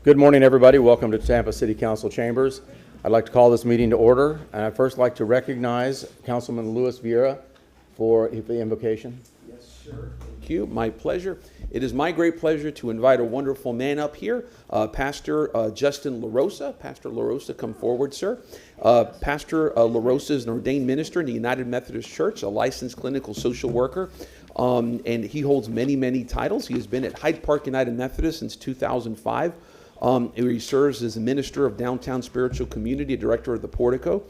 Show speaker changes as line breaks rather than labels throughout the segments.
Good morning, everybody. Welcome to Tampa City Council Chambers. I'd like to call this meeting to order, and I'd first like to recognize Councilman Luis Vieira for the invocation.
Yes, sir. Thank you. My pleasure. It is my great pleasure to invite a wonderful man up here, Pastor Justin LaRosa. Pastor LaRosa, come forward, sir. Pastor LaRosa is an ordained minister in the United Methodist Church, a licensed clinical social worker, and he holds many, many titles. He has been at Hyde Park United Methodist since 2005. He serves as a minister of downtown spiritual community, a director of the Portico.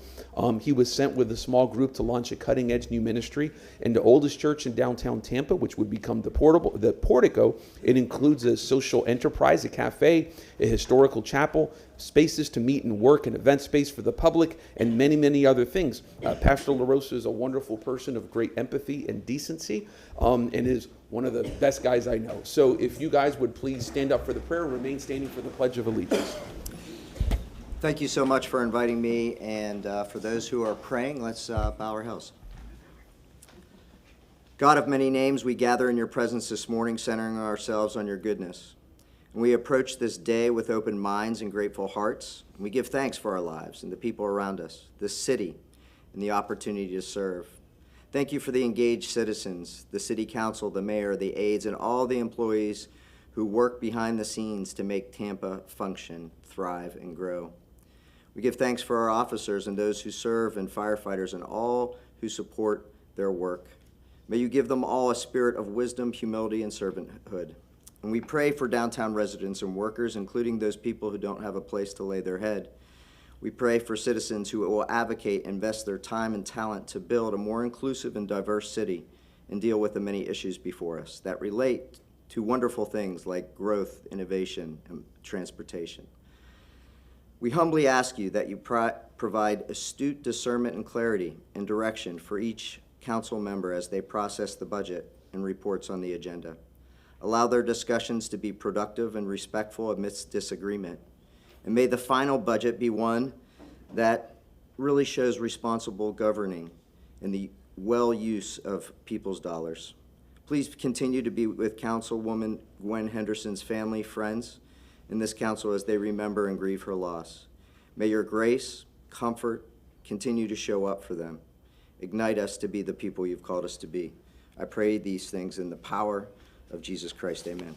He was sent with a small group to launch a cutting-edge new ministry in the oldest church in downtown Tampa, which would become the Portico. It includes a social enterprise, a cafe, a historical chapel, spaces to meet and work, an event space for the public, and many, many other things. Pastor LaRosa is a wonderful person of great empathy and decency, and is one of the best guys I know. So if you guys would please stand up for the prayer and remain standing for the Pledge of Allegiance.
Thank you so much for inviting me, and for those who are praying, let's bow our heads. God of many names, we gather in your presence this morning, centering ourselves on your goodness. And we approach this day with open minds and grateful hearts. And we give thanks for our lives and the people around us, this city, and the opportunity to serve. Thank you for the engaged citizens, the city council, the mayor, the aides, and all the employees who work behind the scenes to make Tampa function, thrive, and grow. We give thanks for our officers and those who serve, and firefighters and all who support their work. May you give them all a spirit of wisdom, humility, and servanthood. And we pray for downtown residents and workers, including those people who don't have a place to lay their head. We pray for citizens who will advocate, invest their time and talent to build a more inclusive and diverse city and deal with the many issues before us that relate to wonderful things like growth, innovation, and transportation. We humbly ask you that you provide astute discernment and clarity and direction for each council member as they process the budget and reports on the agenda. Allow their discussions to be productive and respectful amidst disagreement. And may the final budget be one that really shows responsible governing and the well use of people's dollars. Please continue to be with Councilwoman Gwen Henderson's family, friends in this council as they remember and grieve her loss. May your grace, comfort, continue to show up for them. Ignite us to be the people you've called us to be. I pray these things in the power of Jesus Christ. Amen.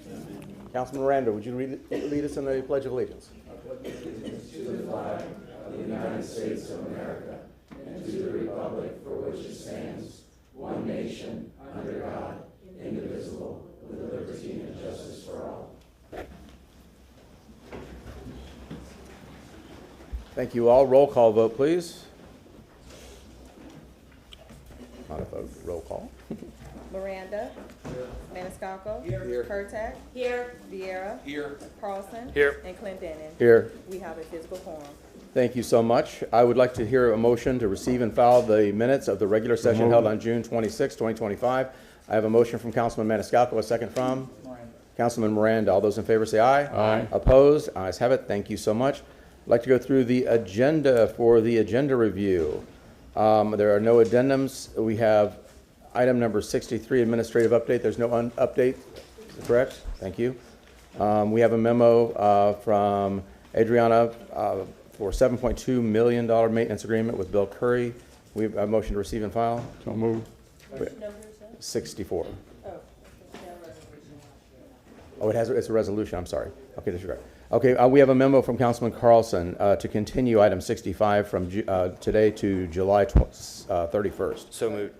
Amen. Councilman Miranda, would you lead us in the Pledge of Allegiance?
I pledge allegiance to the flag of the United States of America and to the republic for which it stands, one nation, under God, indivisible, with liberty and justice for all.
Thank you all. Roll call vote, please. Not a vote, roll call.
Miranda. Here. Maniscalco.
Here.
Kurtak. Here. Vieira.
Here.
Carlson.
Here.
And Clendenin.
Here.
We have a physical quorum.
Thank you so much. I would like to hear a motion to receive and file the minutes of the regular session held on June 26, 2025. I have a motion from Councilman Maniscalco, a second from Councilman Miranda. All those in favor say aye.
Aye.
Opposed? Ayes have it. Thank you so much. I'd like to go through the agenda for the agenda review. There are no addendums. We have item number 63, administrative update. There's no update, correct? Thank you. We have a memo from Adriana for $7.2 million maintenance agreement with Bill Curry. We have a motion to receive and file.
So moved.
Which number is that?
64.
Oh.
Oh, it's a resolution. I'm sorry. Okay, disregard. Okay, we have a memo from Councilman Carlson to continue item 65 from today to July 31st.
So moved.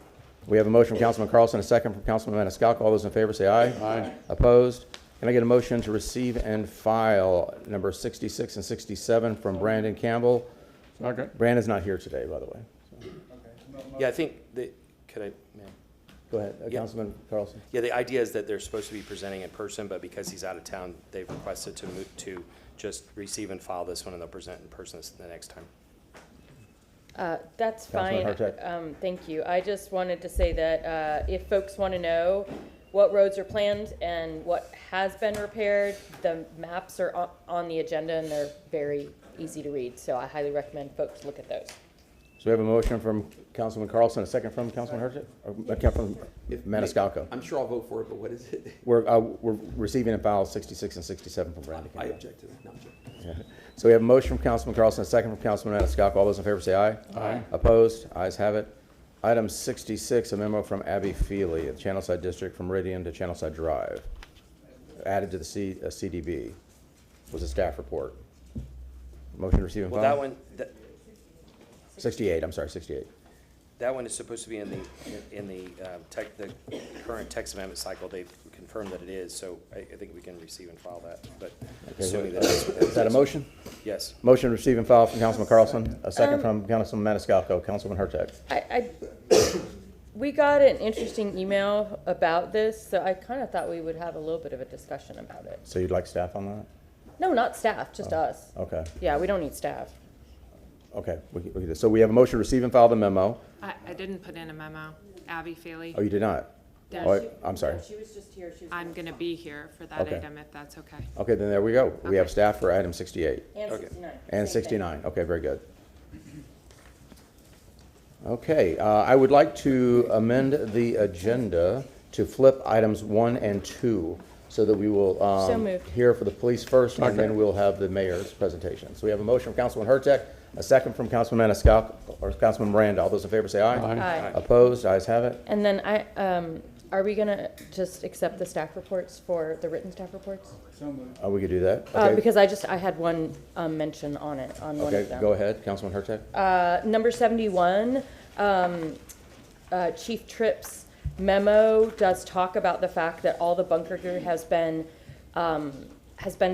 We have a motion from Councilman Carlson, a second from Councilman Maniscalco. All those in favor say aye.
Aye.
Opposed? Can I get a motion to receive and file number 66 and 67 from Brandon Campbell?
Second.
Brandon's not here today, by the way.
Yeah, I think could I, man?
Go ahead,
Yeah.
Councilman Carlson.
Yeah, the idea is that they're supposed to be presenting in person, but because he's out of town, they've requested to move to just receive and file this one, and they'll present in person the next time.
That's
Councilman
fine.
Hartek.
Thank you. I just wanted to say that if folks want to know what roads are planned and what has been repaired, the maps are on the agenda and they're very easy to read. So I highly recommend folks look at those.
we have a motion from Councilman Carlson, a second from Councilman Hurtak, or from Maniscalco.
I'm sure I'll vote for it, but what is it?
We're receiving and file 66 and 67 from Randy.
I object to that. No, I'm joking.
So we have a motion from Councilman Carlson, a second from Councilman Maniscalco. All those in favor say aye.
Aye.
Opposed? Ayes have it. Item 66, a memo from Abby Feely, the Channelside District from Meridian to Channelside Drive, added to the CDB. Was a staff report. Motion to receive and
Well,
file?
that one,
68, I'm sorry, 68.
that one is supposed to be in the current text amendment cycle. They've confirmed that it is, so I think we can receive and file that, but assuming that it's.
Is that a motion?
Yes.
Motion to receive and file from Councilman Carlson, a second from Councilman Maniscalco. Councilman Hurtak.
We got an interesting email about this, so I kind of thought we would have a little bit of a discussion about it.
So you'd like staff on that?
No, not staff, just us.
Okay,
Yeah, we don't need staff.
okay. So we have a motion to receive and file the memo.
I didn't put in a memo. Abby Feely.
Oh, you did not?
Yeah.
Oh, I'm sorry.
She was just here.
I'm going to be here for that
Okay.
item if that's okay.
Okay, then there we go. We have
Okay.
staff for item 68
And
Okay.
69.
and
Same thing.
69. Okay, very good. Okay, I would like to amend the agenda to flip items 1 and 2 so that we will
So moved.
hear for the police first, and then we'll have the mayor's presentation. So we have a motion from Councilman Hurtak, a second from Councilman Maniscalco, or Councilman Miranda. All those in favor say aye.
Aye.
Opposed? Ayes have it.
And then are we gonna just accept the staff reports for the written staff reports?
We could do that. Okay.
Because I had one mention on it, on one
Okay,
of them.
go ahead, Councilman Hurtak.
Number 71, Chief Tripp's memo does talk about the fact that all the bunker gear has been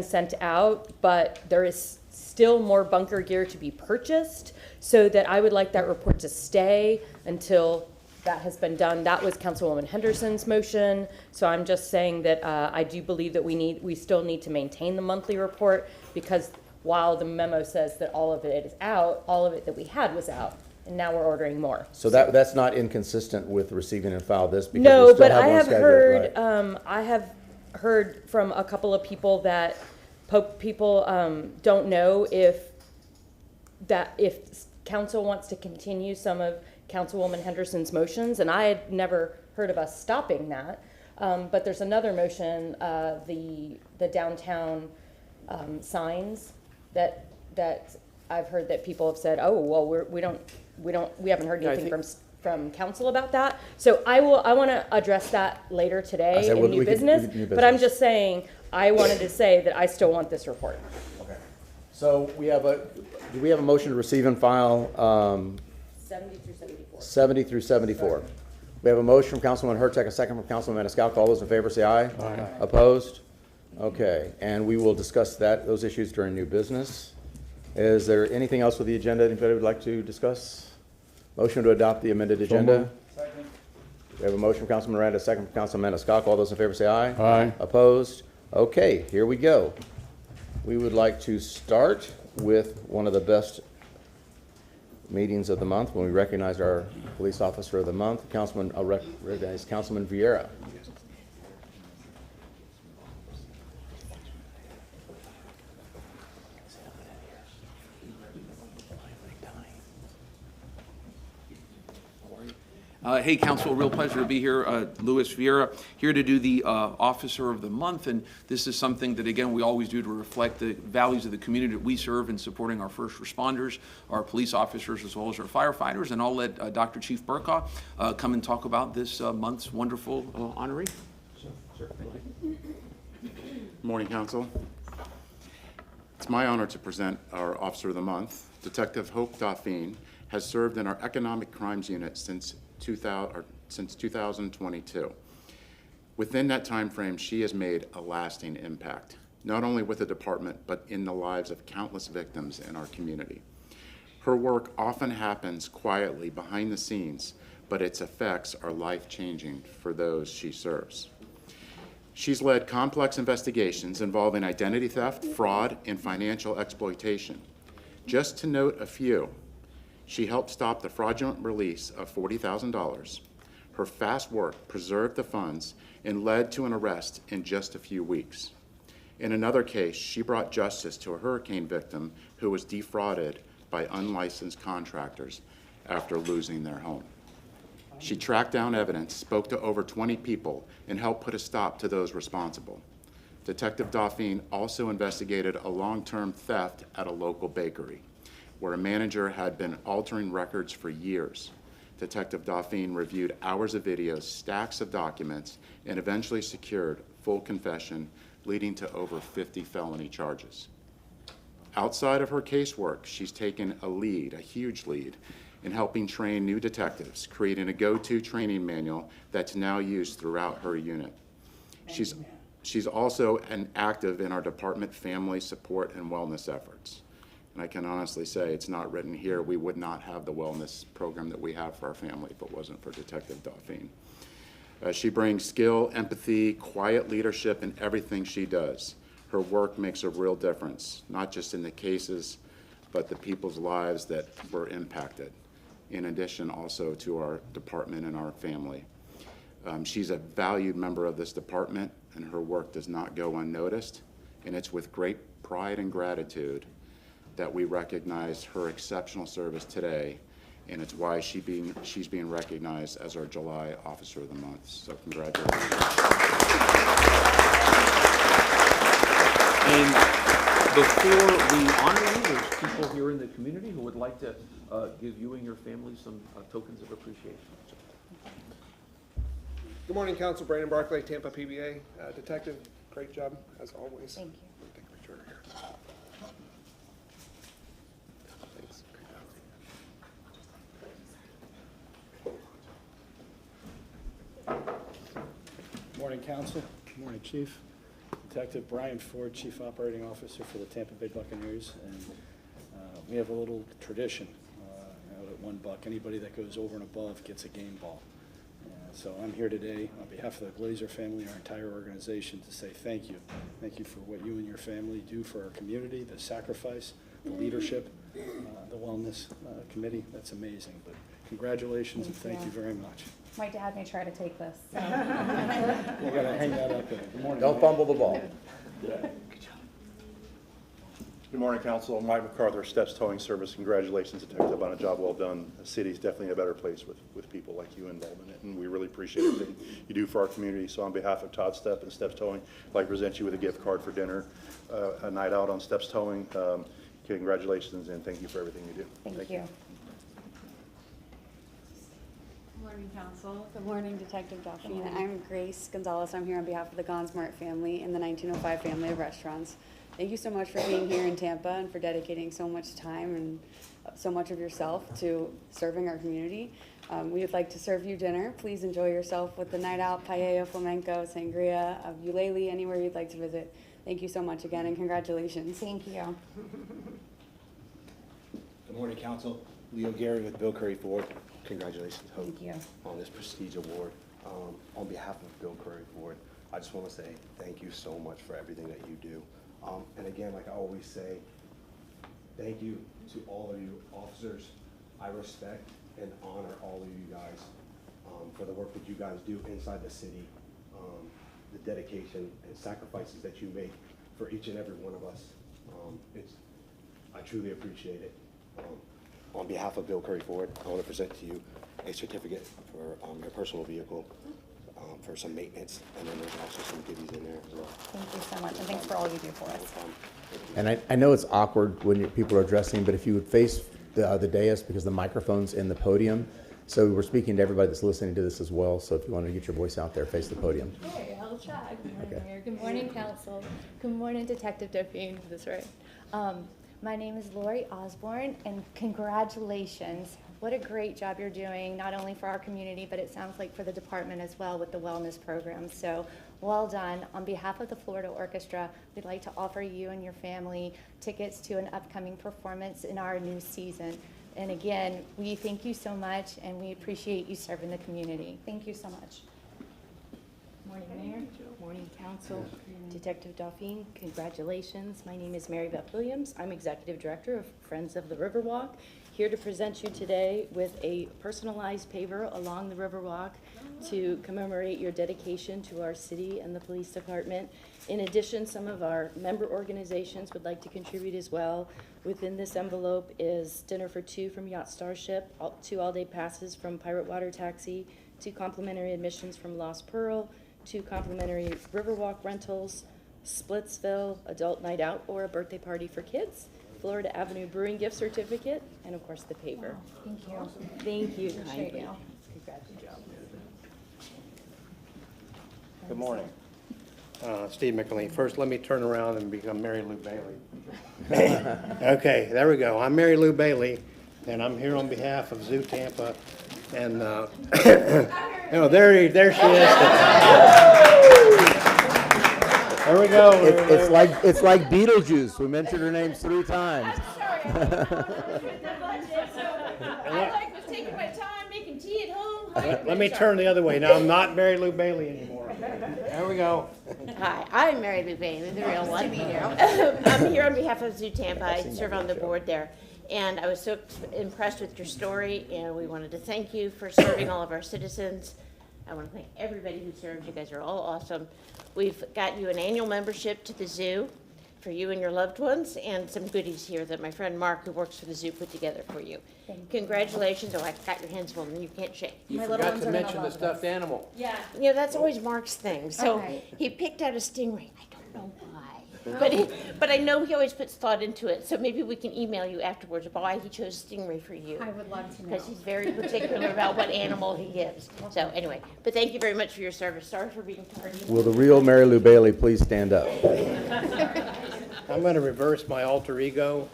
sent out, but there is still more bunker gear to be purchased, so that I would like that report to stay until that has been done. That was Councilwoman Henderson's motion, so I'm just saying that I do believe that we still need to maintain the monthly report, because while the memo says that all of it is out, all of it that we had was out, and now we're ordering more.
So that's not inconsistent with receiving and file this because we
No,
still
but
have
I
one
have
scheduled,
heard,
right?
I have heard from a couple of people that people don't know if council wants to continue some of Councilwoman Henderson's motions, and I had never heard of us stopping that. But there's another motion, the downtown signs that I've heard that people have said, oh, well, we haven't heard
Yeah, I
anything from council about that. So I want to address that later today
said,
in
well,
new
we could-
business.
new
But I'm
business.
just saying, I wanted to say that I still want this report.
Okay. So do we have a motion to receive and file
70 through 74.
70 through 74? We have a motion from Councilman Hurtak, a second from Councilman Maniscalco. All those in favor say aye. Aye. Opposed? Okay, and we will discuss those issues during new business. Is there anything else with the agenda anybody would like to discuss? Motion to adopt the amended agenda?
Second.
We have a motion from Councilman Miranda, a second from Councilman Maniscalco. All those in favor say aye.
Aye.
Opposed? Okay, here we go. We would like to start with one of the best meetings of the month when we recognize our police officer of the month. I'll recognize Councilman Vieira.
Hey, Council, real pleasure to be here. Louis Vieira, here to do the Officer of the Month, and this is something that, again, we always do to reflect the values of the community that we serve in supporting our first responders, our police officers, as well as our firefighters, and I'll let Dr. Chief Burkaw come and talk about this month's wonderful honoree.
Morning, Council. It's my honor to present our Officer of the Month. Detective Hope Dauphine has served in our Economic Crimes Unit since 2022. Within that time frame, she has made a lasting impact, not only with the department, but in the lives of countless victims in our community. Her work often happens quietly behind the scenes, but its effects are life-changing for those she serves. She's led complex investigations involving identity theft, fraud, and financial exploitation. Just to note a few, she helped stop the fraudulent release of $40,000. Her fast work preserved the funds and led to an arrest in just a few weeks. In another case, she brought justice to a hurricane victim who was defrauded by unlicensed contractors after losing their home. She tracked down evidence, spoke to over 20 people, and helped put a stop to those responsible. Detective Dauphine also investigated a long-term theft at a local bakery, where a manager had been altering records for years. Detective Dauphine reviewed hours of videos, stacks of documents, and eventually secured full confession, leading to over 50 felony charges. Outside of her casework, she's taken a lead, a huge lead, in helping train new detectives, creating a go-to training manual that's now used throughout her unit. She's also an active in our department family support and wellness efforts. And I can honestly say, it's not written here, we would not have the wellness program that we have for our family if it wasn't for Detective Dauphine. She brings skill, empathy, quiet leadership in everything she does. Her work makes a real difference, not just in the cases, but the people's lives that were impacted. In addition, also to our department and our family. She's a valued member of this department, and her work does not go unnoticed. And it's with great pride and gratitude that we recognize her exceptional service today, and it's why she's being recognized as our July Officer of the Month. So congratulations.
And before we honor you, there's people here in the community who would like to give you and your family some tokens of appreciation.
Good morning, Council. Brandon Barclay, Tampa PBA. Detective, great job, as always.
Thank you.
Take a picture here. Thanks.
Good morning, Council. Good morning, Chief. Detective Brian Ford, Chief Operating Officer for the Tampa Bay Buccaneers. And we have a little tradition out at $1. Anybody that goes over and above gets a game ball. So I'm here today on behalf of the Glazer family, our entire organization, to say thank you. Thank you for what you and your family do for our community, the sacrifice, the leadership, the wellness committee. That's amazing. But congratulations and thank you very much.
My dad may try to take this. So.
We're going to hang that up there. Good morning.
Don't fumble the ball.
Good morning, Council. Mike MacArthur, Steps Towing Service. Congratulations, Detective, on a job well done. The city's definitely a better place with people like you involved in it, and we really appreciate everything you do for our community. So on behalf of Todd Stepp and Steps Towing, I'd like to present you with a gift card for dinner, a night out on Steps Towing. Congratulations, and thank you for everything you do.
Thank you.
Good morning, Council. Good morning, Detective Dauphine. I'm Grace Gonzalez. I'm here on behalf of the Gonsmart family and the 1905 family of restaurants. Thank you so much for being here in Tampa and for dedicating so much time and so much of yourself to serving our community. We would like to serve you dinner. Please enjoy yourself with the night out, paella, flamenco, sangria, ukulele, anywhere you'd like to visit. Thank you so much again, and congratulations.
Thank you.
Good morning, Council. Leo Gary with Bill Curry Ford. Congratulations, Hope,
Thank you.
on this prestige award. On behalf of Bill Curry Ford, I just want to say thank you so much for everything that you do. And again, like I always say, thank you to all of you officers. I respect and honor all of you guys for the work that you guys do inside the city, the dedication and sacrifices that you make for each and every one of us. I truly appreciate it. On behalf of Bill Curry Ford, I want to present to you a certificate for your personal vehicle for some maintenance, and then there's also some goodies in there as well.
Thank you so much, and thanks for all you do for us.
And I know it's awkward when people are addressing, but if you would face the dais, because the microphone's in the podium, so we're speaking to everybody that's listening to this as well, so if you want to get your voice out there, face the podium.
Okay, I'll try. Good morning,
Okay.
Mayor. Good morning, Council. Good morning, Detective Dauphine. Is this right? My name is Lori Osborne, and congratulations. What a great job you're doing, not only for our community, but it sounds like for the department as well with the wellness program. So well done. On behalf of the Florida Orchestra, we'd like to offer you and your family tickets to an upcoming performance in our new season. And again, we thank you so much, and we appreciate you serving the community. Thank you so much.
Morning, Mayor. Morning, Council. Detective Dauphine, congratulations. My name is Mary Beth Williams. I'm Executive Director of Friends of the Riverwalk, here to present you today with a personalized paver along the Riverwalk to commemorate your dedication to our city and the police department. In addition, some of our member organizations would like to contribute as well. Within this envelope is dinner for two from Yacht Starship, 2 all-day passes from Pirate Water Taxi, 2 complimentary admissions from Lost Pearl, 2 complimentary Riverwalk rentals, Splitsville, adult night out, or a birthday party for kids, Florida Avenue Brewing gift certificate, and of course the paper.
Thank you.
Thank you
Appreciate
kindly.
you.
Congratulations.
Good morning. Steve McLean. First, let me turn around and become Mary Lou Bailey. Okay, there we go. I'm Mary Lou Bailey, and I'm here on behalf of Zoo Tampa. And, there she is. There we go.
It's like Beetlejuice. We mentioned her name 3 times.
Let me turn the other way. Now, I'm not Mary Lou Bailey anymore. There we go.
Hi, I'm Mary Lou Bailey, the real one. I'm here on behalf of Zoo Tampa. I serve on the board there. And I was so impressed with your story, and we wanted to thank you for serving all of our citizens. I want to thank everybody who served. You guys are all awesome. We've got you an annual membership to the zoo for you and your loved ones, and some goodies here that my friend Mark, who works for the zoo, put together for you. Congratulations. Oh, I got your hands full, and you can't shake.
You forgot to mention the stuffed animal.
Yeah. You know, that's always Mark's thing. So
Okay.
he picked out a stingray. I don't know why. But I know he always puts thought into it. So maybe we can email you afterwards why he chose stingray for you.
I would love to know.
Because he's very particular about what animal he gives. So anyway, but thank you very much for your service. Sorry for being tardy.
Will the real Mary Lou Bailey please stand up?
I'm going to reverse my alter ego.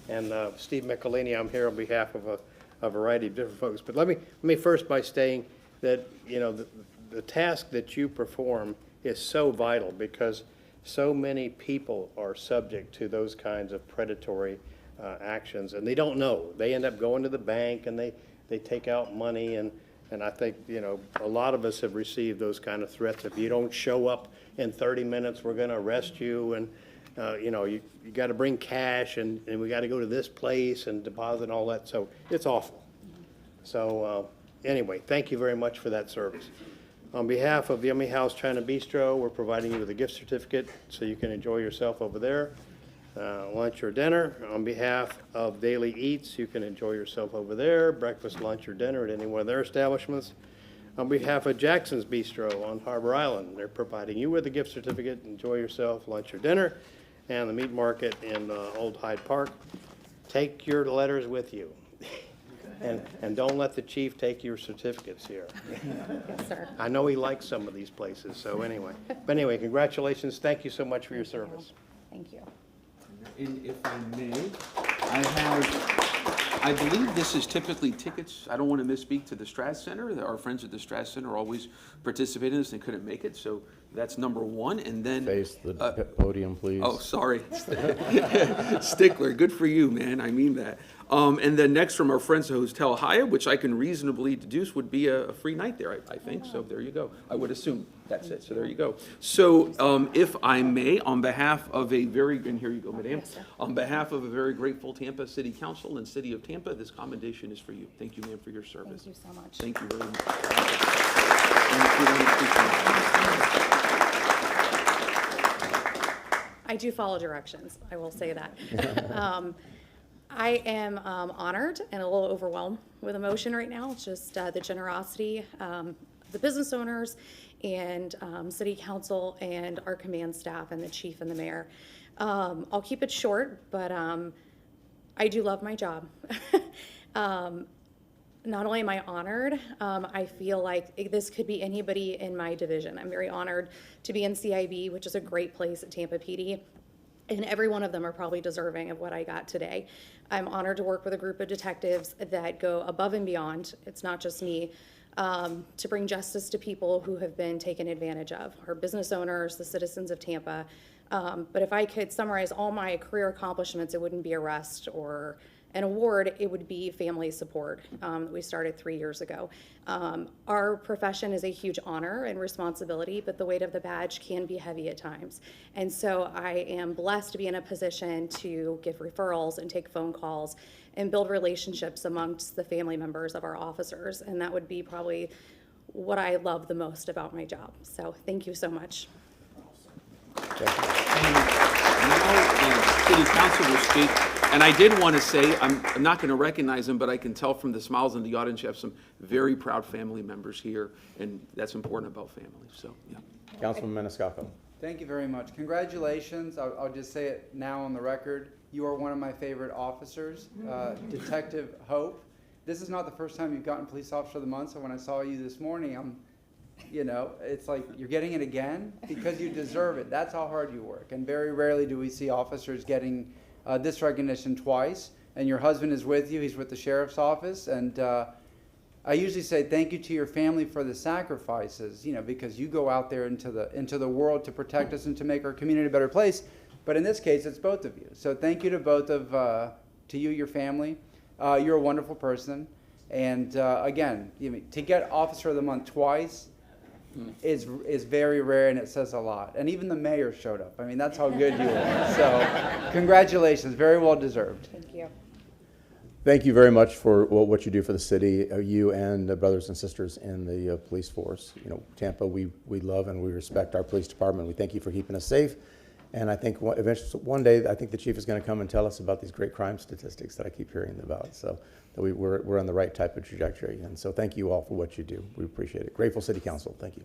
And Steve Michelini, I'm here on behalf of a variety of different folks. But let me first by saying that, you know, the task that you perform is so vital because so many people are subject to those kinds of predatory actions, and they don't know. They end up going to the bank and they take out money, and I think, you know, a lot of us have received those kind of threats. If you don't show up in 30 minutes, we're going to arrest you, and you know, you got to bring cash, and we got to go to this place and deposit and all that. So it's awful. So anyway, thank you very much for that service. On behalf of Yummy House China Bistro, we're providing you with a gift certificate so you can enjoy yourself over there, lunch or dinner. On behalf of Daily Eats, you can enjoy yourself over there, breakfast, lunch, or dinner at any one of their establishments. On behalf of Jackson's Bistro on Harbor Island, they're providing you with a gift certificate. Enjoy yourself, lunch or dinner. And the meat market in Old Hyde Park. Take your letters with you. And don't let the chief take your certificates here.
Yes, sir.
I know he likes some of these places, so anyway. But anyway, congratulations. Thank you so much for your service.
Thank you.
And if I may, I believe this is typically tickets, I don't want to misspeak to the Strat Center. Our friends at the Strat Center always participate in this, they couldn't make it, so that's number one, and then.
Face the podium, please.
Oh, sorry. Stickler, good for you, man, I mean that. And then next from our friends at Hotel Hyatt, which I can reasonably deduce would be a free night there, I think, so there you go. I would assume that's it, so there you go. So if I may, on behalf of a very, and here you go, madam. On behalf of a very grateful Tampa City Council and City of Tampa, this commendation is for you. Thank you, ma'am, for your service.
Thank you so much.
Thank you very much.
I do follow directions, I will say that. I am honored and a little overwhelmed with emotion right now. It's just the generosity, the business owners and city council and our command staff and the chief and the mayor. I'll keep it short, but I do love my job. Not only am I honored, I feel like this could be anybody in my division. I'm very honored to be in CIB, which is a great place at Tampa PD. And every one of them are probably deserving of what I got today. I'm honored to work with a group of detectives that go above and beyond. It's not just me, to bring justice to people who have been taken advantage of, our business owners, the citizens of Tampa. But if I could summarize all my career accomplishments, it wouldn't be arrest or an award, it would be family support that we started 3 years ago. Our profession is a huge honor and responsibility, but the weight of the badge can be heavy at times. And so I am blessed to be in a position to give referrals and take phone calls and build relationships amongst the family members of our officers. And that would be probably what I love the most about my job. So thank you so much.
Now, City Council will speak, and I did want to say, I'm not going to recognize them, but I can tell from the smiles in the audience, you have some very proud family members here, and that's important about family, so, yeah.
Councilman Maniscalco.
Thank you very much. Congratulations. I'll just say it now on the record. You are one of my favorite officers, Detective Hope. This is not the first time you've gotten Police Officer of the Month, so when I saw you this morning, it's like you're getting it again because you deserve it. That's how hard you work. And very rarely do we see officers getting this recognition twice. And your husband is with you. He's with the Sheriff's Office. And I usually say thank you to your family for the sacrifices, because you go out there into the world to protect us and to make our community a better place. But in this case, it's both of you. So thank you to both of, to you, your family. You're a wonderful person. And again, to get Officer of the Month twice is very rare, and it says a lot. And even the mayor showed up. I mean, that's how good you are. So congratulations. Very well deserved.
Thank you.
Thank you very much for what you do for the city, you and the brothers and sisters in the police force. Tampa, we love and we respect our police department. We thank you for keeping us safe. And I think eventually, one day, I think the chief is going to come and tell us about these great crime statistics that I keep hearing about. So we're on the right type of trajectory. And so thank you all for what you do. We appreciate it. Grateful City Council. Thank you.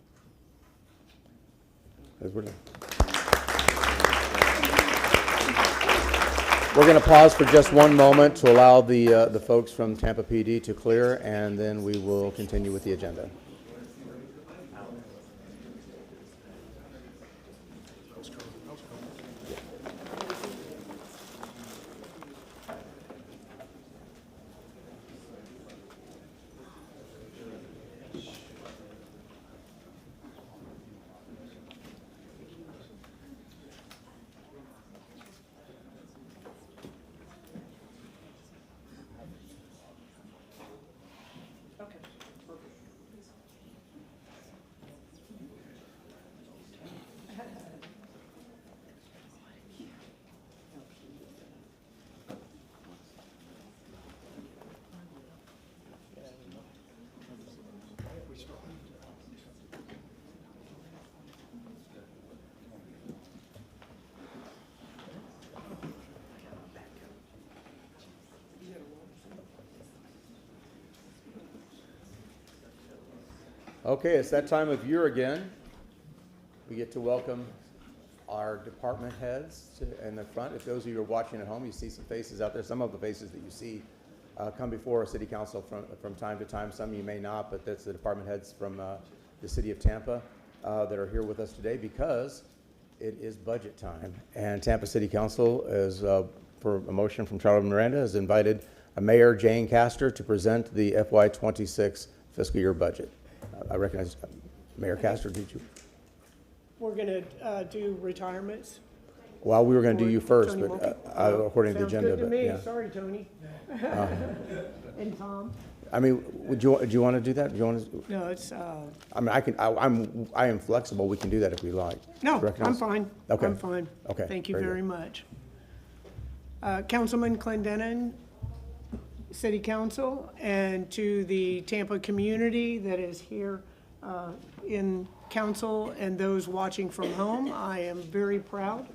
We're going to pause for just one moment to allow the folks from Tampa PD to clear, and then we will continue with the agenda. Okay, it's that time of year again. We get to welcome our department heads in the front. If those of you who are watching at home, you see some faces out there. Some of the faces that you see come before our city council from time to time. Some you may not, but that's the department heads from the city of Tampa that are here with us today because it is budget time. And Tampa City Council is, for a motion from Charlie Miranda, has invited Mayor Jane Castor to present the FY26 fiscal year budget. I recognize Mayor Castor, did you?
We're going to do retirements.
Well, we were going to do you first,
Tony
but according to the agenda.
Sounds good to me.
Yeah.
Sorry, Tony. And Tom.
I mean, do you want to do that? Do you want to?
No, it's.
I mean, I am flexible. We can do that if we like.
No, I'm fine.
Okay.
I'm fine.
Okay.
Thank you
very
very
good.
much. Councilman Clendenin, City Council, and to the Tampa community that is here in council and those watching from home, I am very proud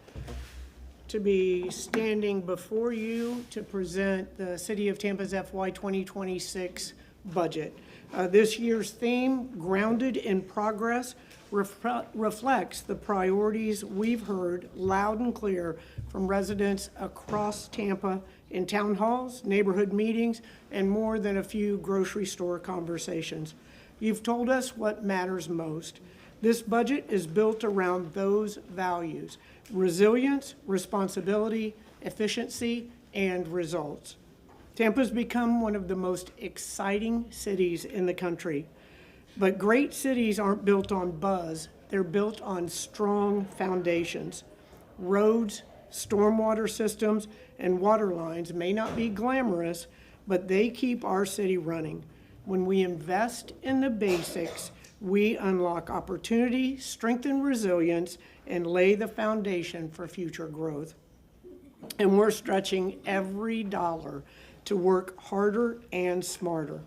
to be standing before you to present the City of Tampa's FY 2026 budget. This year's theme, Grounded in Progress, reflects the priorities we've heard loud and clear from residents across Tampa in town halls, neighborhood meetings, and more than a few grocery store conversations. You've told us what matters most. This budget is built around those values: resilience, responsibility, efficiency, and results. Tampa's become one of the most exciting cities in the country. But great cities aren't built on buzz, they're built on strong foundations. Roads, stormwater systems, and water lines may not be glamorous, but they keep our city running. When we invest in the basics, we unlock opportunity, strengthen resilience, and lay the foundation for future growth. And we're stretching every dollar to work harder and smarter.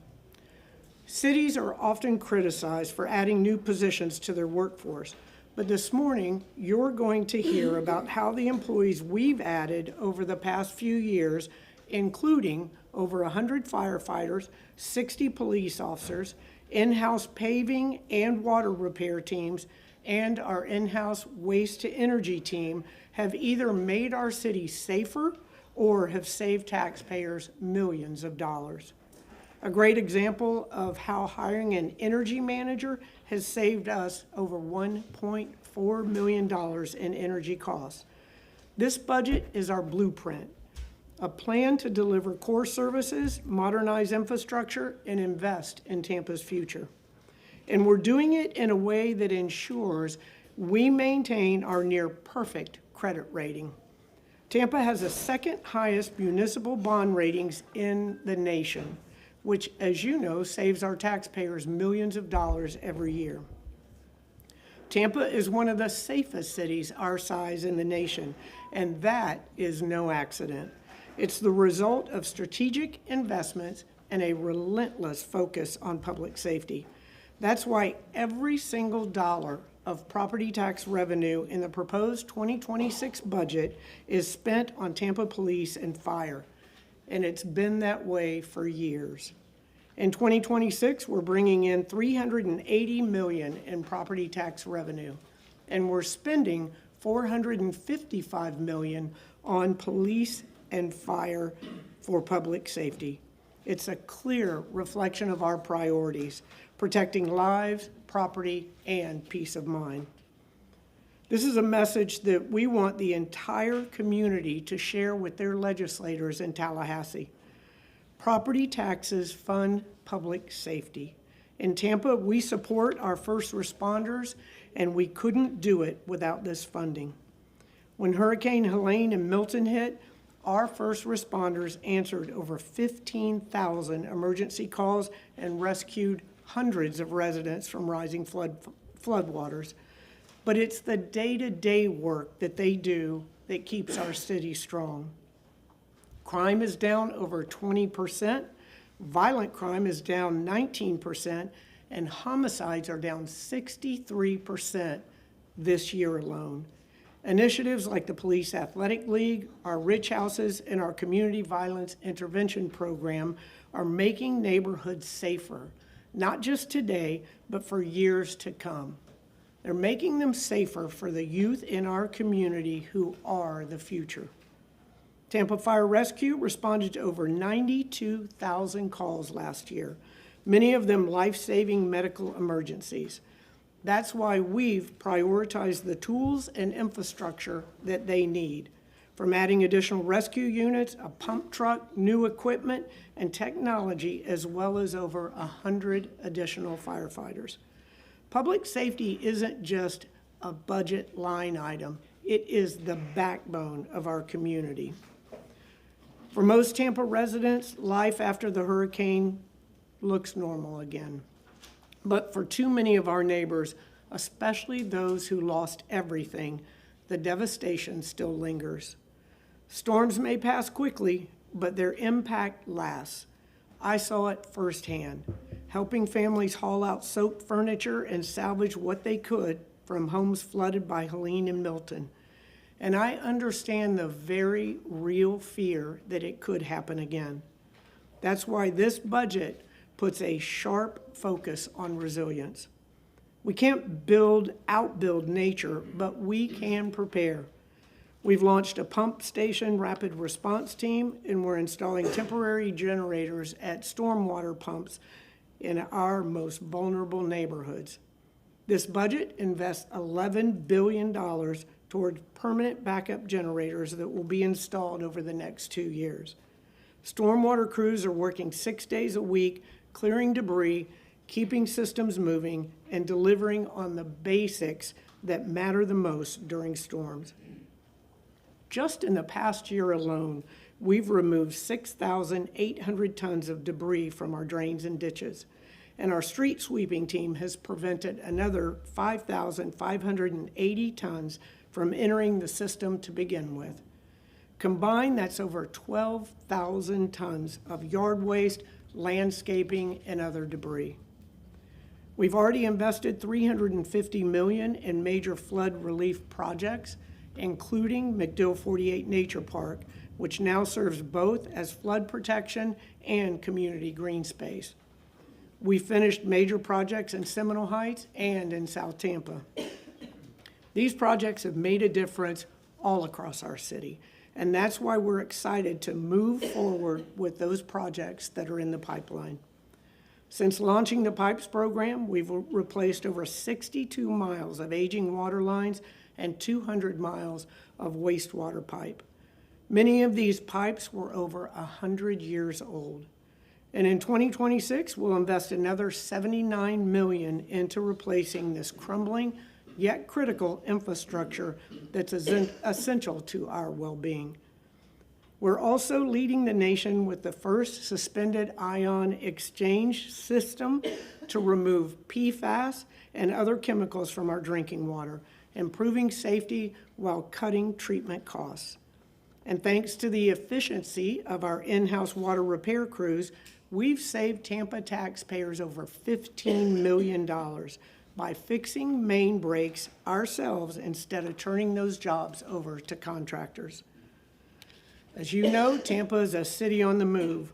Cities are often criticized for adding new positions to their workforce, but this morning, you're going to hear about how the employees we've added over the past few years, including over 100 firefighters, 60 police officers, in-house paving and water repair teams, and our in-house waste-to-energy team, have either made our city safer or have saved taxpayers millions of dollars. A great example of how hiring an energy manager has saved us over $1.4 million in energy costs. This budget is our blueprint, a plan to deliver core services, modernize infrastructure, and invest in Tampa's future. And we're doing it in a way that ensures we maintain our near-perfect credit rating. Tampa has the second highest municipal bond ratings in the nation, which, as you know, saves our taxpayers millions of dollars every year. Tampa is one of the safest cities our size in the nation, and that is no accident. It's the result of strategic investments and a relentless focus on public safety. That's why every single dollar of property tax revenue in the proposed 2026 budget is spent on Tampa Police and Fire, and it's been that way for years. In 2026, we're bringing in $380 million in property tax revenue, and we're spending $455 million on police and fire for public safety. It's a clear reflection of our priorities, protecting lives, property, and peace of mind. This is a message that we want the entire community to share with their legislators in Tallahassee. Property taxes fund public safety. In Tampa, we support our first responders, and we couldn't do it without this funding. When Hurricane Helene and Milton hit, our first responders answered over 15,000 emergency calls and rescued hundreds of residents from rising floodwaters. But it's the day-to-day work that they do that keeps our city strong. Crime is down over 20%, violent crime is down 19%, and homicides are down 63% this year alone. Initiatives like the Police Athletic League, our Rich Houses, and our Community Violence Intervention Program are making neighborhoods safer, not just today, but for years to come. They're making them safer for the youth in our community who are the future. Tampa Fire Rescue responded to over 92,000 calls last year, many of them life-saving medical emergencies. That's why we've prioritized the tools and infrastructure that they need, from adding additional rescue units, a pump truck, new equipment, and technology, as well as over 100 additional firefighters. Public safety isn't just a budget line item. It is the backbone of our community. For most Tampa residents, life after the hurricane looks normal again. But for too many of our neighbors, especially those who lost everything, the devastation still lingers. Storms may pass quickly, but their impact lasts. I saw it firsthand, helping families haul out soaked furniture and salvage what they could from homes flooded by Helene and Milton. And I understand the very real fear that it could happen again. That's why this budget puts a sharp focus on resilience. We can't outbuild nature, but we can prepare. We've launched a pump station rapid response team, and we're installing temporary generators at stormwater pumps in our most vulnerable neighborhoods. This budget invests $11 billion toward permanent backup generators that will be installed over the next 2 years. Stormwater crews are working 6 days a week, clearing debris, keeping systems moving, and delivering on the basics that matter the most during storms. Just in the past year alone, we've removed 6,800 tons of debris from our drains and ditches, and our street sweeping team has prevented another 5,580 tons from entering the system to begin with. Combined, that's over 12,000 tons of yard waste, landscaping, and other debris. We've already invested $350 million in major flood relief projects, including McDill 48 Nature Park, which now serves both as flood protection and community green space. We finished major projects in Seminole Heights and in South Tampa. These projects have made a difference all across our city, and that's why we're excited to move forward with those projects that are in the pipeline. Since launching the PIPES program, we've replaced over 62 miles of aging water lines and 200 miles of wastewater pipe. Many of these pipes were over 100 years old. And in 2026, we'll invest another $79 million into replacing this crumbling yet critical infrastructure that's essential to our well-being. We're also leading the nation with the first suspended ion exchange system to remove PFAS and other chemicals from our drinking water, improving safety while cutting treatment costs. And thanks to the efficiency of our in-house water repair crews, we've saved Tampa taxpayers over $15 million by fixing main breaks ourselves instead of turning those jobs over to contractors. As you know, Tampa is a city on the move,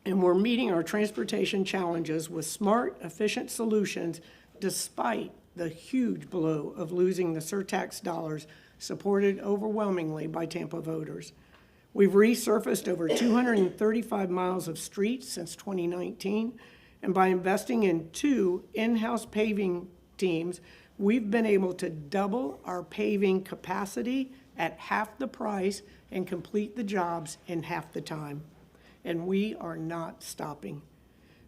and we're meeting our transportation challenges with smart, efficient solutions despite the huge blow of losing the surtax dollars supported overwhelmingly by Tampa voters. We've resurfaced over 235 miles of streets since 2019, and by investing in 2 in-house paving teams, we've been able to double our paving capacity at half the price and complete the jobs in half the time. And we are not stopping.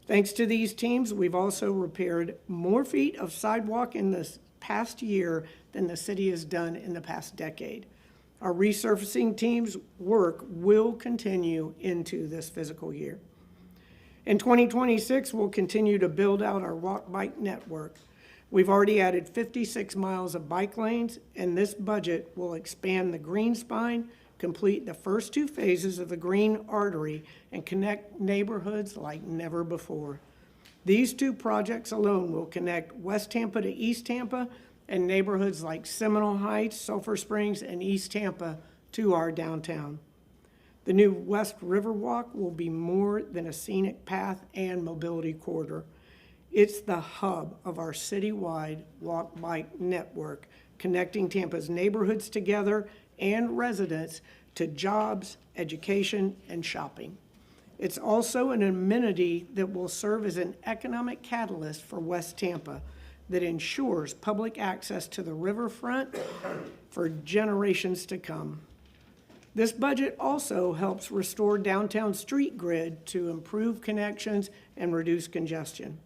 Thanks to these teams, we've also repaired more feet of sidewalk in this past year than the city has done in the past decade. Our resurfacing team's work will continue into this fiscal year. In 2026, we'll continue to build out our walk-bike network. We've already added 56 miles of bike lanes, and this budget will expand the green spine, complete the first 2 phases of the green artery, and connect neighborhoods like never before. These 2 projects alone will connect West Tampa to East Tampa and neighborhoods like Seminole Heights, Sulphur Springs, and East Tampa to our downtown. The new West River Walk will be more than a scenic path and mobility corridor. It's the hub of our citywide walk-bike network, connecting Tampa's neighborhoods together and residents to jobs, education, and shopping. It's also an amenity that will serve as an economic catalyst for West Tampa that ensures public access to the riverfront for generations to come. This budget also helps restore downtown street grid to improve connections and reduce congestion.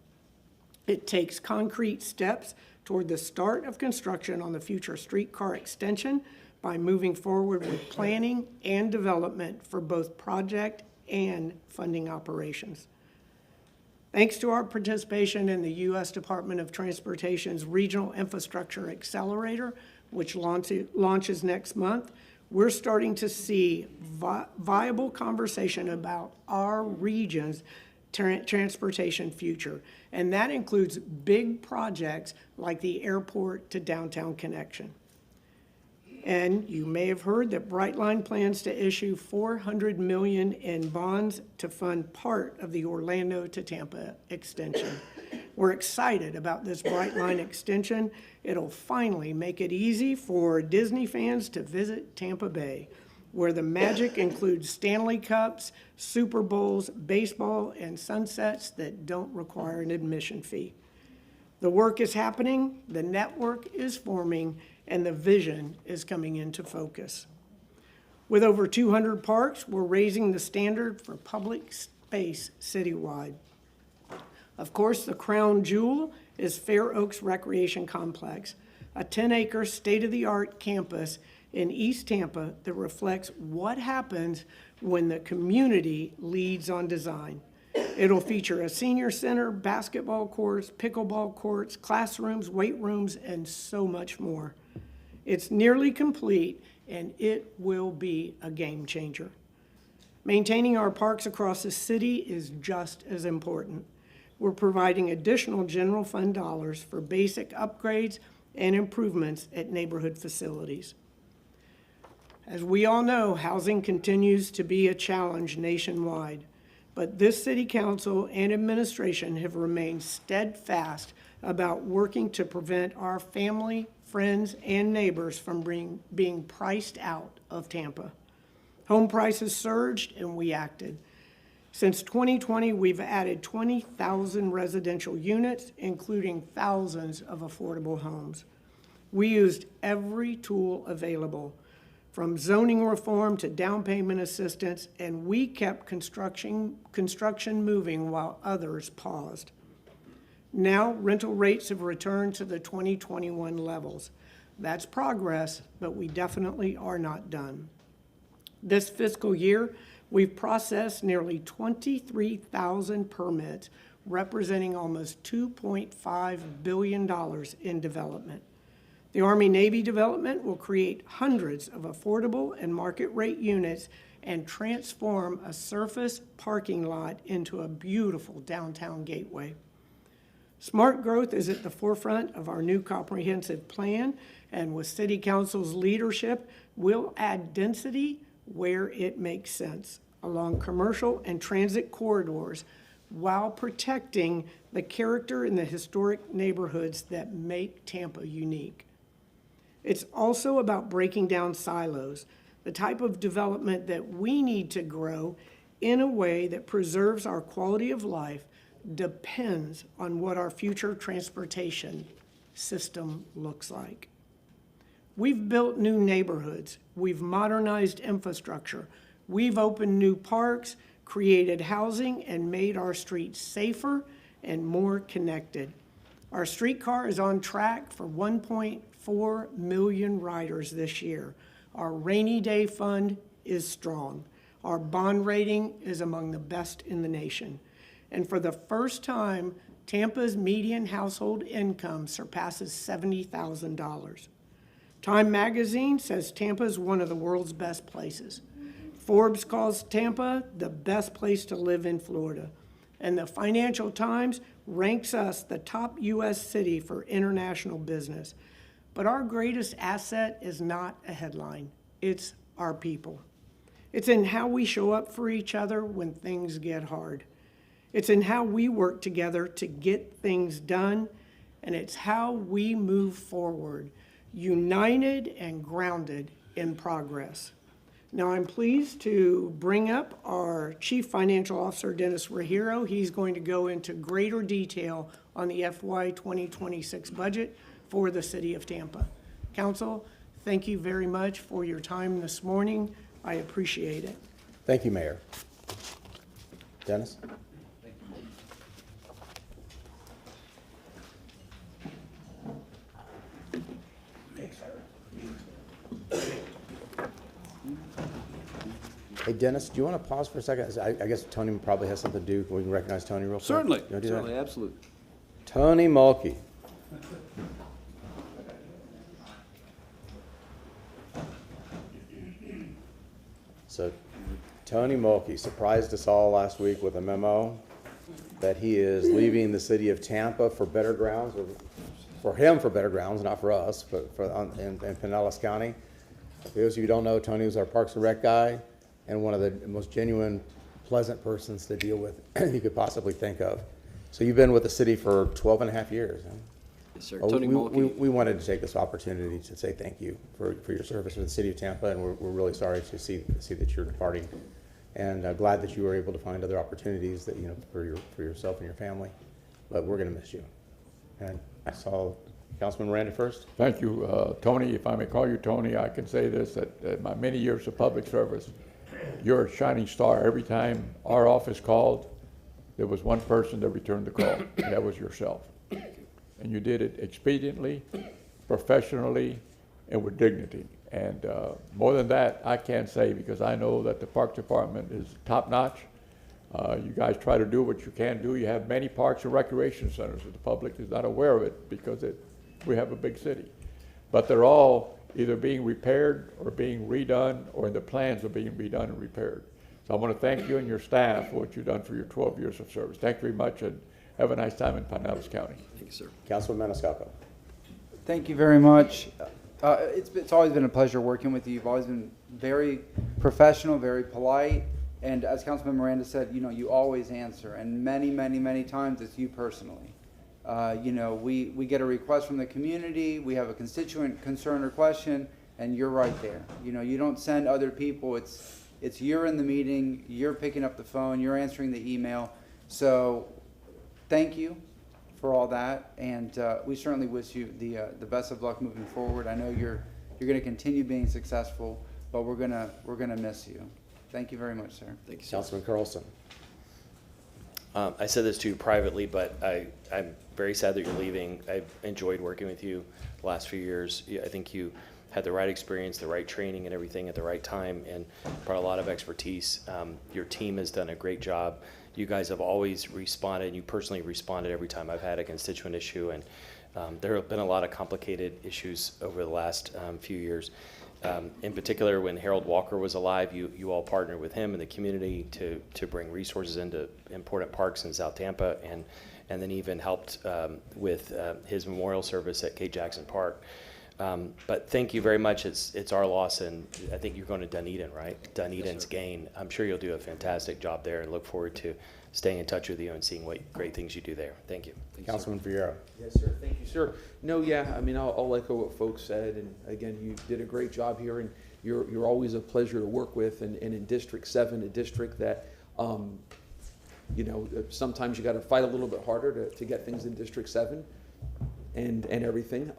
It takes concrete steps toward the start of construction on the future streetcar extension by moving forward with planning and development for both project and funding operations. Thanks to our participation in the U.S. Department of Transportation's Regional Infrastructure Accelerator, which launches next month, we're starting to see viable conversation about our region's transportation future, and that includes big projects like the airport to downtown connection. And you may have heard that Brightline plans to issue $400 million in bonds to fund part of the Orlando to Tampa extension. We're excited about this Brightline extension. It'll finally make it easy for Disney fans to visit Tampa Bay, where the magic includes Stanley Cups, Super Bowls, baseball, and sunsets that don't require an admission fee. The work is happening, the network is forming, and the vision is coming into focus. With over 200 parks, we're raising the standard for public space citywide. Of course, the crown jewel is Fair Oaks Recreation Complex, a 10-acre state-of-the-art campus in East Tampa that reflects what happens when the community leads on design. It'll feature a senior center, basketball courts, pickleball courts, classrooms, weight rooms, and so much more. It's nearly complete, and it will be a game changer. Maintaining our parks across the city is just as important. We're providing additional general fund dollars for basic upgrades and improvements at neighborhood facilities. As we all know, housing continues to be a challenge nationwide, but this city council and administration have remained steadfast about working to prevent our family, friends, and neighbors from being priced out of Tampa. Home prices surged and we acted. Since 2020, we've added 20,000 residential units, including thousands of affordable homes. We used every tool available, from zoning reform to down payment assistance, and we kept construction moving while others paused. Now, rental rates have returned to the 2021 levels. That's progress, but we definitely are not done. This fiscal year, we've processed nearly 23,000 permits, representing almost $2.5 billion in development. The Army-Navy development will create hundreds of affordable and market-rate units and transform a surface parking lot into a beautiful downtown gateway. Smart growth is at the forefront of our new comprehensive plan, and with City Council's leadership, we'll add density where it makes sense along commercial and transit corridors while protecting the character in the historic neighborhoods that make Tampa unique. It's also about breaking down silos, the type of development that we need to grow in a way that preserves our quality of life depends on what our future transportation system looks like. We've built new neighborhoods, we've modernized infrastructure, we've opened new parks, created housing, and made our streets safer and more connected. Our streetcar is on track for 1.4 million riders this year. Our rainy day fund is strong. Our bond rating is among the best in the nation. And for the first time, Tampa's median household income surpasses $70,000. Time magazine says Tampa is one of the world's best places. Forbes calls Tampa the best place to live in Florida. And the Financial Times ranks us the top U.S. city for international business. But our greatest asset is not a headline. It's our people. It's in how we show up for each other when things get hard. It's in how we work together to get things done, and it's how we move forward, united and grounded in progress. Now, I'm pleased to bring up our Chief Financial Officer, Dennis Rahiro. He's going to go into greater detail on the FY 2026 budget for the City of Tampa. Council, thank you very much for your time this morning. I appreciate it.
Thank you, Mayor. Dennis? Hey, Dennis, do you want to pause for a second? I guess Tony probably has something to do. We can recognize Tony real quick.
Certainly,
You wanna do that?
certainly, absolutely.
Tony Mulkey. So, Tony Mulkey surprised us all last week with a memo that he is leaving the city of Tampa for better grounds, or for him for better grounds, not for us, but in Pinellas County. For those of you who don't know, Tony was our Parks and Rec guy and one of the most genuine, pleasant persons to deal with you could possibly think of. So you've been with the city for 12 and a half years. Huh?
Yes, sir. Tony Mulkey.
We wanted to take this opportunity to say thank you for your service to the city of Tampa, and we're really sorry to see that you're departing, and glad that you were able to find other opportunities that for yourself and your family. But we're going to miss you. And I saw Councilman Miranda first.
Thank you, Tony. If I may call you Tony, I can say this, that my many years of public service, you're a shining star. Every time our office called, there was one person that returned the call, and that was yourself. And you did it expediently, professionally, and with dignity. And more than that, I can't say, because I know that the Park Department is top-notch. You guys try to do what you can do. You have many parks and recreation centers, but the public is not aware of it because we have a big city. But they're all either being repaired or being redone, or in the plans of being redone and repaired. So I want to thank you and your staff for what you've done for your 12 years of service. Thank you very much, and have a nice time in Pinellas County.
Thank you, sir.
Councilman Maniscalco.
Thank you very much. It's always been a pleasure working with you. You've always been very professional, very polite, and as Councilman Miranda said, you know, you always answer, and many, many, many times it's you personally. You know, we get a request from the community, we have a constituent concern or question, and you're right there. You know, you don't send other people, it's you're in the meeting, you're picking up the phone, you're answering the email. So thank you for all that, and we certainly wish you the best of luck moving forward. I know you're going to continue being successful, but we're gonna miss you. Thank you very much, sir.
Thank you, sir.
Councilman Carlson.
I said this to you privately, but I'm very sad that you're leaving. I've enjoyed working with you the last few years. I think you had the right experience, the right training and everything at the right time, and brought a lot of expertise. Your team has done a great job. You guys have always responded. You personally responded every time I've had a constituent issue, and there have been a lot of complicated issues over the last few years. In particular, when Harold Walker was alive, you all partnered with him and the community to bring resources into important parks in South Tampa, and then even helped with his memorial service at K. Jackson Park. But thank you very much. It's our loss, and I think you're going to Dunedin, right? Dunedin's gain. I'm sure you'll do a fantastic job there, and look forward to staying in touch with you and seeing what great things you do there. Thank you.
Councilman Fierro.
Yes, sir. Thank you, sir. No, yeah, I mean, I'll echo what folks said, and again, you did a great job here, and you're always a pleasure to work with, and in District 7, a district that, you know, sometimes you got to fight a little bit harder to get things in District 7. And everything.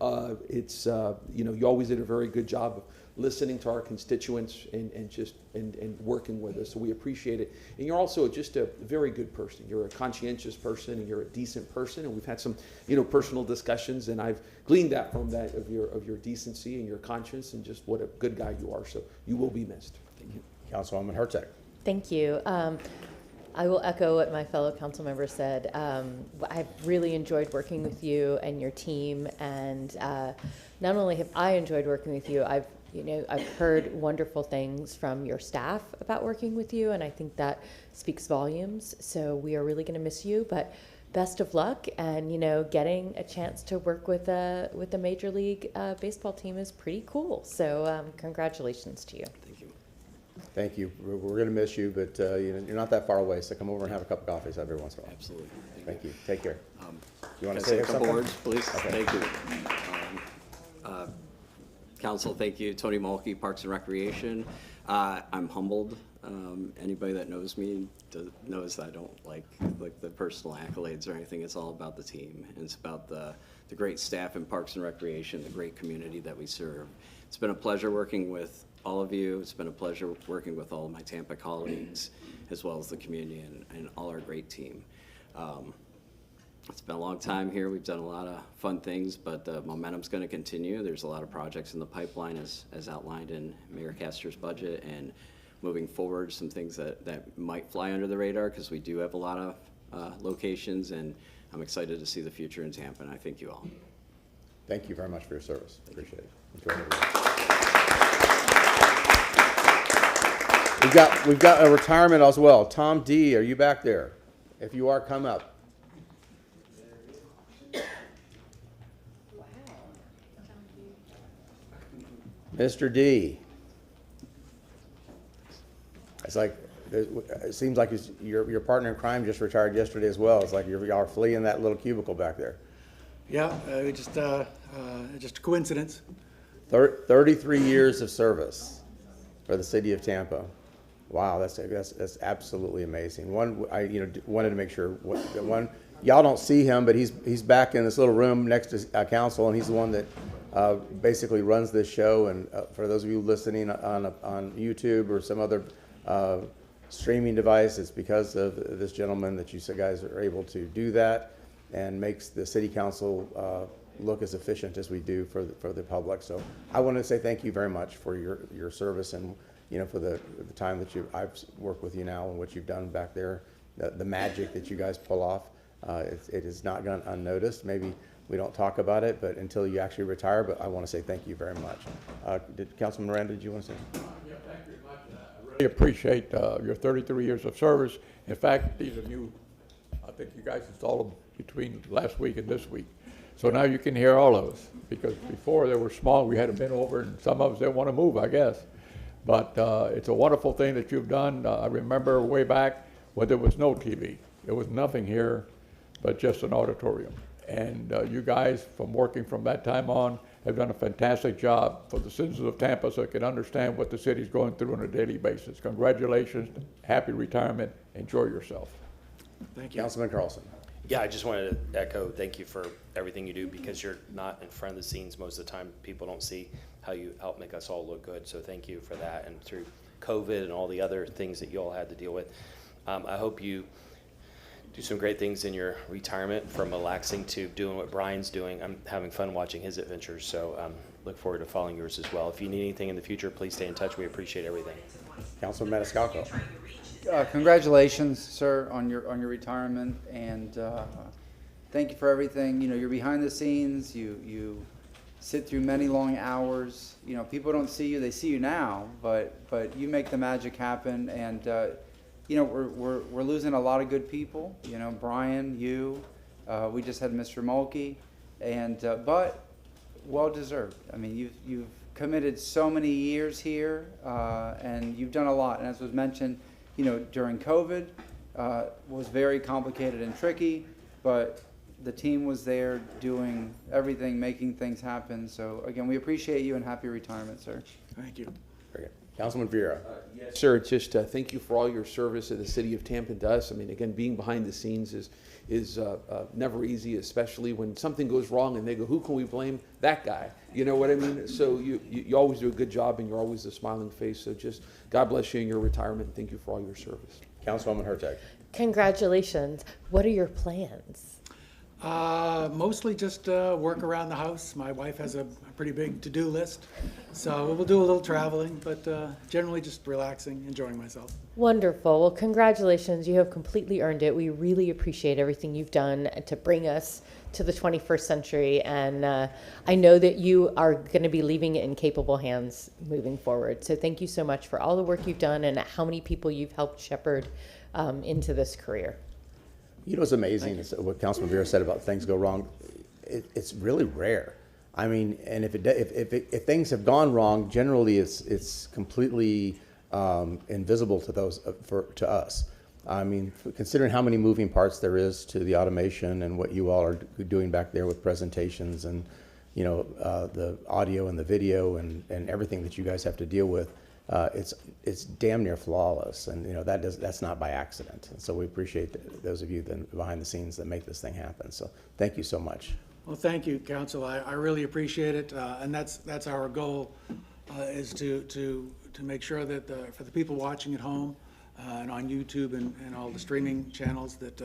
It's you know, you always did a very good job of listening to our constituents and working with us. So we appreciate it. And you're also just a very good person. You're a conscientious person, and you're a decent person. And we've had some, you know, personal discussions, and I've gleaned that from that of your decency and your conscience, and just what a good guy you are. So you will be missed. Thank you.
Councilwoman Hertzog.
Thank you. I will echo what my fellow council member said. I've really enjoyed working with you and your team, and not only have I enjoyed working with you, I've heard wonderful things from your staff about working with you, and I think that speaks volumes. So we are really going to miss you, but best of luck. And getting a chance to work with a Major League Baseball team is pretty cool. So congratulations to you.
Thank you.
Thank you. We're going to miss you, but you're not that far away, so come over and have a cup of coffee every once in a while.
Absolutely.
Thank you. Take care. You want to
Can I
say
a couple
something?
words, please?
Okay.
Thank you. Council, thank you. Tony Mulkey, Parks and Recreation. I'm humbled. Anybody that knows me knows that I don't like the personal accolades or anything. It's all about the team, and it's about the great staff in Parks and Recreation, the great community that we serve. It's been a pleasure working with all of you. It's been a pleasure working with all of my Tampa colleagues, as well as the community and all our great team. It's been a long time here. We've done a lot of fun things, but the momentum's going to continue. There's a lot of projects in the pipeline as outlined in Mayor Castor's budget, and moving forward, some things that might fly under the radar, because we do have a lot of locations, and I'm excited to see the future in Tampa, and I thank you all.
Thank you very much for your service. Appreciate it. Enjoy it. We've got a retirement as well. Tom D., are you back there? If you are, come up. Mr. D. It's like, it seems like your partner in crime just retired yesterday as well. It's like y'all are fleeing that little cubicle back there.
Yeah, just a coincidence.
33 years of service for the city of Tampa. Wow, that's absolutely amazing. I wanted to make sure y'all don't see him, but he's back in this little room next to council, and he's the one that basically runs this show. And for those of you listening on YouTube or some other streaming device, it's because of this gentleman that you guys are able to do that, and makes the city council look as efficient as we do for the public. So I want to say thank you very much for your service, and for the time that I've worked with you now, and what you've done back there, the magic that you guys pull off. It has not gone unnoticed. Maybe we don't talk about it, but until you actually retire. But I want to say thank you very much. Councilman Miranda, did you want to say?
Yeah, thank you very much. I really I appreciate your 33 years of service. In fact, these are new, I think you guys installed them between last week and this week. So now you can hear all of us, because before they were small, we had to bend over, and some of us didn't want to move, I guess. But it's a wonderful thing that you've done. I remember way back when there was no TV. There was nothing here but just an auditorium. And you guys, from working from that time on, have done a fantastic job for the citizens of Tampa so they can understand what the city's going through on a daily basis. Congratulations, happy retirement, enjoy yourself.
Thank you.
Councilman Carlson.
Yeah, I just wanted to echo, thank you for everything you do, because you're not in front of the scenes most of the time. People don't see how you help make us all look good, so thank you for that. And through COVID and all the other things that you all had to deal with, I hope you do some great things in your retirement, from relaxing to doing what Brian's doing. I'm having fun watching his adventures, so look forward to following yours as well. If you need anything in the future, please stay in touch. We appreciate everything.
Councilman Maniscalco.
Congratulations, sir, on your retirement, and thank you for everything. You know, you're behind the scenes. You sit through many long hours. You know, people don't see you; they see you now, but you make the magic happen. And you know, we're losing a lot of good people. You know, Brian, you. We just had Mr. Mulkey, and but well deserved. I mean, you've committed so many years here, and you've done a lot. And as was mentioned, you know, during COVID, was very complicated and tricky, but the team was there doing everything, making things happen. So again, we appreciate you and happy retirement, sir.
Thank you.
Very good. Councilman Vieira.
Yes, sir. Just thank you for all your service to the city of Tampa to us. I mean, again, being behind the scenes is never easy, especially when something goes wrong and they go, who can we blame? That guy. You know what I mean? So you always do a good job, and you're always a smiling face. So just God bless you in your retirement, and thank you for all your service.
Councilwoman Hertag.
Congratulations. What are your plans?
Mostly just work around the house. My wife has a pretty big to-do list, so we'll do a little traveling, but generally just relaxing, enjoying myself.
Wonderful. Well, congratulations. You have completely earned it. We really appreciate everything you've done to bring us to the 21st century, and I know that you are going to be leaving it in capable hands moving forward. So thank you so much for all the work you've done and how many people you've helped shepherd into this career.
You know what's amazing is what Councilman Vieira said about things go wrong. It's really rare. I mean, and if things have gone wrong, generally it's completely invisible to those to us. I mean, considering how many moving parts there is to the automation and what you all are doing back there with presentations and, you know, the audio and the video and everything that you guys have to deal with, it's damn near flawless. And, you know, that's not by accident. And so we appreciate those of you behind the scenes that make this thing happen. So thank you so much.
Well, thank you, Council. I really appreciate it, and that's our goal, is to make sure that for the people watching at home and on YouTube and all the streaming channels, that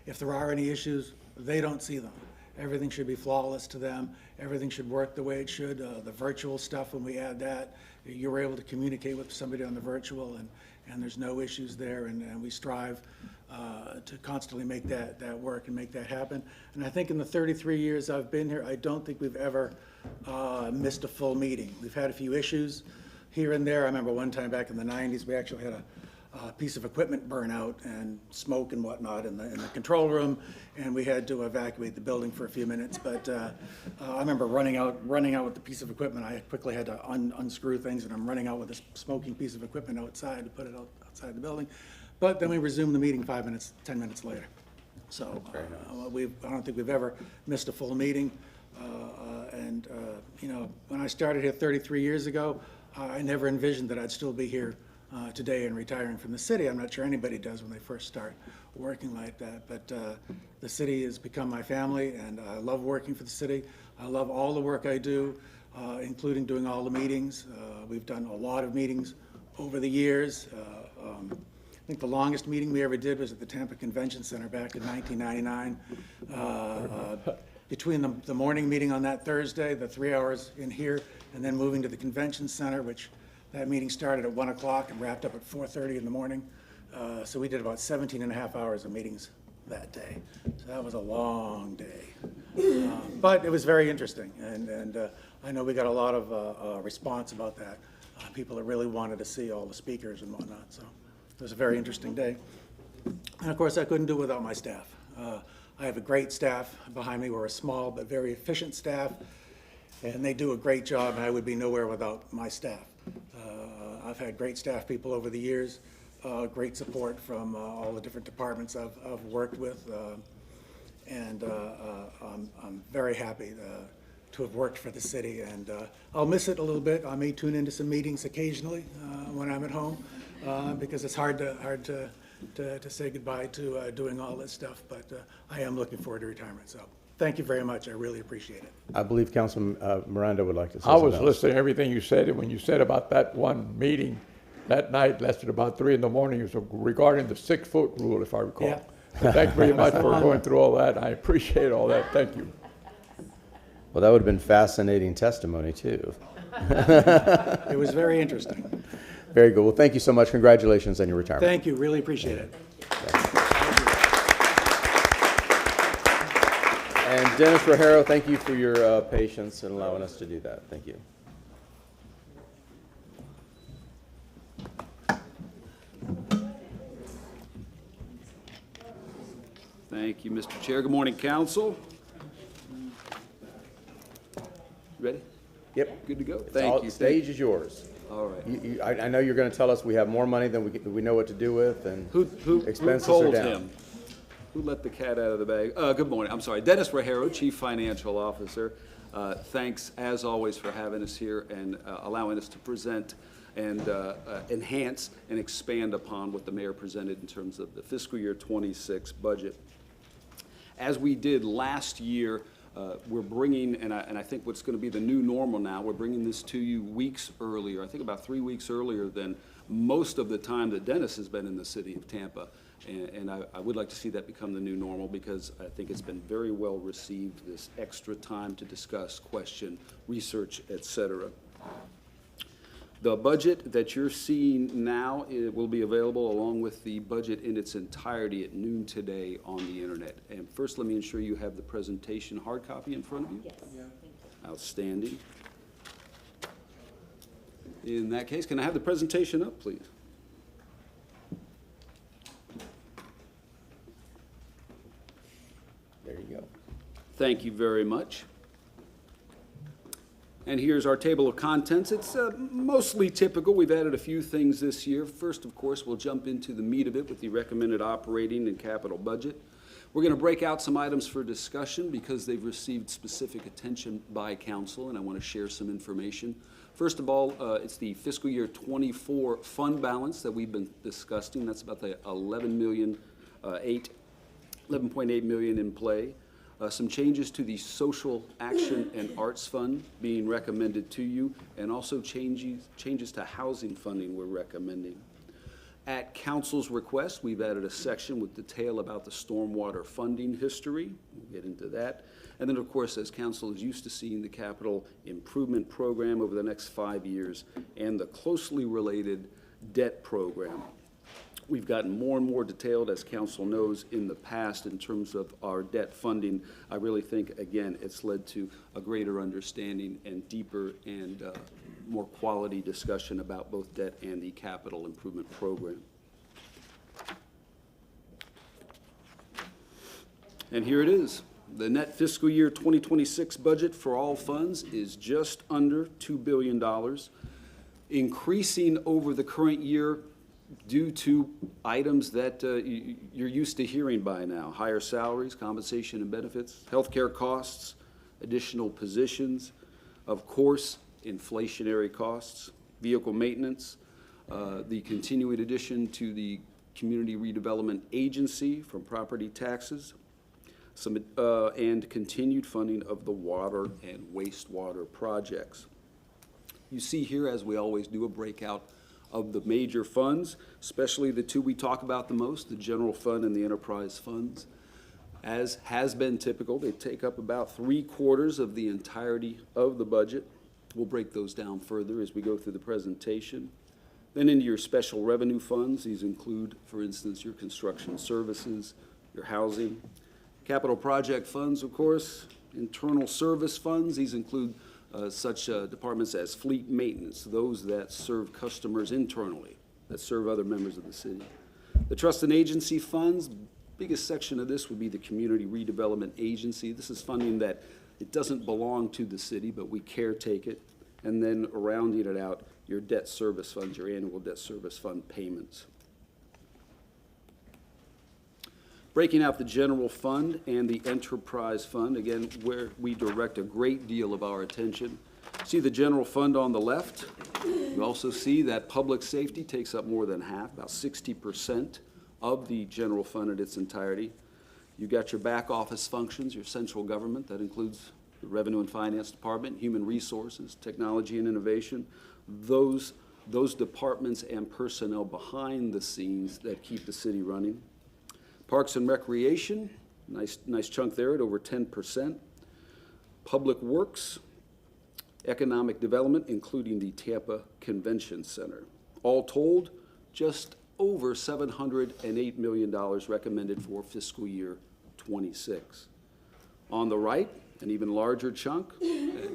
if there are any issues, they don't see them. Everything should be flawless to them. Everything should work the way it should. The virtual stuff, when we add that, you were able to communicate with somebody on the virtual, and there's no issues there, and we strive to constantly make that work and make that happen. And I think in the 33 years I've been here, I don't think we've ever missed a full meeting. We've had a few issues here and there. I remember one time back in the 90s, we actually had a piece of equipment burn out and smoke and whatnot in the control room, and we had to evacuate the building for a few minutes. But I remember running out with the piece of equipment. I quickly had to unscrew things, and I'm running out with this smoking piece of equipment outside to put it outside the building. But then we resumed the meeting 5 minutes, 10 minutes later. So I don't think we've ever missed a full meeting. You know, when I started here 33 years ago, I never envisioned that I'd still be here today and retiring from the city. I'm not sure anybody does when they first start working like that. But the city has become my family, and I love working for the city. I love all the work I do, including doing all the meetings. We've done a lot of meetings over the years. I think the longest meeting we ever did was at the Tampa Convention Center back in 1999. Between the morning meeting on that Thursday, the 3 hours in here, and then moving to the Convention Center, which that meeting started at 1 o'clock and wrapped up at 4:30 in the morning. So we did about 17 and a half hours of meetings that day. So that was a long day. But it was very interesting, and I know we got a lot of response about that people that really wanted to see all the speakers and whatnot. So it was a very interesting day. And of course, I couldn't do it without my staff. I have a great staff behind me. We're a small but very efficient staff, and they do a great job, and I would be nowhere without my staff. I've had great staff people over the years, great support from all the different departments I've worked with, and I'm very happy to have worked for the city, and I'll miss it a little bit. I may tune into some meetings occasionally when I'm at home, because it's hard to say goodbye to doing all this stuff, but I am looking forward to retirement. So thank you very much. I really appreciate it.
I believe Councilman Miranda would like to say
I was
something else.
listening to everything you said, and when you said about that one meeting that night, lasted about 3 in the morning, it was regarding the 6-foot rule, if I recall.
Yeah.
But thank you very much for going through all that. I appreciate all that. Thank you.
Well, that would have been fascinating testimony, too.
It was very interesting.
Very good. Well, thank you so much. Congratulations on your retirement.
Thank you. Really appreciate it.
And Dennis Rogero, thank you for your patience in allowing us to do that. Thank you.
Thank you, Mr. Chair. Good morning, council. Ready?
Yep.
Good to go.
It's
Thank
all-
you.
Stage is yours.
All right.
I know you're going to tell us we have more money than we know what to do with, and expenses
who
are
told
down.
him? Who let the cat out of the bag? Good morning. I'm sorry. Dennis Rogero, Chief Financial Officer. Thanks, as always, for having us here and allowing us to present and enhance and expand upon what the mayor presented in terms of the fiscal year 26 budget. As we did last year, we're bringing, and I think what's going to be the new normal now, we're bringing this to you weeks earlier, I think about 3 weeks earlier than most of the time that Dennis has been in the city of Tampa. And I would like to see that become the new normal, because I think it's been very well received, this extra time to discuss, question, research, et cetera. The budget that you're seeing now, it will be available along with the budget in its entirety at noon today on the internet. And first, let me ensure you have the presentation hard copy in front of you.
Yes.
Outstanding. In that case, can I have the presentation up, please?
There you go.
Thank you very much. And here's our table of contents. It's mostly typical. We've added a few things this year. First, of course, we'll jump into the meat of it with the recommended operating and capital budget. We're going to break out some items for discussion because they've received specific attention by council, and I want to share some information. First of all, it's the fiscal year 24 fund balance that we've been discussing. That's about the 11.8 million in play. Some changes to the Social Action and Arts Fund being recommended to you, and also changes to housing funding we're recommending. At council's request, we've added a section with detail about the stormwater funding history. We'll get into that. And then, of course, as council is used to seeing, the capital improvement program over the next 5 years and the closely related debt program. We've gotten more and more detailed, as council knows, in the past in terms of our debt funding. I really think, again, it's led to a greater understanding and deeper and more quality discussion about both debt and the capital improvement program. And here it is. The net fiscal year 2026 budget for all funds is just under $2 billion, increasing over the current year due to items that you're used to hearing by now: higher salaries, compensation and benefits, healthcare costs, additional positions, of course, inflationary costs, vehicle maintenance, the continuing addition to the Community Redevelopment Agency from property taxes, and continued funding of the water and wastewater projects. You see here, as we always do, a breakout of the major funds, especially the two we talk about the most, the general fund and the enterprise funds. As has been typical, they take up about 3/4 of the entirety of the budget. We'll break those down further as we go through the presentation. Then into your special revenue funds, these include, for instance, your construction services, your housing, capital project funds, of course, internal service funds. These include such departments as fleet maintenance, those that serve customers internally, that serve other members of the city. The trust and agency funds, biggest section of this would be the Community Redevelopment Agency. This is funding that it doesn't belong to the city, but we caretake it. And then rounding it out, your debt service funds, your annual debt service fund payments. Breaking out the general fund and the enterprise fund, again, where we direct a great deal of our attention. See the general fund on the left. You also see that public safety takes up more than half, about 60% of the general fund in its entirety. You've got your back office functions, your central government, that includes the Revenue and Finance Department, Human Resources, Technology and Innovation, those departments and personnel behind the scenes that keep the city running. Parks and Recreation, nice chunk there at over 10%. Public Works, Economic Development, including the Tampa Convention Center. All told, just over $708 million recommended for fiscal year 26. On the right, an even larger chunk,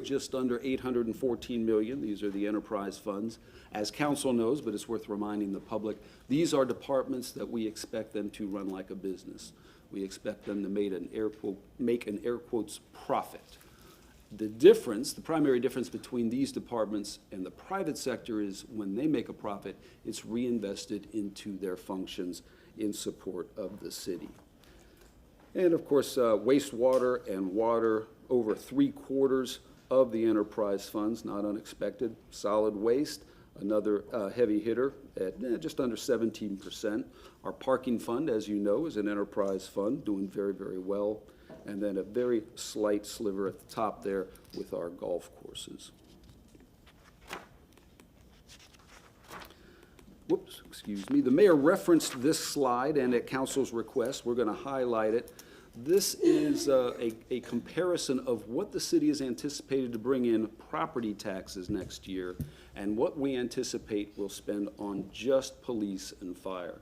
just under $814 million. These are the enterprise funds. As council knows, but it's worth reminding the public, these are departments that we expect them to run like a business. We expect them to make an air quotes profit. The primary difference between these departments and the private sector is when they make a profit, it's reinvested into their functions in support of the city. And of course, wastewater and water, over 3/4 of the enterprise funds, not unexpected. Solid waste, another heavy hitter at just under 17%. Our parking fund, as you know, is an enterprise fund, doing very, very well. And then a very slight sliver at the top there with our golf courses. Whoops, excuse me. The mayor referenced this slide, and at council's request, we're going to highlight it. This is a comparison of what the city is anticipated to bring in property taxes next year and what we anticipate we'll spend on just police and fire.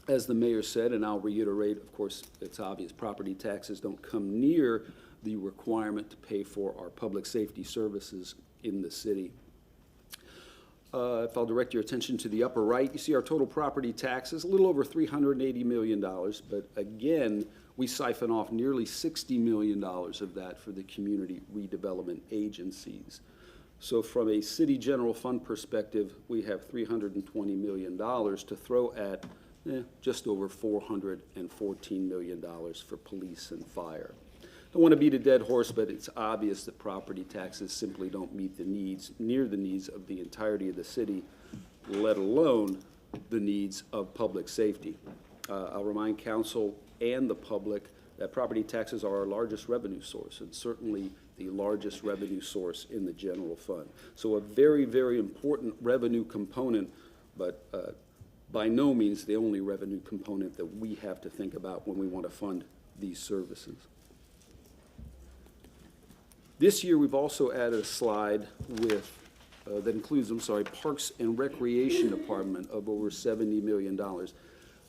As the mayor said, and I'll reiterate, of course, it's obvious, property taxes don't come near the requirement to pay for our public safety services in the city. If I'll direct your attention to the upper right, you see our total property taxes, a little over $380 million, but again, we siphon off nearly $60 million of that for the community redevelopment agencies. So from a city general fund perspective, we have $320 million to throw at just over $414 million for police and fire. Don't want to beat a dead horse, but it's obvious that property taxes simply don't meet the needs of the entirety of the city, let alone the needs of public safety. I'll remind council and the public that property taxes are our largest revenue source, and certainly the largest revenue source in the general fund. So a very, very important revenue component, but by no means the only revenue component that we have to think about when we want to fund these services. This year, we've also added a slide with that includes, Parks and Recreation Department of over $70 million.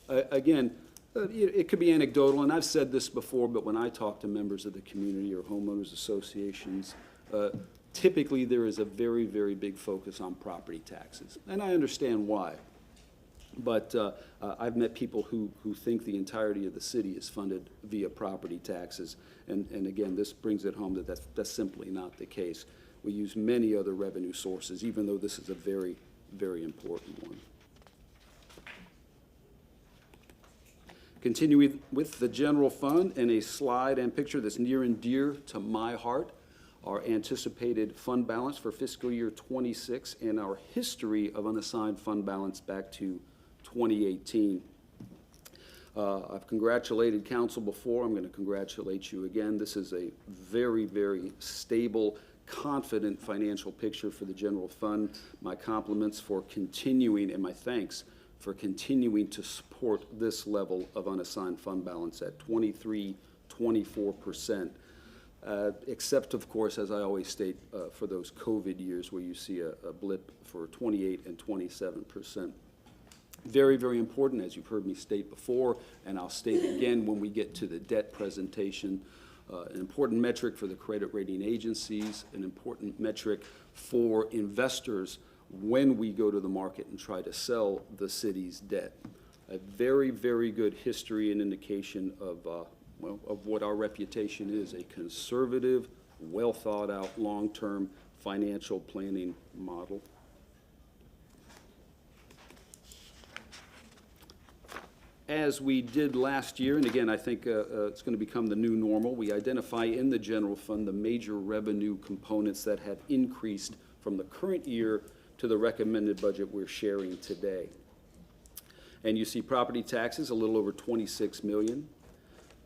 Again, it could be anecdotal, and I've said this before, but when I talk to members of the community or homeowners associations, typically there is a very, very big focus on property taxes, and I understand why. But I've met people who think the entirety of the city is funded via property taxes. And again, this brings it home that that's simply not the case. We use many other revenue sources, even though this is a very, very important one. Continuing with the general fund, and a slide and picture that's near and dear to my heart, our anticipated fund balance for fiscal year 26 and our history of unassigned fund balance back to 2018. I've congratulated council before. I'm going to congratulate you again. This is a very, very stable, confident financial picture for the general fund. My compliments for continuing, and my thanks for continuing to support this level of unassigned fund balance at 23-24%. Except, of course, as I always state, for those COVID years where you see a blip for 28 and 27%. Very, very important, as you've heard me state before, and I'll state again when we get to the debt presentation. an important metric for the credit rating agencies, an important metric for investors when we go to the market and try to sell the city's debt. A very, very good history and indication of, of what our reputation is, a conservative, well-thought-out, long-term financial planning model. As we did last year, and again, I think it's going to become the new normal, we identify in the general fund the major revenue components that have increased from the current year to the recommended budget we're sharing today. And you see property taxes a little over 26 million,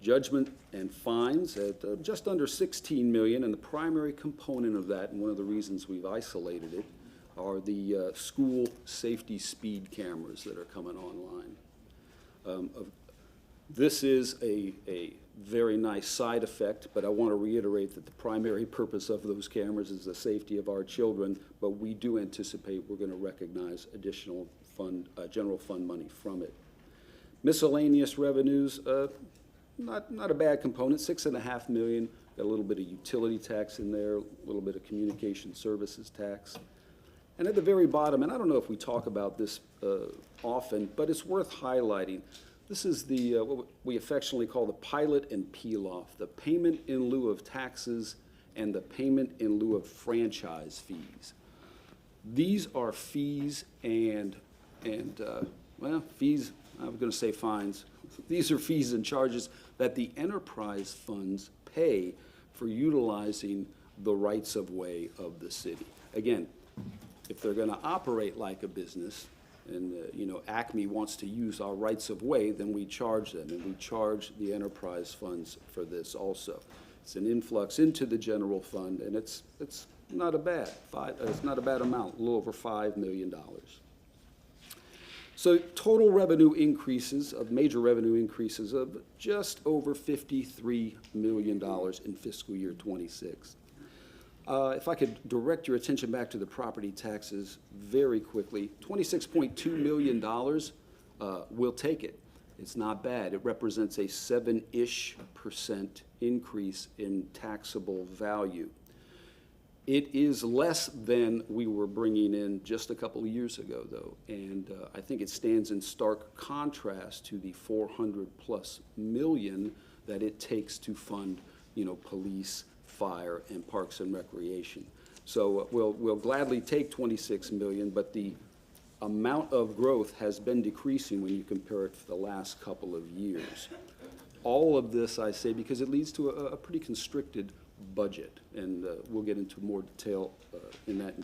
judgment and fines at just under 16 million, and the primary component of that, and one of the reasons we've isolated it, are the school safety speed cameras that are coming online. This is a very nice side effect, but I want to reiterate that the primary purpose of those cameras is the safety of our children, but we do anticipate we're going to recognize additional fund, general fund money from it. Miscellaneous revenues, not a bad component, 6.5 million, got a little bit of utility tax in there, a little bit of communication services tax. And at the very bottom, and I don't know if we talk about this often, but it's worth highlighting. This is the what we affectionately call the pilot and peel-off, the payment in lieu of taxes and the payment in lieu of franchise fees. These are fees and well, fees, I was going to say fines. These are fees and charges that the enterprise funds pay for utilizing the rights of way of the city. Again, if they're going to operate like a business, and you know, Acme wants to use our rights of way, then we charge them, and we charge the enterprise funds for this also. It's an influx into the general fund, and it's not a bad it's not a bad amount, a little over $5 million. So total revenue increases, of major revenue increases of just over $53 million in fiscal year 26. If I could direct your attention back to the property taxes very quickly, $26.2 million, we'll take it. It's not bad. It represents a 7-ish% increase in taxable value. It is less than we were bringing in just a couple of years ago, though, and I think it stands in stark contrast to the 400+ million that it takes to fund, you know, police, fire, and parks and recreation. So we'll gladly take 26 million, but the amount of growth has been decreasing when you compare it to the last couple of years. All of this, I say, because it leads to a pretty constricted budget, and we'll get into more detail in that,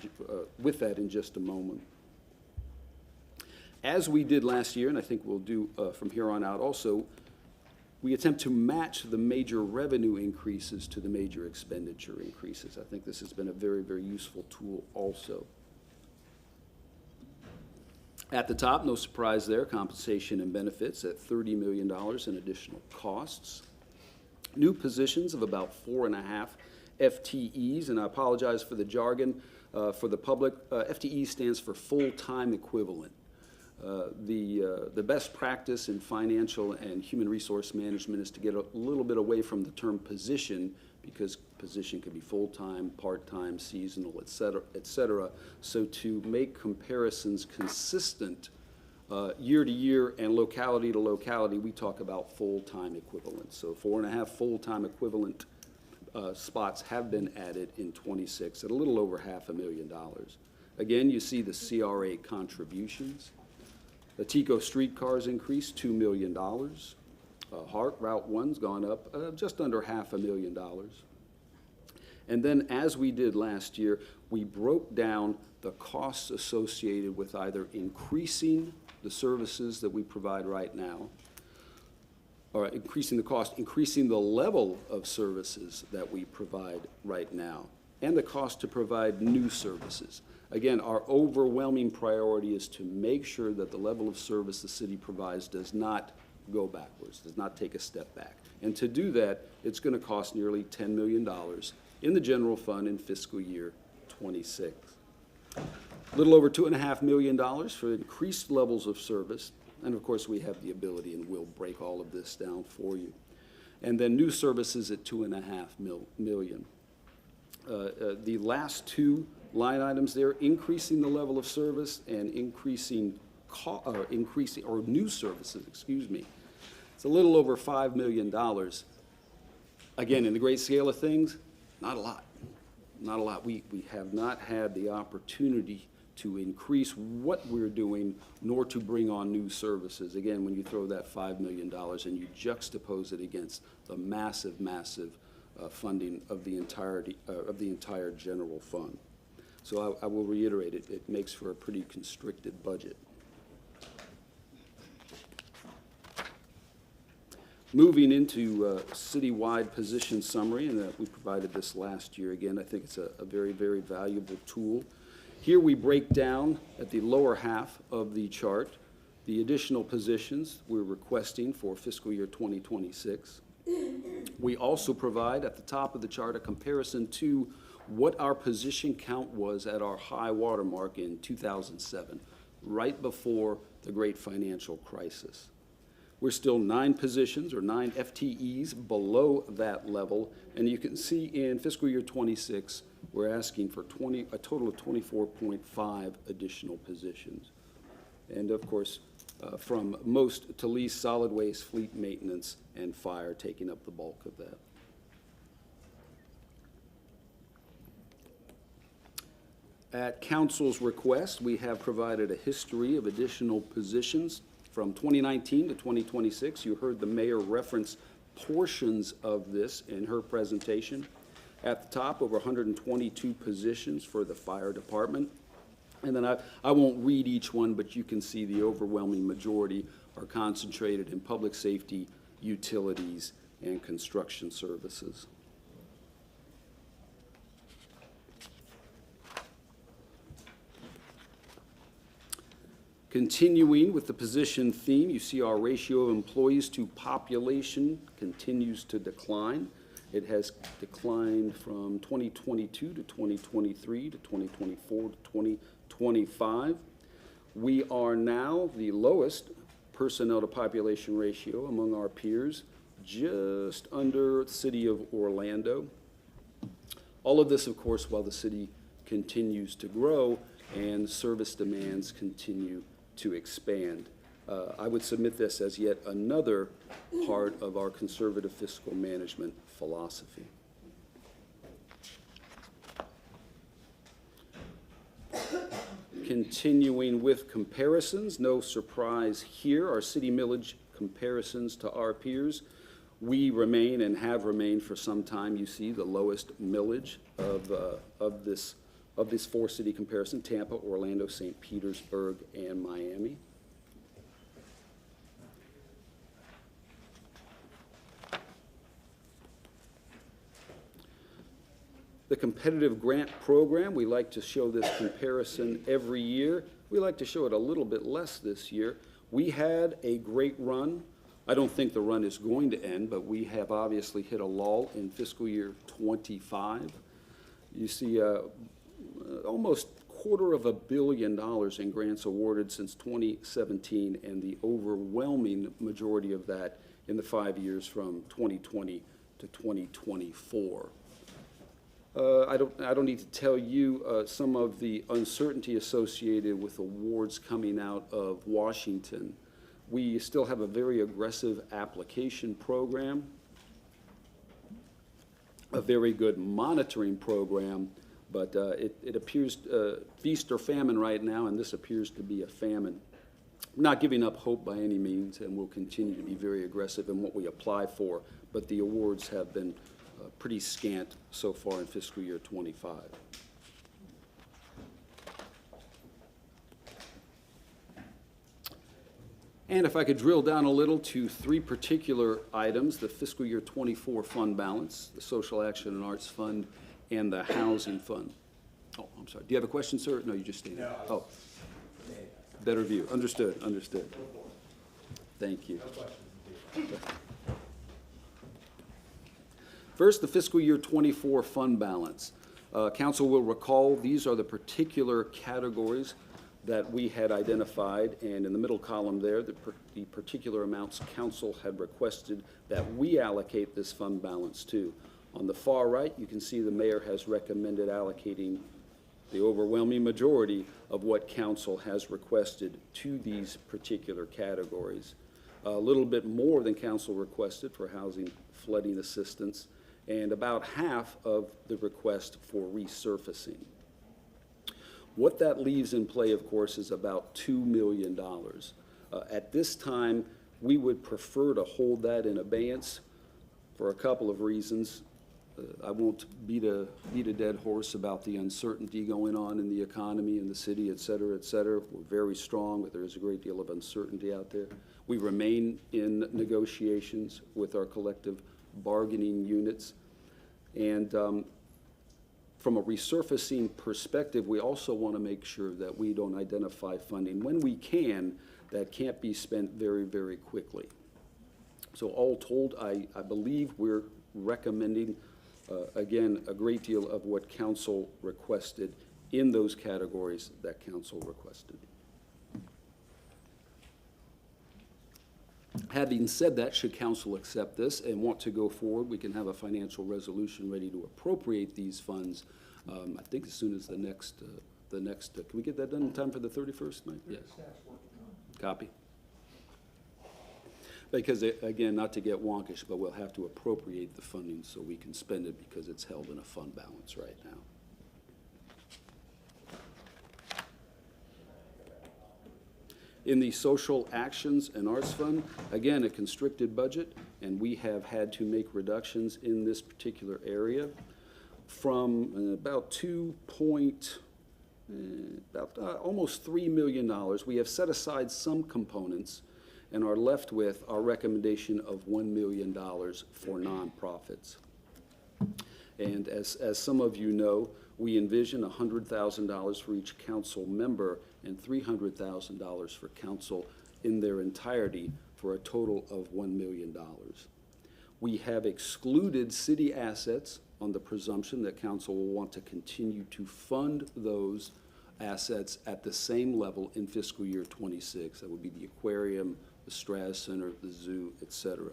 with that in just a moment. As we did last year, and I think we'll do from here on out also, we attempt to match the major revenue increases to the major expenditure increases. I think this has been a very, very useful tool also. At the top, no surprise there, compensation and benefits at $30 million in additional costs. New positions of about 4.5 FTEs, and I apologize for the jargon for the public. FTE stands for full-time equivalent. The best practice in financial and human resource management is to get a little bit away from the term position, because position can be full-time, part-time, seasonal, et cetera. So to make comparisons consistent year to year and locality to locality, we talk about full-time equivalents. So 4.5 full-time equivalent spots have been added in 26 at a little over $500,000. Again, you see the CRA contributions. The TECO streetcars increased $2 million. Hart Route 1's gone up just under $500,000. And then, as we did last year, we broke down the costs associated with either increasing the services that we provide right now, or increasing the cost, increasing the level of services that we provide right now, and the cost to provide new services. Again, our overwhelming priority is to make sure that the level of service the city provides does not go backwards, does not take a step back. And to do that, it's going to cost nearly $10 million in the general fund in fiscal year 26. A little over $2.5 million for increased levels of service. And of course, we have the ability, and we'll break all of this down for you. and then new services at 2.5 million. The last two line items there, increasing the level of service and increasing new services, excuse me. It's a little over $5 million. Again, in the great scale of things, not a lot. Not a lot. We have not had the opportunity to increase what we're doing, nor to bring on new services. Again, when you throw that $5 million and you juxtapose it against the massive, massive funding of the entire general fund. So I will reiterate it. It makes for a pretty constricted budget. Moving into citywide position summary, and we provided this last year. Again, I think it's a very, very valuable tool. Here we break down at the lower half of the chart the additional positions we're requesting for fiscal year 2026. We also provide at the top of the chart a comparison to what our position count was at our high water mark in 2007, right before the great financial crisis. We're still 9 positions or 9 FTEs below that level, and you can see in fiscal year 26, we're asking for a total of 24.5 additional positions. And of course, from most to least, solid waste, fleet maintenance, and fire taking up the bulk of that. At Council's request, we have provided a history of additional positions from 2019 to 2026. You heard the mayor reference portions of this in her presentation. At the top, over 122 positions for the fire department. And then I won't read each one, but you can see the overwhelming majority are concentrated in public safety, utilities, and construction services. Continuing with the position theme, you see our ratio of employees to population continues to decline. It has declined from 2022 to 2023 to 2024 to 2025. We are now the lowest personnel to population ratio among our peers, just under the city of Orlando. All of this, of course, while the city continues to grow and service demands continue to expand. I would submit this as yet another part of our conservative fiscal management philosophy. Continuing with comparisons, no surprise here, our city millage comparisons to our peers. We remain and have remained for some time, you see, the lowest millage of this 4-city comparison: Tampa, Orlando, St. Petersburg, and Miami. The competitive grant program, we like to show this comparison every year. We like to show it a little bit less this year. We had a great run. I don't think the run is going to end, but we have obviously hit a lull in fiscal year 25. You see almost $250 million in grants awarded since 2017, and the overwhelming majority of that in the 5 years from 2020 to 2024. I don't need to tell you some of the uncertainty associated with awards coming out of Washington. We still have a very aggressive application program, a very good monitoring program, but it appears feast or famine right now, and this appears to be a famine. We're not giving up hope by any means, and we'll continue to be very aggressive in what we apply for, but the awards have been pretty scant so far in fiscal year 25. And if I could drill down a little to 3 particular items: the fiscal year 24 fund balance, the Social Action and Arts Fund, and the Housing Fund. Oh, I'm sorry. Do you have a question, sir? No, you just stated. No, oh, better view. Understood. Understood. Thank you. First, the fiscal year 24 fund balance. Council will recall these are the particular categories that we had identified, and in the middle column there, the particular amounts council had requested that we allocate this fund balance to. On the far right, you can see the mayor has recommended allocating the overwhelming majority of what council has requested to these particular categories. A little bit more than council requested for housing flooding assistance, and about half of the request for resurfacing. What that leaves in play, of course, is about $2 million. At this time, we would prefer to hold that in abeyance for a couple of reasons. I won't beat a dead horse about the uncertainty going on in the economy, in the city, et cetera, et cetera. We're very strong, but there is a great deal of uncertainty out there. We remain in negotiations with our collective bargaining units. And from a resurfacing perspective, we also want to make sure that we don't identify funding, when we can, that can't be spent very, very quickly. So all told, I believe we're recommending, again, a great deal of what council requested in those categories that council requested. Having said that, should council accept this and want to go forward, we can have a financial resolution ready to appropriate these funds, I think as soon as the next, can we get that done in time for the 31st, Mike? Yes. Copy. Because, again, not to get wonkish, but we'll have to appropriate the funding so we can spend it because it's held in a fund balance right now. In the Social Actions and Arts Fund, again, a constricted budget, and we have had to make reductions in this particular area from about almost $3 million. We have set aside some components and are left with our recommendation of $1 million for nonprofits. And as some of you know, we envision $100,000 for each council member and $300,000 for council in their entirety for a total of $1 million. We have excluded city assets on the presumption that council will want to continue to fund those assets at the same level in fiscal year 26. That would be the aquarium, the Strass Center, the zoo, et cetera.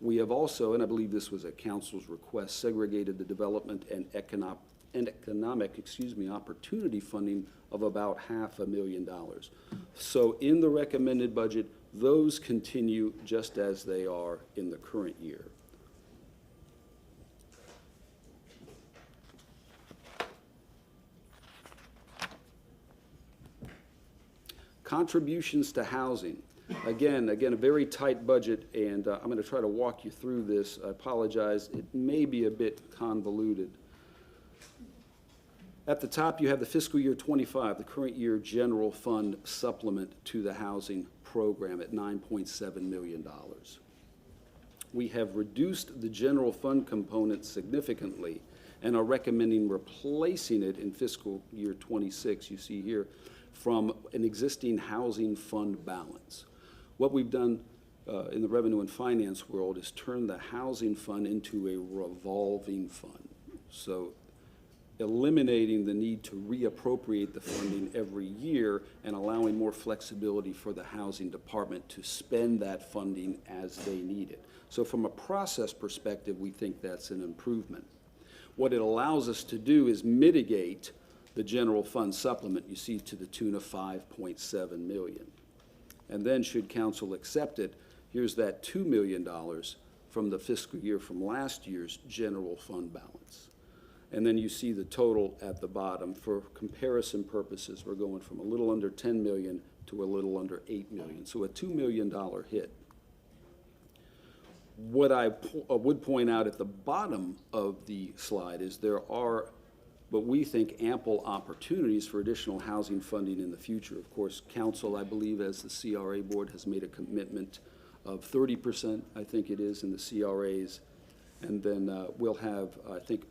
We have also, and I believe this was at council's request, segregated the development and economic opportunity funding of about $500,000. So in the recommended budget, those continue just as they are in the current year. Contributions to housing. Again, a very tight budget, and I'm going to try to walk you through this. I apologize. It may be a bit convoluted. At the top, you have the fiscal year 25, the current year general fund supplement to the housing program at $9.7 million. We have reduced the general fund component significantly and are recommending replacing it in fiscal year 26, you see here, from an existing housing fund balance. What we've done in the revenue and finance world is turn the housing fund into a revolving fund. So eliminating the need to reappropriate the funding every year and allowing more flexibility for the housing department to spend that funding as they need it. So from a process perspective, we think that's an improvement. What it allows us to do is mitigate the general fund supplement, you see, to the tune of $5.7 million. And then should council accept it, here's that $2 million from the fiscal year from last year's general fund balance. And then you see the total at the bottom. For comparison purposes, we're going from a little under 10 million to a little under 8 million. So a $2 million hit. What I would point out at the bottom of the slide is there are, but we think, ample opportunities for additional housing funding in the future. Of course, council, I believe, as the CRA board, has made a commitment of 30%, I think it is, in the CRAs. And then we'll have, I think,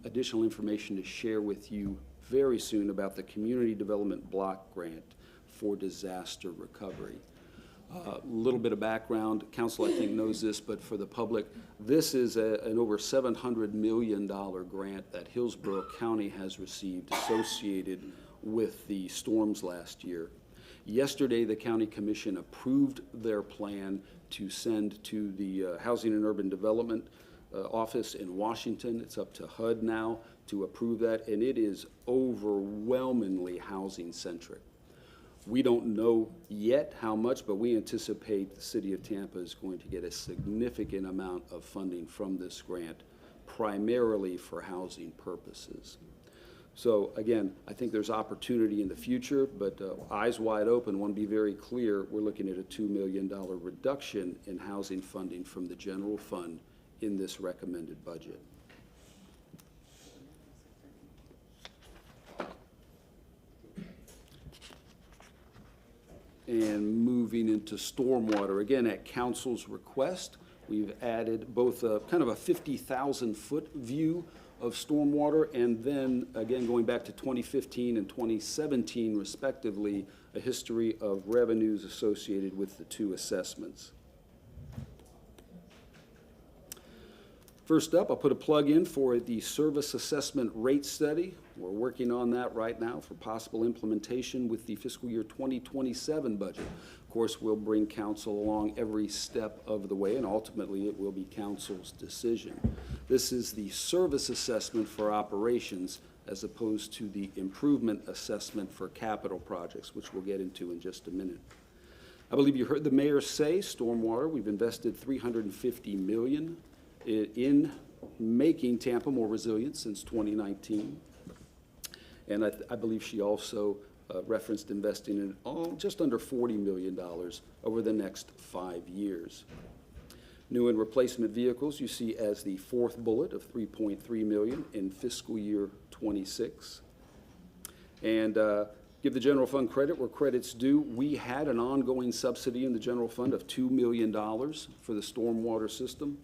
additional information to share with you very soon about the Community Development Block Grant for disaster recovery. A little bit of background, council I think knows this, but for the public, this is an over $700 million grant that Hillsborough County has received associated with the storms last year. Yesterday, the County Commission approved their plan to send to the Housing and Urban Development office in Washington. It's up to HUD now to approve that, and it is overwhelmingly housing-centric. We don't know yet how much, but we anticipate the City of Tampa is going to get a significant amount of funding from this grant, primarily for housing purposes. So again, I think there's opportunity in the future, but eyes wide open, want to be very clear, we're looking at a $2 million reduction in housing funding from the general fund in this recommended budget. And moving into stormwater, again, at council's request, we've added both a kind of a 50,000-foot view of stormwater, and then again, going back to 2015 and 2017 respectively, a history of revenues associated with the two assessments. First up, I'll put a plug in for the service assessment rate study. We're working on that right now for possible implementation with the fiscal year 2027 budget. Of course, we'll bring council along every step of the way, and ultimately it will be council's decision. This is the service assessment for operations as opposed to the improvement assessment for capital projects, which we'll get into in just a minute. I believe you heard the mayor say stormwater. We've invested $350 million in making Tampa more resilient since 2019. And I believe she also referenced investing in just under $40 million over the next 5 years. New and replacement vehicles you see as the fourth bullet of $3.3 million in fiscal year 26. And give the general fund credit where credit's due. We had an ongoing subsidy in the general fund of $2 million for the stormwater system.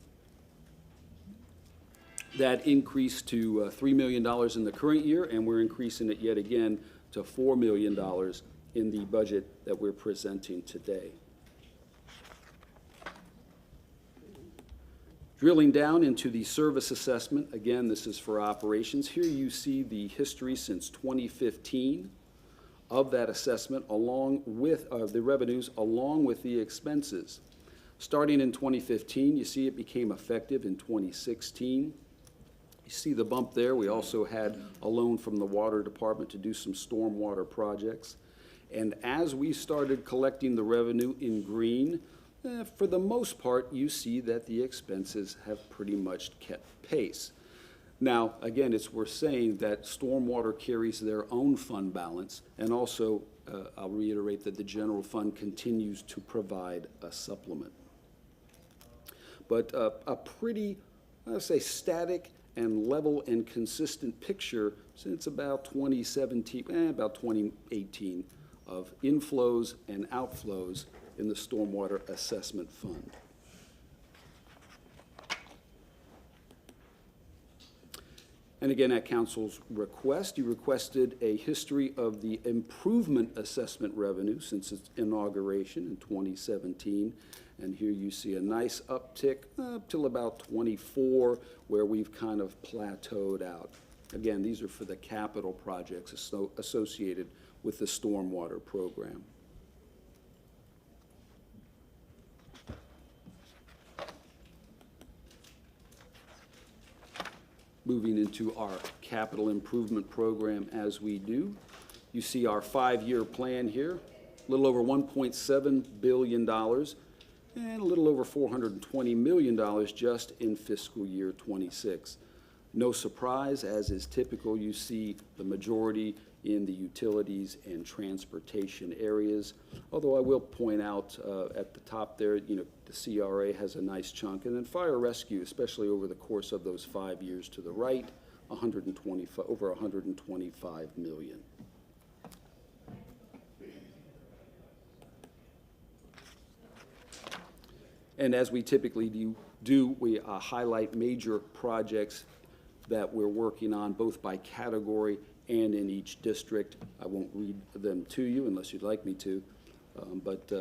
That increased to $3 million in the current year, and we're increasing it yet again to $4 million in the budget that we're presenting today. Drilling down into the service assessment, again, this is for operations. Here you see the history since 2015 of that assessment, along with the revenues, along with the expenses. Starting in 2015, you see it became effective in 2016. You see the bump there. We also had a loan from the water department to do some stormwater projects. And as we started collecting the revenue in green, for the most part, you see that the expenses have pretty much kept pace. Now, again, it's worth saying that stormwater carries their own fund balance, and also I'll reiterate that the general fund continues to provide a supplement. But a pretty, I'll say, static and level and consistent picture since about 2017, about 2018, of inflows and outflows in the Stormwater Assessment Fund. And again, at council's request, you requested a history of the improvement assessment revenue since its inauguration in 2017. And here you see a nice uptick up till about 24, where we've kind of plateaued out. Again, these are for the capital projects associated with the stormwater program. Moving into our capital improvement program as we do. You see our 5-year plan here, a little over $1.7 billion and a little over $420 million just in fiscal year 26. No surprise, as is typical, you see the majority in the utilities and transportation areas. Although I will point out at the top there, the CRA has a nice chunk, and then fire rescue, especially over the course of those 5 years to the right, over $125 million. And as we typically do, we highlight major projects that we're working on, both by category and in each district. I won't read them to you unless you'd like me to, but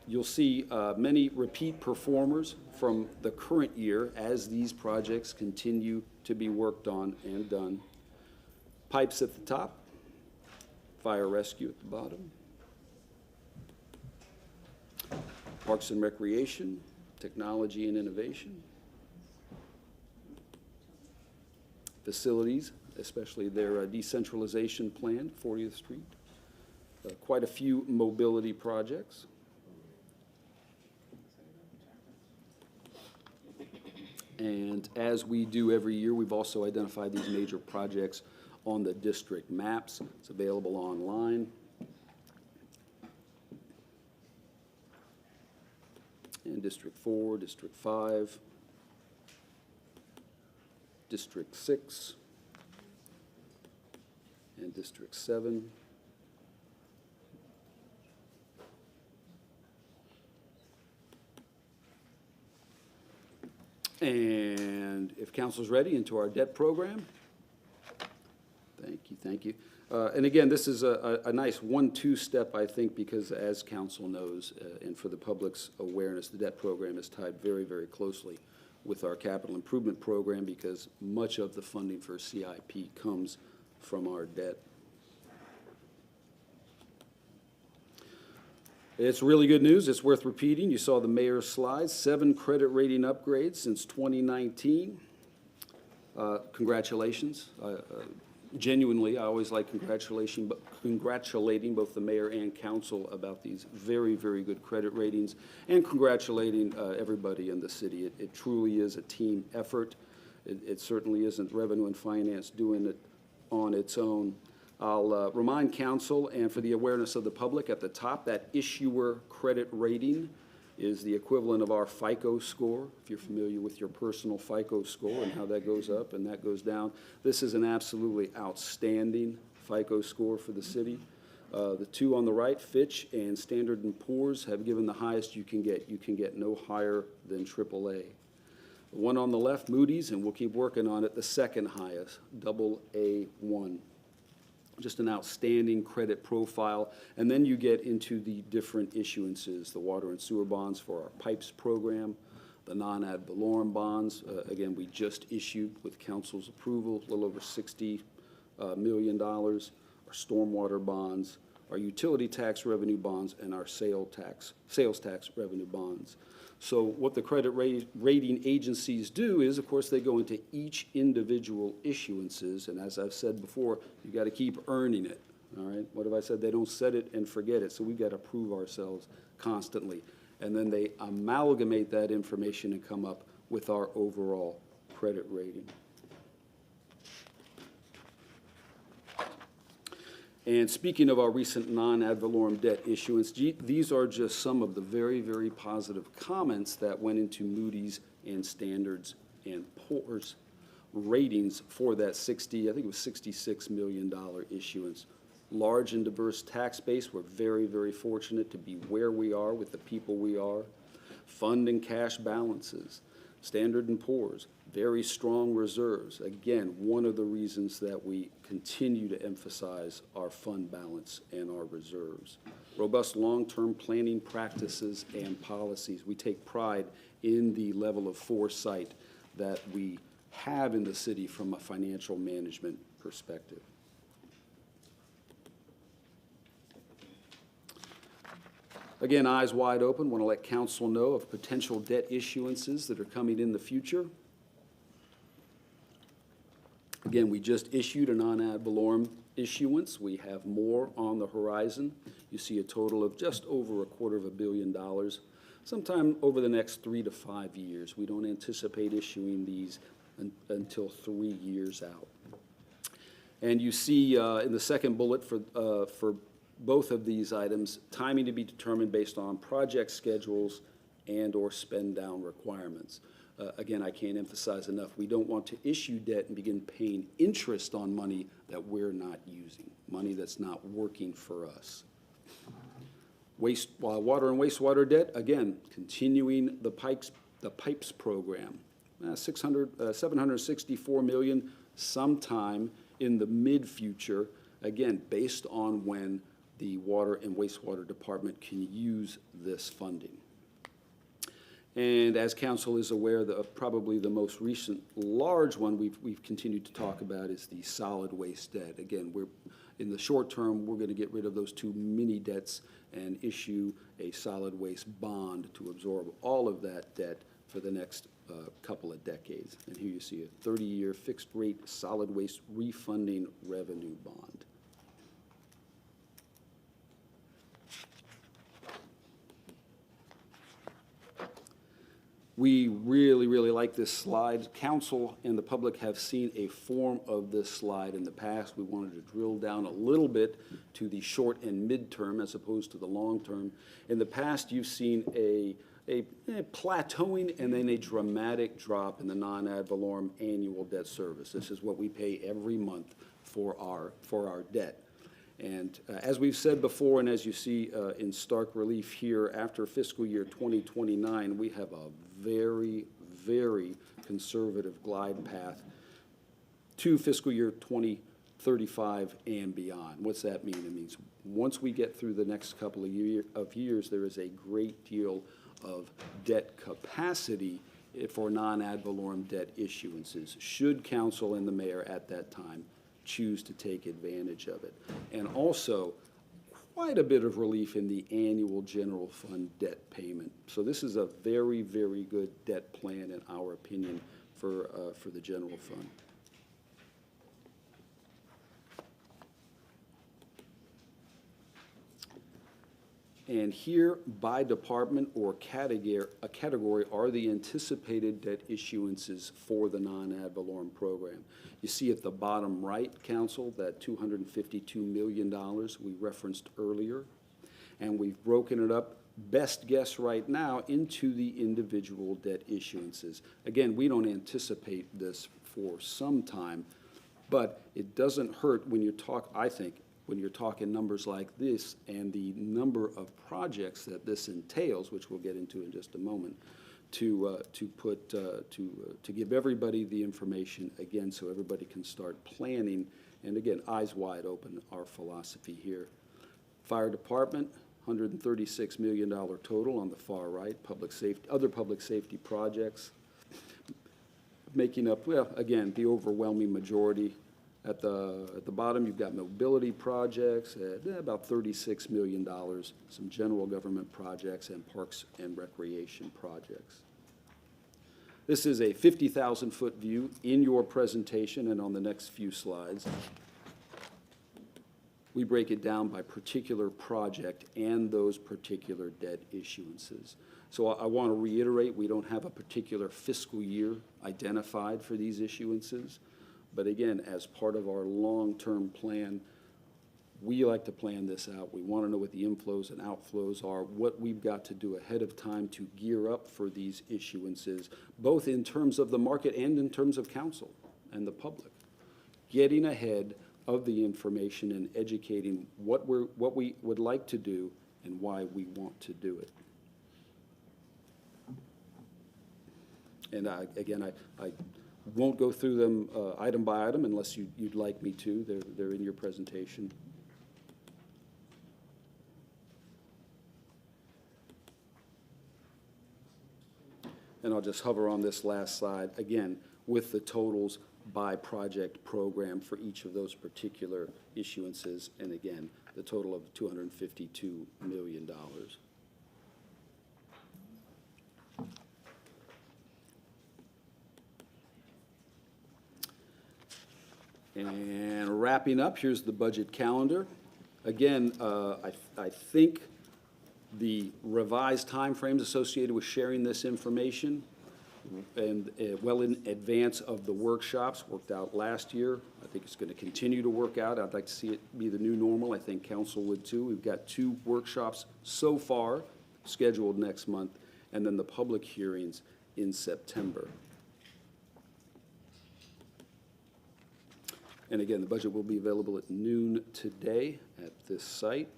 you'll see many repeat performers from the current year as these projects continue to be worked on and done. Pipes at the top, Fire rescue at the bottom. Parks and Recreation, Technology and Innovation. Facilities, especially their decentralization plan, 40th Street. Quite a few mobility projects. And as we do every year, we've also identified these major projects on the district maps. It's available online. And District 4, District 5, District 6, and District 7. And if council's ready, into our debt program. Thank you, thank you. And again, this is a nice 1-2 step, I think, because as council knows, and for the public's awareness, the debt program is tied very, very closely with our capital improvement program because much of the funding for CIP comes from our debt. It's really good news. It's worth repeating. You saw the mayor's slides, 7 credit rating upgrades since 2019. Congratulations. Genuinely, I always like congratulating both the mayor and council about these very, very good credit ratings and congratulating everybody in the city. It truly is a team effort. It certainly isn't Revenue and Finance doing it on its own. I'll remind council and for the awareness of the public at the top, that issuer credit rating is the equivalent of our FICO score, if you're familiar with your personal FICO score and how that goes up and that goes down. This is an absolutely outstanding FICO score for the city. The two on the right, Fitch and Standard & Poor's, have given the highest you can get. You can get no higher than AAA. The one on the left, Moody's, and we'll keep working on it, the second highest, AA1. Just an outstanding credit profile. And then you get into the different issuances, the water and sewer bonds for our pipes program, the non-ad valorem bonds. Again, we just issued with council's approval, a little over $60 million. Our stormwater bonds, our utility tax revenue bonds, and our sales tax revenue bonds. So what the credit rating agencies do is, of course, they go into each individual issuances, and as I've said before, you got to keep earning it, all right? What have I said? They don't set it and forget it, so we've got to prove ourselves constantly. And then they amalgamate that information and come up with our overall credit rating. And speaking of our recent non-ad valorem debt issuance, these are just some of the very, very positive comments that went into Moody's and Standards and Poor's ratings for that I think it was $66 million issuance. Large and diverse tax base. We're very, very fortunate to be where we are with the people we are. Fund and cash balances. Standard & Poor's, very strong reserves. Again, one of the reasons that we continue to emphasize our fund balance and our reserves. Robust long-term planning practices and policies. We take pride in the level of foresight that we have in the city from a financial management perspective. Again, eyes wide open, want to let council know of potential debt issuances that are coming in the future. Again, we just issued a non-ad valorem issuance. We have more on the horizon. You see a total of just over $250 million sometime over the next 3 to 5 years. We don't anticipate issuing these until 3 years out. And you see in the second bullet for both of these items, timing to be determined based on project schedules and or spend down requirements. Again, I can't emphasize enough, we don't want to issue debt and begin paying interest on money that we're not using, money that's not working for us. Water and wastewater debt, again, continuing the pipes program. $764 million sometime in the mid-future, again, based on when the Water and Wastewater Department can use this funding. And as council is aware, probably the most recent large one we've continued to talk about is the solid waste debt. Again, in the short term, we're going to get rid of those two mini debts and issue a solid waste bond to absorb all of that debt for the next couple of decades. And here you see a 30-year fixed-rate solid waste refunding revenue bond. We really, really like this slide. Council and the public have seen a form of this slide in the past. We wanted to drill down a little bit to the short and midterm as opposed to the long term. In the past, you've seen a plateauing and then a dramatic drop in the non-ad valorem annual debt service. This is what we pay every month for our debt. And as we've said before, and as you see in stark relief here, after fiscal year 2029, we have a very, very conservative glide path to fiscal year 2035 and beyond. What's that mean? It means once we get through the next couple of years, there is a great deal of debt capacity for non-ad valorem debt issuances, should council and the mayor at that time choose to take advantage of it. And also, quite a bit of relief in the annual general fund debt payment. So this is a very, very good debt plan, in our opinion, for the general fund. And here, by department or category are the anticipated debt issuances for the non-ad valorem program. You see at the bottom right, Council, that $252 million we referenced earlier. And we've broken it up, best guess right now, into the individual debt issuances. Again, we don't anticipate this for some time, but it doesn't hurt when you talk, I think, when you're talking numbers like this and the number of projects that this entails, which we'll get into in just a moment, to give everybody the information again, so everybody can start planning. And again, eyes wide open, our philosophy here. Fire department, $136 million total on the far right. Public safety, other public safety projects, making up, well, again, the overwhelming majority. At the bottom, you've got mobility projects at about $36 million, some general government projects, and parks and recreation projects. This is a 50,000-foot view in your presentation and on the next few slides. We break it down by particular project and those particular debt issuances. So I want to reiterate, we don't have a particular fiscal year identified for these issuances. But again, as part of our long-term plan, we like to plan this out. We want to know what the inflows and outflows are, what we've got to do ahead of time to gear up for these issuances, both in terms of the market and in terms of council and the public. Getting ahead of the information and educating what we would like to do and why we want to do it. And again, I won't go through them item by item unless you'd like me to. They're in your presentation. And I'll just hover on this last slide, again, with the totals by project program for each of those particular issuances. And again, the total of $252 million. And wrapping up, here's the budget calendar. Again, I think the revised timeframes associated with sharing this information and well in advance of the workshops worked out last year. I think it's going to continue to work out. I'd like to see it be the new normal. I think council would too. We've got 2 workshops so far scheduled next month, and then the public hearings in September. And again, the budget will be available at noon today at this site.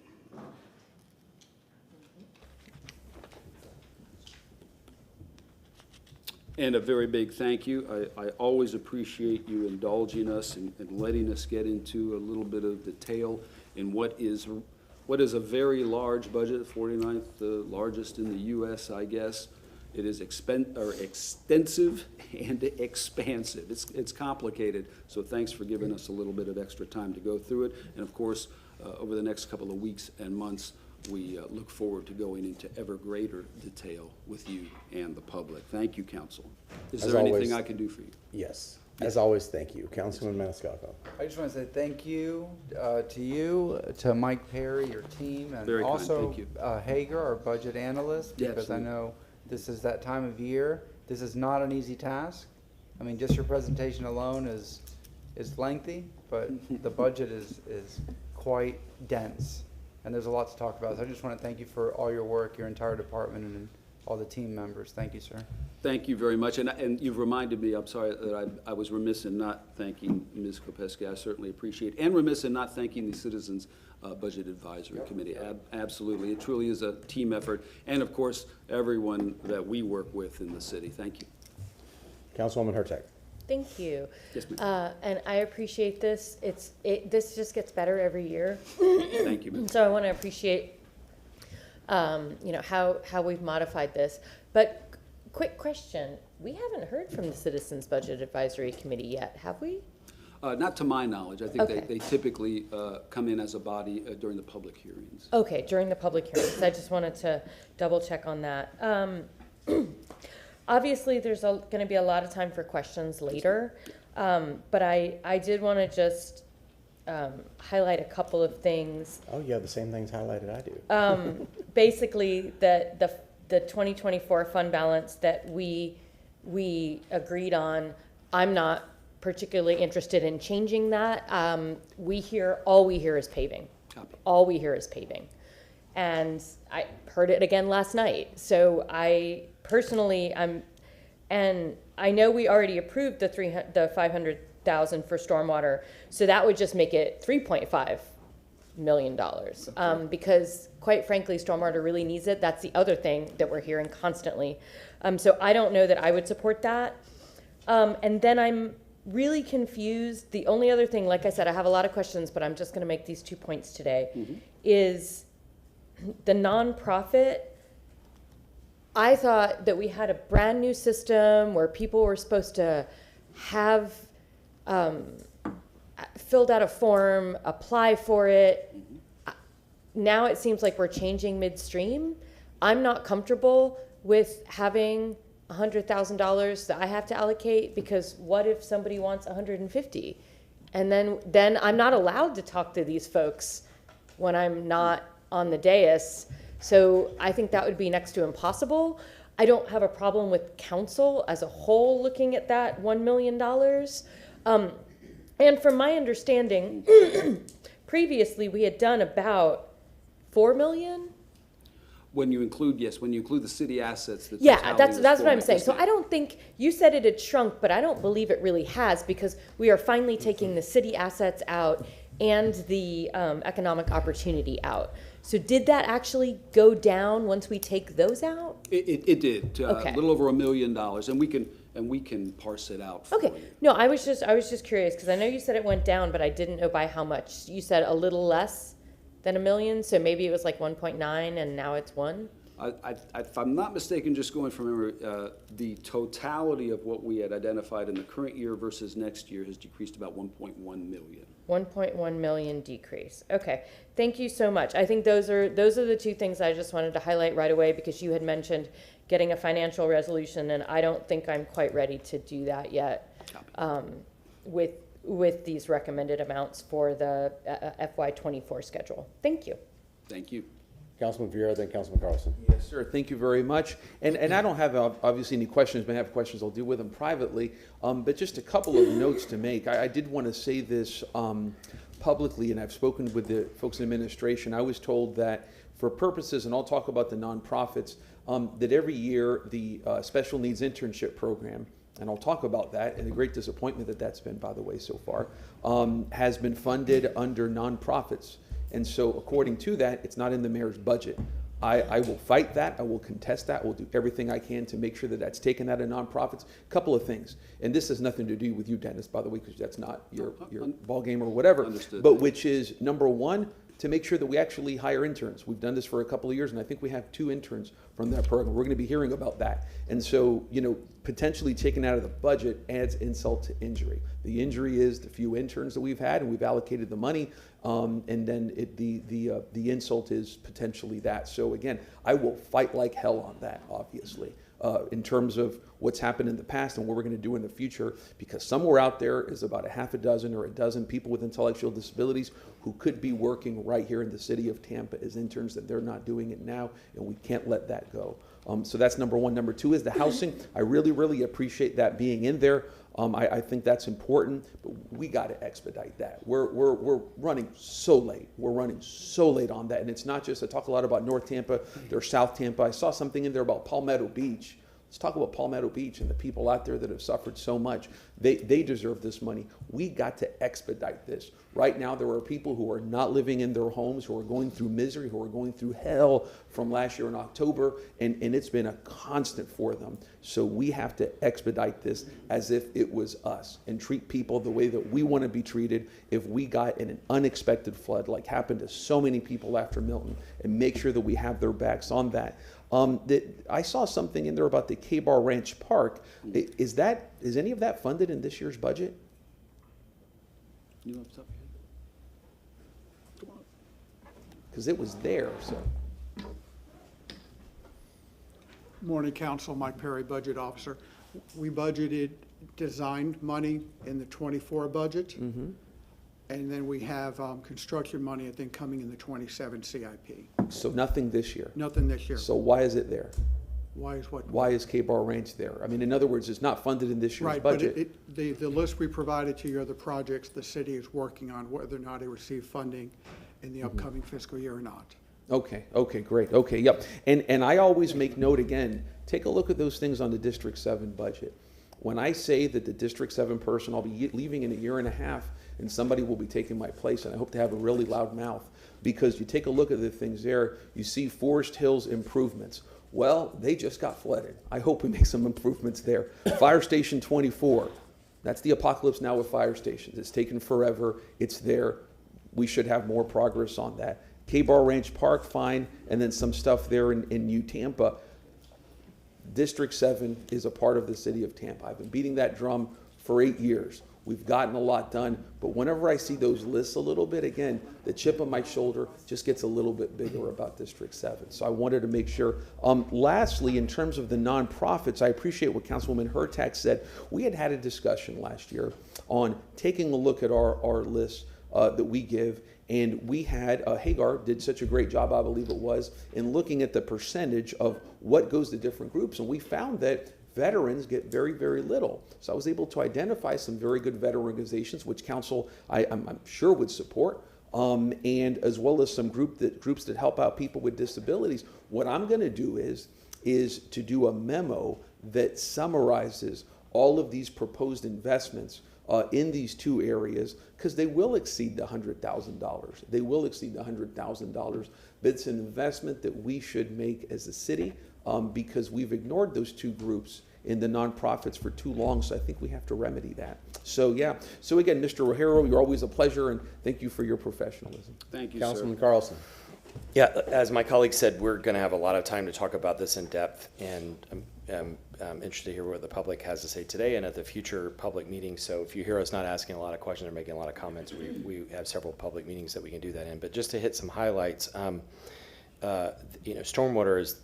And a very big thank you. I always appreciate you indulging us and letting us get into a little bit of detail in what is a very large budget, 49th, the largest in the U.S., I guess. It is extensive and expansive. It's complicated, so thanks for giving us a little bit of extra time to go through it. And of course, over the next couple of weeks and months, we look forward to going into ever greater detail with you and the public. Thank you, Council. Is
As
there anything
always-
I can do for you?
Yes. As always, thank you. Councilman Maniscalco.
I just want to say thank you to you, to Mike Perry, your team, and
Very kind,
also
thank you.
Hager, our budget analyst,
Yeah,
because I
absolutely.
know this is that time of year. This is not an easy task. I mean, just your presentation alone is lengthy, but the budget is quite dense, and there's a lot to talk about. So I just want to thank you for all your work, your entire department, and all the team members. Thank you, sir.
Thank you very much, and you've reminded me, I'm sorry, that I was remiss in not thanking Ms. Kopeski. I certainly appreciate, and remiss in not thanking the Citizens Budget Advisory Committee. Absolutely, it truly is a team effort, and of course, everyone that we work with in the city. Thank you.
Councilwoman Hurtak.
Thank you.
Yes, ma'am.
And I appreciate this. This just gets better every year.
Thank you, ma'am.
So I want to appreciate, how we've modified this. But quick question, we haven't heard from the Citizens Budget Advisory Committee yet, have we?
Not to my knowledge. I think
Okay.
they typically come in as a body during the public hearings.
Okay, during the public hearings. I just wanted to double check on that. Obviously, there's going to be a lot of time for questions later, but I did want to just highlight a couple of things.
Oh, you have the same things highlighted I do.
Basically, the 2024 fund balance that we agreed on, I'm not particularly interested in changing that. All we hear is paving.
Copy.
All we hear is paving. And I heard it again last night. So I personally, and I know we already approved the 500,000 for stormwater. So that would just make it $3.5 million. Because quite frankly, stormwater really needs it. That's the other thing that we're hearing constantly. So I don't know that I would support that. And then I'm really confused. The only other thing, like I said, I have a lot of questions, but I'm just going to make these 2 points today, is the nonprofit. I thought that we had a brand new system where people were supposed to have filled out a form, apply for it. Now it seems like we're changing midstream. I'm not comfortable with having $100,000 that I have to allocate, because what if somebody wants 150? And then I'm not allowed to talk to these folks when I'm not on the dais. So I think that would be next to impossible. I don't have a problem with council as a whole looking at that $1 million. And from my understanding, previously we had done about 4 million.
When you include the city assets, the
Yeah,
totality
that's
was
what I'm
4
saying.
million.
So I don't think, you said it had shrunk, but I don't believe it really has, because we are finally taking the city assets out and the economic opportunity out. So did that actually go down once we take those out?
It did,
Okay.
a little over $1 million, and we can parse it out for
Okay,
you.
no, I was just curious, because I know you said it went down, but I didn't know by how much. You said a little less than $1 million, so maybe it was like 1.9 and now it's 1?
If I'm not mistaken, just going from memory, the totality of what we had identified in the current year versus next year has decreased about 1.1 million.
1.1 million decrease. Okay, thank you so much. I think those are the two things I just wanted to highlight right away, because you had mentioned getting a financial resolution, and I don't think I'm quite ready to do that yet with these recommended amounts for the FY24 schedule. Thank you.
Thank you.
Councilman Vieira, then Councilman Carlson.
Yes, sir. Thank you very much. And I don't have obviously any questions. May have questions, I'll deal with them privately. But just a couple of notes to make. I did want to say this publicly, and I've spoken with the folks in administration. I was told that for purposes, and I'll talk about the nonprofits, that every year the special needs internship program, and I'll talk about that, and the great disappointment that that's been, by the way, so far, has been funded under nonprofits. And so according to that, it's not in the mayor's budget. I will fight that. I will contest that. We'll do everything I can to make sure that that's taken out of nonprofits. A couple of things, and this has nothing to do with you, Dennis, by the way, because that's not your ball game or whatever.
Understood.
But which is, number one, to make sure that we actually hire interns. We've done this for a couple of years, and I think we have 2 interns from that program. We're going to be hearing about that. And so, potentially taken out of the budget adds insult to injury. The injury is the few interns that we've had, and we've allocated the money, and then the insult is potentially that. So again, I will fight like hell on that, obviously, in terms of what's happened in the past and what we're going to do in the future, because somewhere out there is about a half a dozen or a dozen people with intellectual disabilities who could be working right here in the city of Tampa as interns, and they're not doing it now, and we can't let that go. So that's number one. Number two is the housing. I really, really appreciate that being in there. I think that's important, but we got to expedite that. We're running so late. We're running so late on that, and it's not just, I talk a lot about North Tampa, there's South Tampa. I saw something in there about Palmetto Beach. Let's talk about Palmetto Beach and the people out there that have suffered so much. They deserve this money. We got to expedite this. Right now, there are people who are not living in their homes, who are going through misery, who are going through hell from last year in October, and it's been a constant for them. So we have to expedite this as if it was us and treat people the way that we want to be treated if we got in an unexpected flood like happened to so many people after Milton, and make sure that we have their backs on that. I saw something in there about the K-Bar Ranch Park. Is any of that funded in this year's budget?
You up top here?
Because it was there, so.
Morning, Council. Mike Perry, Budget Officer. We budgeted designed money in the 24 budget.
Mm-hmm.
And then we have construction money, I think, coming in the 27 CIP.
So nothing this year?
Nothing this year.
So why is it there?
Why is what?
Why is K-Bar Ranch there? I mean, in other words, it's not funded in this year's
Right,
budget.
but the list we provided to you are the projects the city is working on, whether or not they receive funding in the upcoming fiscal year or not.
Okay, great. Okay, yep. And I always make note again, take a look at those things on the District 7 budget. When I say that the District 7 person, I'll be leaving in a year and a half, and somebody will be taking my place, and I hope to have a really loud mouth, because you take a look at the things there, you see Forest Hills improvements. Well, they just got flooded. I hope we make some improvements there. Fire Station 24, that's the apocalypse now with fire stations. It's taken forever. It's there. We should have more progress on that. K-Bar Ranch Park, fine, and then some stuff there in New Tampa. District 7 is a part of the city of Tampa. I've been beating that drum for 8 years. We've gotten a lot done, but whenever I see those lists a little bit, again, the chip on my shoulder just gets a little bit bigger about District 7. So I wanted to make sure. Lastly, in terms of the nonprofits, I appreciate what Councilwoman Hurtak said. We had a discussion last year on taking a look at our list that we give, and we had, Hagar did such a great job, I believe it was, in looking at the percentage of what goes to different groups, and we found that veterans get very, very little. So I was able to identify some very good veteran organizations, which council I'm sure would support, and as well as some groups that help out people with disabilities. What I'm going to do is to do a memo that summarizes all of these proposed investments in these 2 areas, because they will exceed the $100,000. They will exceed the $100,000, but it's an investment that we should make as a city, because we've ignored those 2 groups in the nonprofits for too long, so I think we have to remedy that. So yeah, so again, Mr. Rogero, you're always a pleasure, and thank you for your professionalism.
Thank you,
Councilman
sir.
Carlson.
Yeah, as my colleague said, we're going to have a lot of time to talk about this in depth, and I'm interested to hear what the public has to say today and at the future public meetings. So if you hear us not asking a lot of questions or making a lot of comments, we have several public meetings that we can do that in. But just to hit some highlights, stormwater is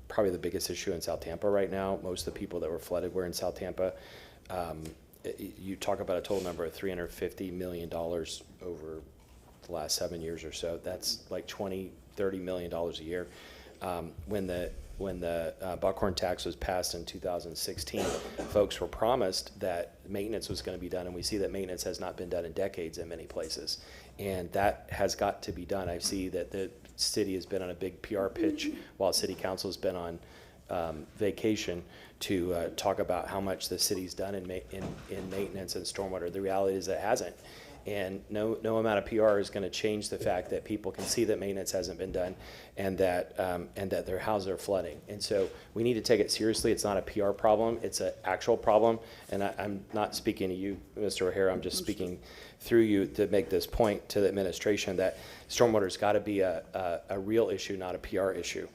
probably the biggest issue in South Tampa right now. Most of the people that were flooded were in South Tampa. You talk about a total number of $350 million over the last 7 years or so. That's like $20–30 million a year. When the Buckhorn tax was passed in 2016, folks were promised that maintenance was going to be done, and we see that maintenance has not been done in decades in many places, and that has got to be done. I see that the city has been on a big PR pitch while city council has been on vacation to talk about how much the city's done in maintenance and stormwater. The reality is it hasn't. And no amount of PR is going to change the fact that people can see that maintenance hasn't been done, and that their houses are flooding. And so we need to take it seriously. It's not a PR problem; it's an actual problem. And I'm not speaking to you, Mr. O'Hara. I'm just speaking through you to make this point to the administration that stormwater's got to be a real issue, not a PR issue.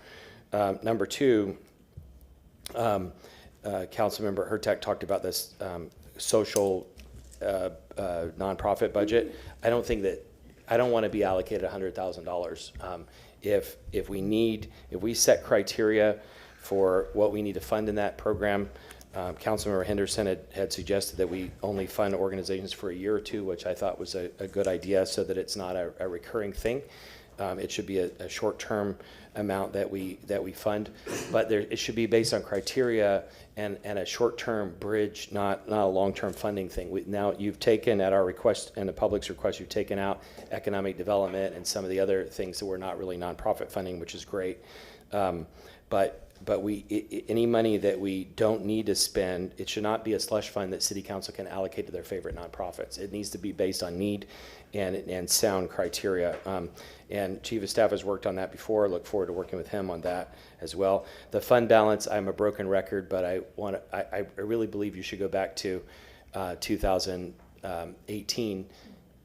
Number two, Councilmember Hurtak talked about this social nonprofit budget. I don't want to be allocated $100,000. If we set criteria for what we need to fund in that program, Councilmember Henderson had suggested that we only fund organizations for a year or two, which I thought was a good idea, so that it's not a recurring thing. It should be a short-term amount that we fund, but it should be based on criteria and a short-term bridge, not a long-term funding thing. Now you've taken, at our request and the public's request, you've taken out economic development and some of the other things that were not really nonprofit funding, which is great. But any money that we don't need to spend, it should not be a slush fund that City Council can allocate to their favorite nonprofits. It needs to be based on need and sound criteria. And Chief of Staff has worked on that before. I look forward to working with him on that as well. The fund balance, I'm a broken record, but I really believe you should go back to 2018,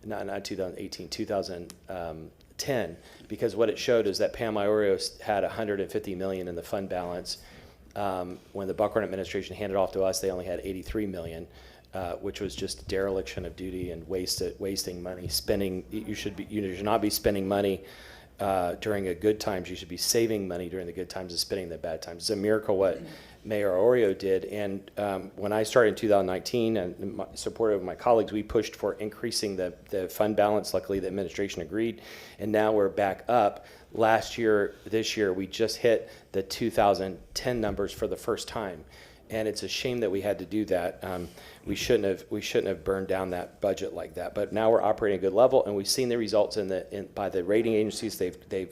not 2018, 2010, because what it showed is that Pam Iorio had $150 million in the fund balance. When the Buckhorn administration handed off to us, they only had $83 million. Which was just dereliction of duty and wasting money. You should not be spending money during the good times. You should be saving money during the good times and spending the bad times. It's a miracle what Mayor Iorio did. And when I started in 2019, and supported with my colleagues, we pushed for increasing the fund balance. Luckily, the administration agreed, and now we're back up. This year, we just hit the 2010 numbers for the first time. And it's a shame that we had to do that. We shouldn't have burned down that budget like that. But now we're operating at a good level, and we've seen the results by the rating agencies. They've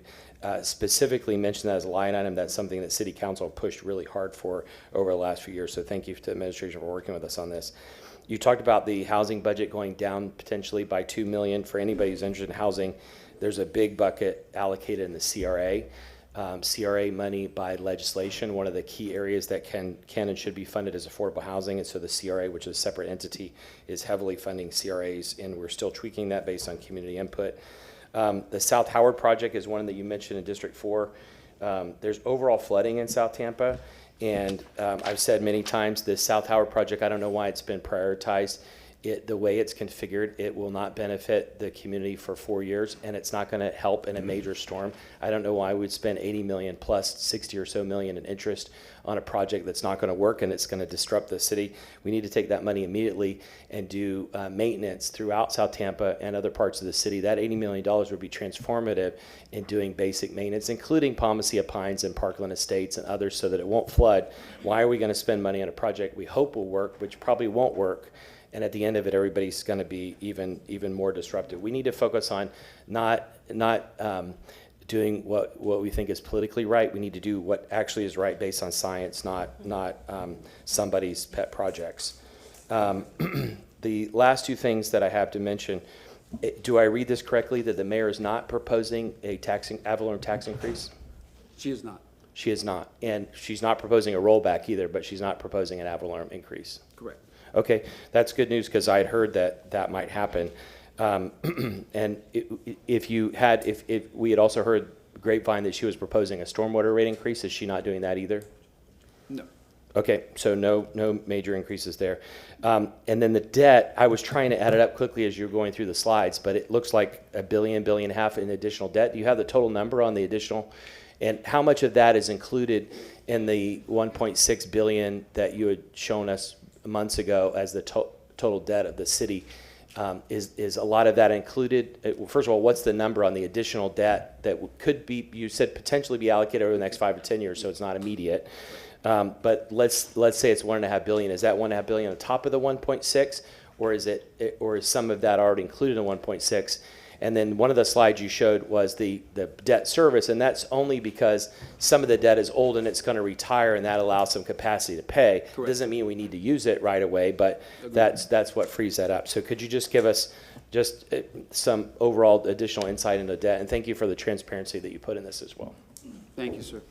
specifically mentioned that as a line item. That's something that City Council pushed really hard for over the last few years. So thank you to the administration for working with us on this. You talked about the housing budget going down potentially by $2 million. For anybody who's interested in housing, there's a big bucket allocated in the CRA. CRA money by legislation, one of the key areas that can and should be funded is affordable housing, and so the CRA, which is a separate entity, is heavily funding CRAs, and we're still tweaking that based on community input. The South Howard project is one that you mentioned in District 4. There's overall flooding in South Tampa, and I've said many times this South Howard project, I don't know why it's been prioritized. The way it's configured, it will not benefit the community for 4 years, and it's not going to help in a major storm. I don't know why we'd spend $80 million plus 60 or so million in interest on a project that's not going to work and it's going to disrupt the city. We need to take that money immediately and do maintenance throughout South Tampa and other parts of the city. That $80 million would be transformative in doing basic maintenance, including Palmacia Pines and Parkland Estates and others, so that it won't flood. Why are we going to spend money on a project we hope will work, which probably won't work? And at the end of it, everybody's going to be even more disruptive. We need to focus on not doing what we think is politically right. We need to do what actually is right based on science, not somebody's pet projects. The last two things that I have to mention. Do I read this correctly that the mayor is not proposing a ad valorem tax increase?
She is not.
She is not, and she's not proposing a rollback either. But she's not proposing an ad valorem increase.
Correct.
Okay, that's good news because I had heard that might happen. And if we had also heard grapevine that she was proposing a stormwater rate increase, is she not doing that either?
No.
Okay, so no major increases there. And then the debt, I was trying to add it up quickly as you were going through the slides, but it looks like $1 billion and a half in additional debt. Do you have the total number on the additional? And how much of that is included in the $1.6 billion that you had shown us months ago as the total debt of the city? Is a lot of that included? First of all, what's the number on the additional debt that could be, you said, potentially be allocated over the next 5 or 10 years, so it's not immediate. But let's say it's $1.5 billion. Is that $1.5 billion on top of the 1.6, or is some of that already included in 1.6? And then one of the slides you showed was the debt service, and that's only because some of the debt is old and it's going to retire, and that allows some capacity to pay.
Correct.
Doesn't mean we need to use it right away, but that's what frees that up. So could you just give us just some overall additional insight into debt? And thank you for the transparency that you put in this as well.
Thank you, sir.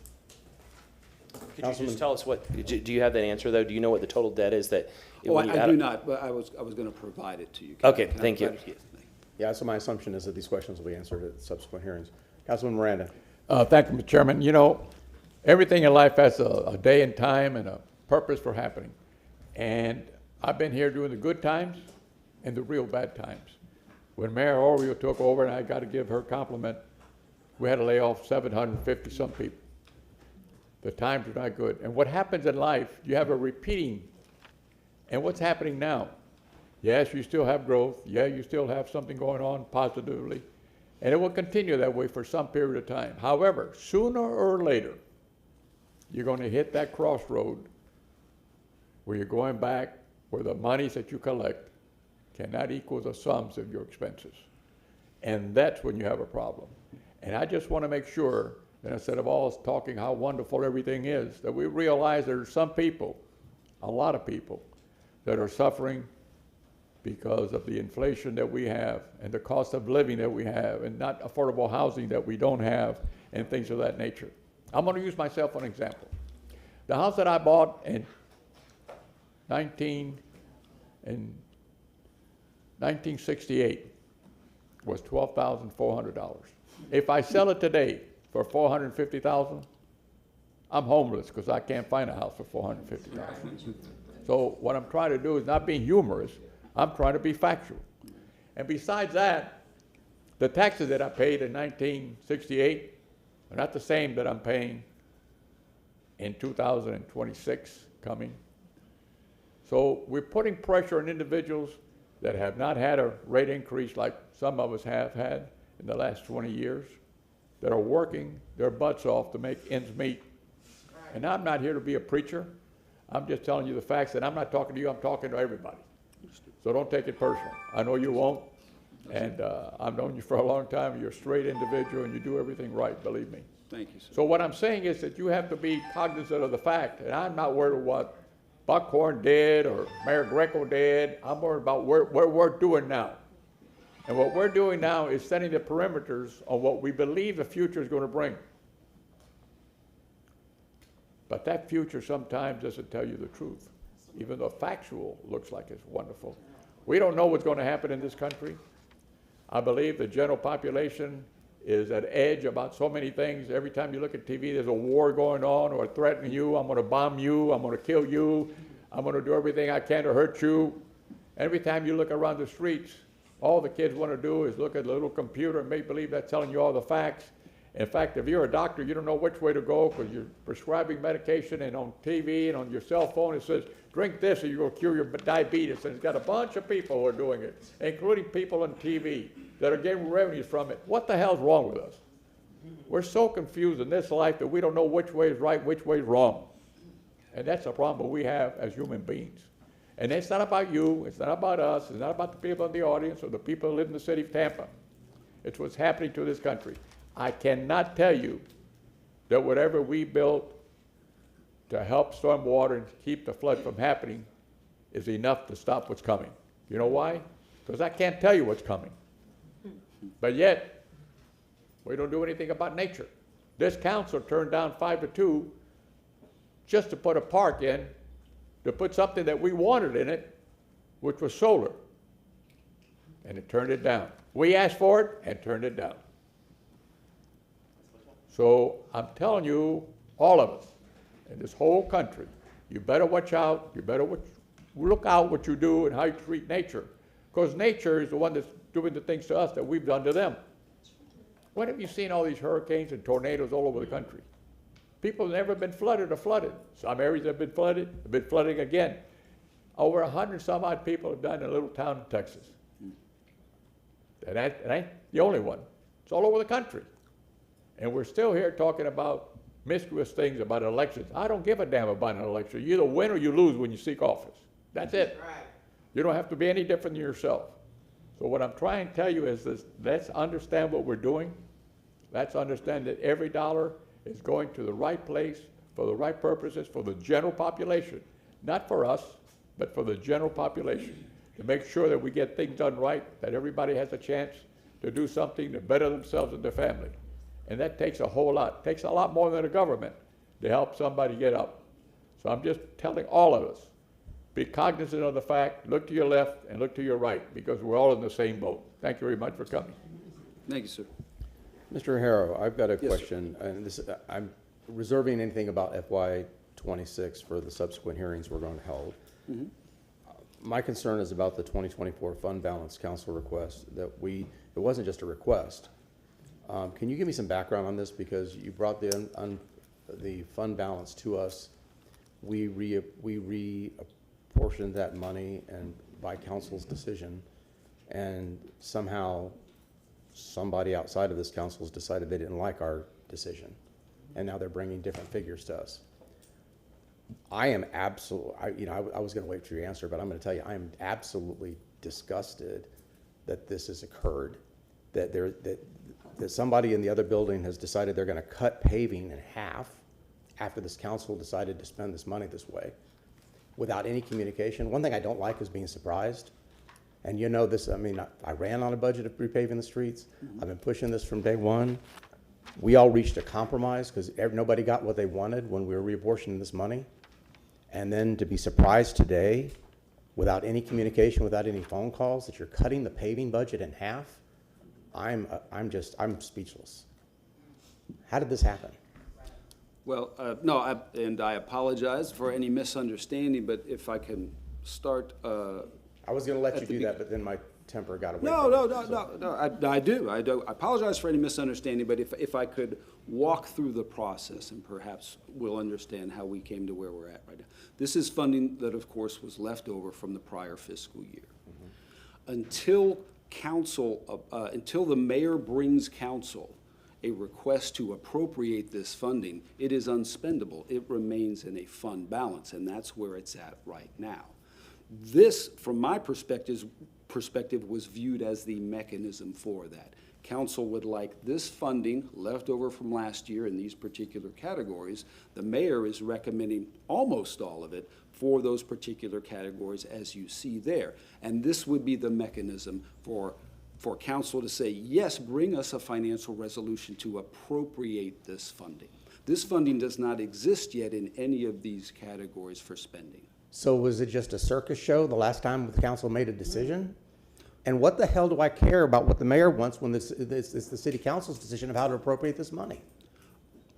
Could you just tell us do you have that answer though? Do you know what the total debt is that?
Oh,
when you
I
add
do
up-
not, but I was going to provide it to you.
Okay,
Can I
thank you.
provide it? Yes.
Yeah, so my assumption is that these questions will be answered at subsequent hearings. Councilman Miranda.
Thank you, Mr. Chairman. You know, everything in life has a day and time and a purpose for happening. And I've been here during the good times and the real bad times. When Mayor Oreo took over, and I got to give her compliment, we had to lay off 750-some people. The times are not good. And what happens in life, you have a repeating. And what's happening now? Yes, you still have growth. Yeah, you still have something going on positively. And it will continue that way for some period of time. However, sooner or later, you're going to hit that crossroad where you're going back where the monies that you collect cannot equal the sums of your expenses. And that's when you have a problem. And I just want to make sure that instead of all talking how wonderful everything is, that we realize there are some people, a lot of people, that are suffering because of the inflation that we have and the cost of living that we have and not affordable housing that we don't have and things of that nature. I'm going to use myself as an example. The house that I bought in 1968 was $12,400. If I sell it today for $450,000, I'm homeless because I can't find a house for $450,000. So what I'm trying to do is not being humorous, I'm trying to be factual. And besides that, the taxes that I paid in 1968 are not the same that I'm paying in 2026 coming. So we're putting pressure on individuals that have not had a rate increase like some of us have had in the last 20 years, that are working their butts off to make ends meet. And I'm not here to be a preacher. I'm just telling you the facts, and I'm not talking to you, I'm talking to everybody. So don't take it personal. I know you won't, and I've known you for a long time. You're a straight individual, and you do everything right, believe me.
Thank you, sir.
So what I'm saying is that you have to be cognizant of the fact, and I'm not worried about what Buckhorn did or Mayor Greco did. I'm worried about what we're doing now. And what we're doing now is setting the perimeters on what we believe the future is going to bring. But that future sometimes doesn't tell you the truth, even though factual looks like it's wonderful. We don't know what's going to happen in this country. I believe the general population is at edge about so many things. Every time you look at TV, there's a war going on or threatening you. I'm going to bomb you. I'm going to kill you. I'm going to do everything I can to hurt you. Every time you look around the streets, all the kids want to do is look at the little computer and make believe that's telling you all the facts. In fact, if you're a doctor, you don't know which way to go because you're prescribing medication, and on TV and on your cell phone it says, drink this or you're going to cure your diabetes. And it's got a bunch of people who are doing it, including people on TV that are getting revenues from it. What the hell's wrong with us? We're so confused in this life that we don't know which way is right, which way is wrong. And that's a problem we have as human beings. And it's not about you, it's not about us, it's not about the people in the audience or the people who live in the city of Tampa. It's what's happening to this country. I cannot tell you that whatever we built to help stormwater and keep the flood from happening is enough to stop what's coming. You know why? Because I can't tell you what's coming. But yet, we don't do anything about nature. This council turned down 5-2 just to put a park in, to put something that we wanted in it, which was solar. And it turned it down. We asked for it and turned it down. So I'm telling you, all of us in this whole country, you better watch out, you better look out what you do and how you treat nature. Because nature is the one that's doing the things to us that we've done to them. When have you seen all these hurricanes and tornadoes all over the country? People have never been flooded or flooded. Some areas have been flooding again. Over 100 some odd people have died in a little town in Texas. And that ain't the only one. It's all over the country. And we're still here talking about mischievous things about elections. I don't give a damn about an election. You either win or you lose when you seek office. That's it. Right. You don't have to be any different than yourself. So what I'm trying to tell you is this, let's understand what we're doing. Let's understand that every dollar is going to the right place for the right purposes for the general population, not for us, but for the general population, to make sure that we get things done right, that everybody has a chance to do something to better themselves and their family. And that takes a whole lot. It takes a lot more than a government to help somebody get up. So I'm just telling all of us, be cognizant of the fact, look to your left and look to your right, because we're all in the same boat. Thank you very much for coming.
Thank you, sir.
Mr. Harrow, I've got a
Yes, sir.
question, and this, I'm reserving anything about FY '26 for the subsequent hearings we're going to hold.
Mhm.
My concern is about the 2024 fund balance council request that it wasn't just a request. Can you give me some background on this? Because you brought the fund balance to us. We reapportioned that money and by council's decision, and somehow somebody outside of this council has decided they didn't like our decision, and now they're bringing different figures to us. I am I was going to wait for your answer, but I'm going to tell you, I am absolutely disgusted that this has occurred, that somebody in the other building has decided they're going to cut paving in half after this council decided to spend this money this way without any communication. One thing I don't like is being surprised. And you know this, I mean, I ran on a budget of repaving the streets. I've been pushing this from day one. We all reached a compromise because nobody got what they wanted when we were reapportioning this money. And then to be surprised today, without any communication, without any phone calls, that you're cutting the paving budget in half, I'm speechless. How did this happen?
Well, no, I apologize for any misunderstanding, but if I can start.
I was going to let you do that, but then my temper got away.
No, I do. I apologize for any misunderstanding, but if I could walk through the process, and perhaps we'll understand how we came to where we're at right now. This is funding that, of course, was left over from the prior fiscal year. Until the mayor brings council a request to appropriate this funding, it is unspendable. It remains in a fund balance, and that's where it's at right now. This, from my perspective, was viewed as the mechanism for that. Council would like this funding left over from last year in these particular categories. The mayor is recommending almost all of it for those particular categories as you see there. And this would be the mechanism for council to say, yes, bring us a financial resolution to appropriate this funding. This funding does not exist yet in any of these categories for spending.
So was it just a circus show the last time the council made a decision? And what the hell do I care about what the mayor wants when it's the city council's decision of how to appropriate this money?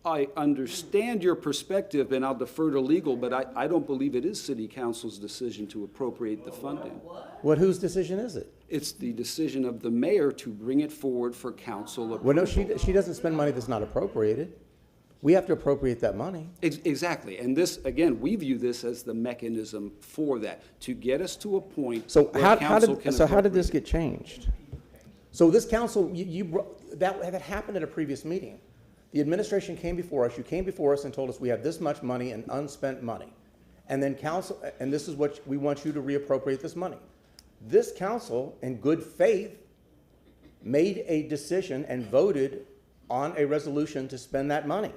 I understand your perspective, and I'll defer to legal, but I don't believe it is city council's decision to appropriate the funding.
Whose decision is it?
It's the decision of the mayor to bring it forward for council approval.
Well, no, she doesn't spend money that's not appropriated. We have to appropriate that money.
Exactly, and this, again, we view this as the mechanism for that, to get us to a point
So
where council can
how did this
appropriate.
get changed? So this council, that happened at a previous meeting. The administration came before us, you came before us and told us we have this much money and unspent money. And then council, and this is what we want you to reappropriate this money. This council, in good faith, made a decision and voted on a resolution to spend that money.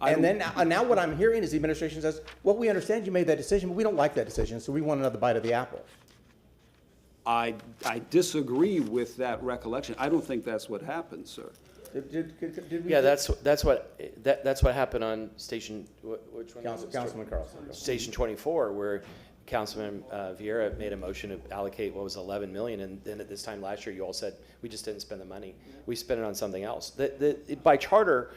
And then now what I'm hearing is the administration says, well, we understand you made that decision, but we don't like that decision, so we want another bite of the apple.
I disagree with that recollection. I don't think that's what happened, sir.
Yeah, that's what happened on station, which one?
Councilman Carlson.
Station 24, where Councilman Vieira made a motion to allocate what was 11 million, and then at this time last year, you all said, we just didn't spend the money. We spent it on something else. By charter,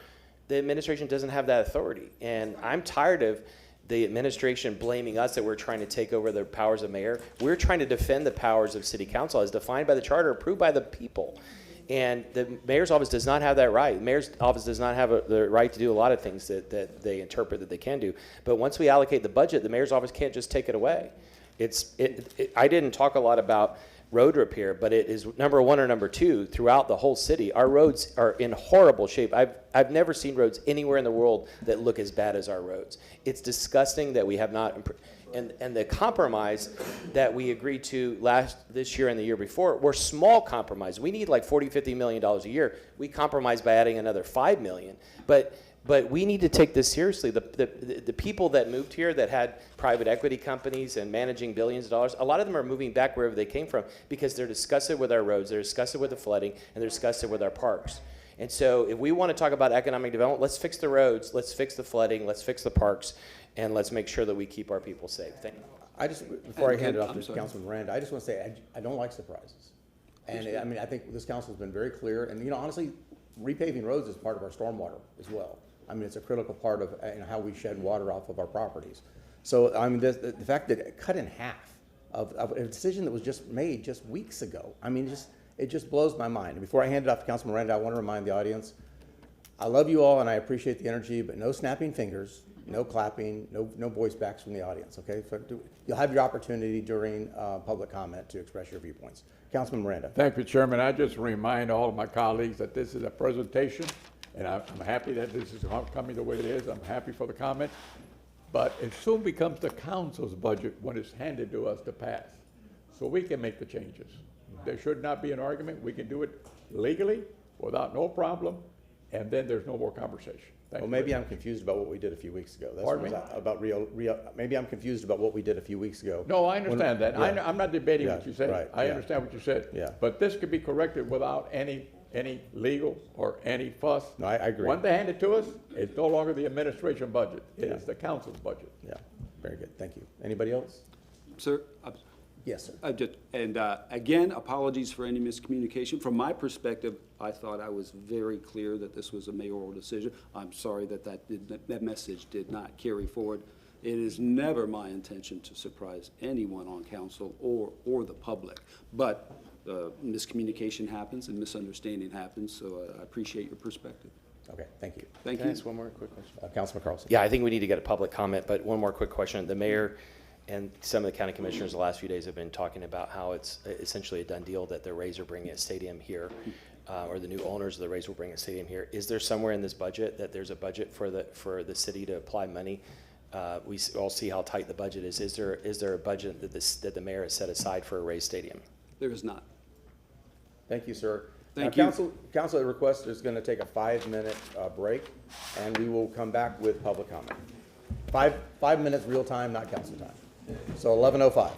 the administration doesn't have that authority, and I'm tired of the administration blaming us that we're trying to take over the powers of mayor. We're trying to defend the powers of city council as defined by the charter, approved by the people. And the mayor's office does not have that right. The mayor's office does not have the right to do a lot of things that they interpret that they can do. But once we allocate the budget, the mayor's office can't just take it away. I didn't talk a lot about road repair, but it is number one or number two throughout the whole city. Our roads are in horrible shape. I've never seen roads anywhere in the world that look as bad as our roads. It's disgusting that we have not and the compromise that we agreed to this year and the year before were small compromise. We need like $40-50 million a year. We compromised by adding another $5 million. But we need to take this seriously. The people that moved here that had private equity companies and managing billions of dollars, a lot of them are moving back wherever they came from because they're disgusted with our roads, they're disgusted with the flooding, and they're disgusted with our parks. And so if we want to talk about economic development, let's fix the roads, let's fix the flooding, let's fix the parks, and let's make sure that we keep our people safe. Thank you.
Before I hand it off to Councilman Miranda, I just want to say I don't like surprises. And I mean, I think this council's been very clear. And, honestly, repaving roads is part of our stormwater as well. I mean, it's a critical part of how we shed water off of our properties. So, I mean, the fact that it cut in half of a decision that was just made just weeks ago, I mean, it just blows my mind. And before I hand it off to Councilman Miranda, I want to remind the audience, I love you all and I appreciate the energy, but no snapping fingers, no clapping, no voice backs from the audience, okay? So you'll have your opportunity during public comment to express your viewpoints. Councilman Miranda.
Thank you, Chairman. I just remind all of my colleagues that this is a presentation, and I'm happy that this is coming the way it is. I'm happy for the comment. But it soon becomes the council's budget when it's handed to us to pass. So we can make the changes. There should not be an argument. We can do it legally without no problem, and then there's no more conversation.
Well, maybe I'm confused about what we did a few weeks ago. That's
Pardon me?
about maybe I'm confused about what we did a few weeks ago.
No, I understand that.
Yeah.
I'm not debating what you said.
Right,
I understand what you said.
Yeah.
But this could be corrected without any legal or any fuss.
No, I agree.
When they hand it to us, it's no longer the administration budget. It is the council's budget.
Yeah, very good. Thank you. Anybody else?
Sir?
Yes, sir.
Again, apologies for any miscommunication. From my perspective, I thought I was very clear that this was a mayoral decision. I'm sorry that message did not carry forward. It is never my intention to surprise anyone on council or the public. But miscommunication happens and misunderstanding happens, so I appreciate your perspective.
Okay, thank you.
Thank
Can I
you.
ask one more quick question?
Councilman Carlson.
Yeah, I think we need to get a public comment, but one more quick question. The mayor and some of the county commissioners the last few days have been talking about how it's essentially a done deal that the Rays are bringing a stadium here, or the new owners of the Rays will bring a stadium here. Is there somewhere in this budget that there's a budget for the city to apply money? We all see how tight the budget is. Is there a budget that the mayor has set aside for a Rays stadium?
There is not.
Thank you, sir.
Thank
now,
you.
Council at request is going to take a 5-minute break, and we will come back with public comment. 5 minutes real time, not council time. So 11:05.